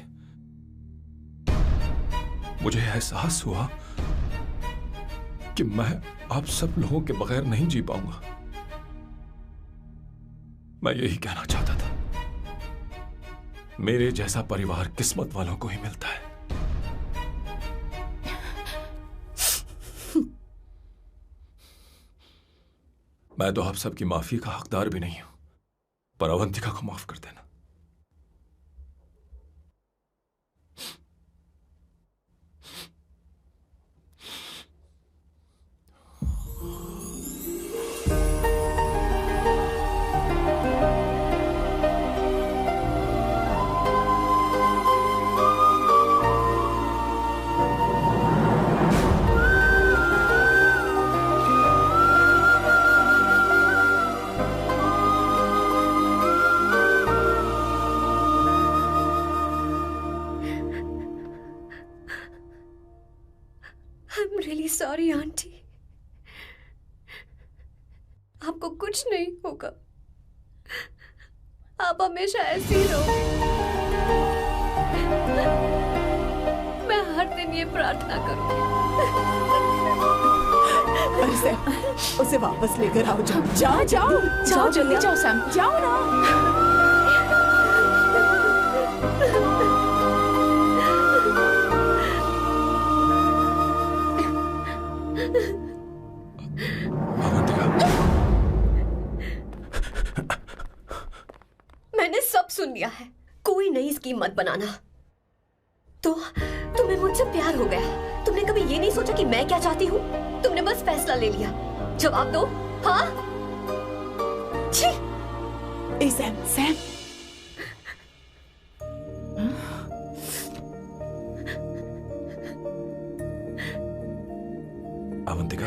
मुझे एहसास हुआ कि मैं आप सब लोगों के बगैर नहीं जी पाऊंगा। मैं यही कहना चाहता था, मेरे जैसा परिवार किस्मत वालों को ही मिलता है। मैं तो आप सबकी माफी का हकदार भी नहीं हूं, पर अवंतिका को माफ कर देना। सॉरी आंटी, आपको कुछ नहीं होगा। आप हमेशा ऐसी रहो। मैं हर दिन ये प्रार्थना करूंगी। उसे वापस लेकर आओ। जाओ जाओ जाओ जाओ, जल्दी जाओ सैम, जाओ ना। मैंने सब सुन लिया है। कोई नई स्कीम मत बनाना। तो तुम्हें मुझसे प्यार हो गया। तुमने कभी ये नहीं सोचा कि मैं क्या चाहती हूँ? तुमने बस फैसला ले लिया। जवाब दो। हाँ? छी! ए सैम, सैम। अवंतिका,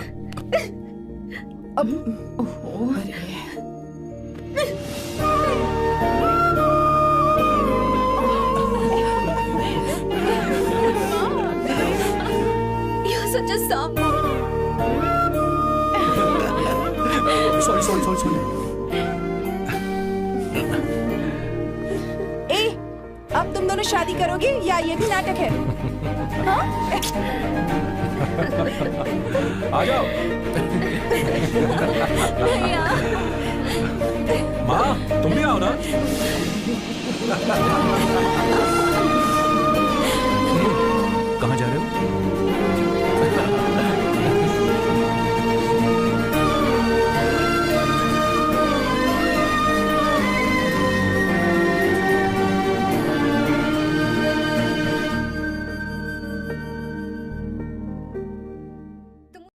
अब such a sound. Sorry. ए, अब तुम दोनों शादी करोगे या ये भी नाटक है? हाँ? आ जाओ। माँ, तुम भी आओ ना। कहाँ जा रहे हो?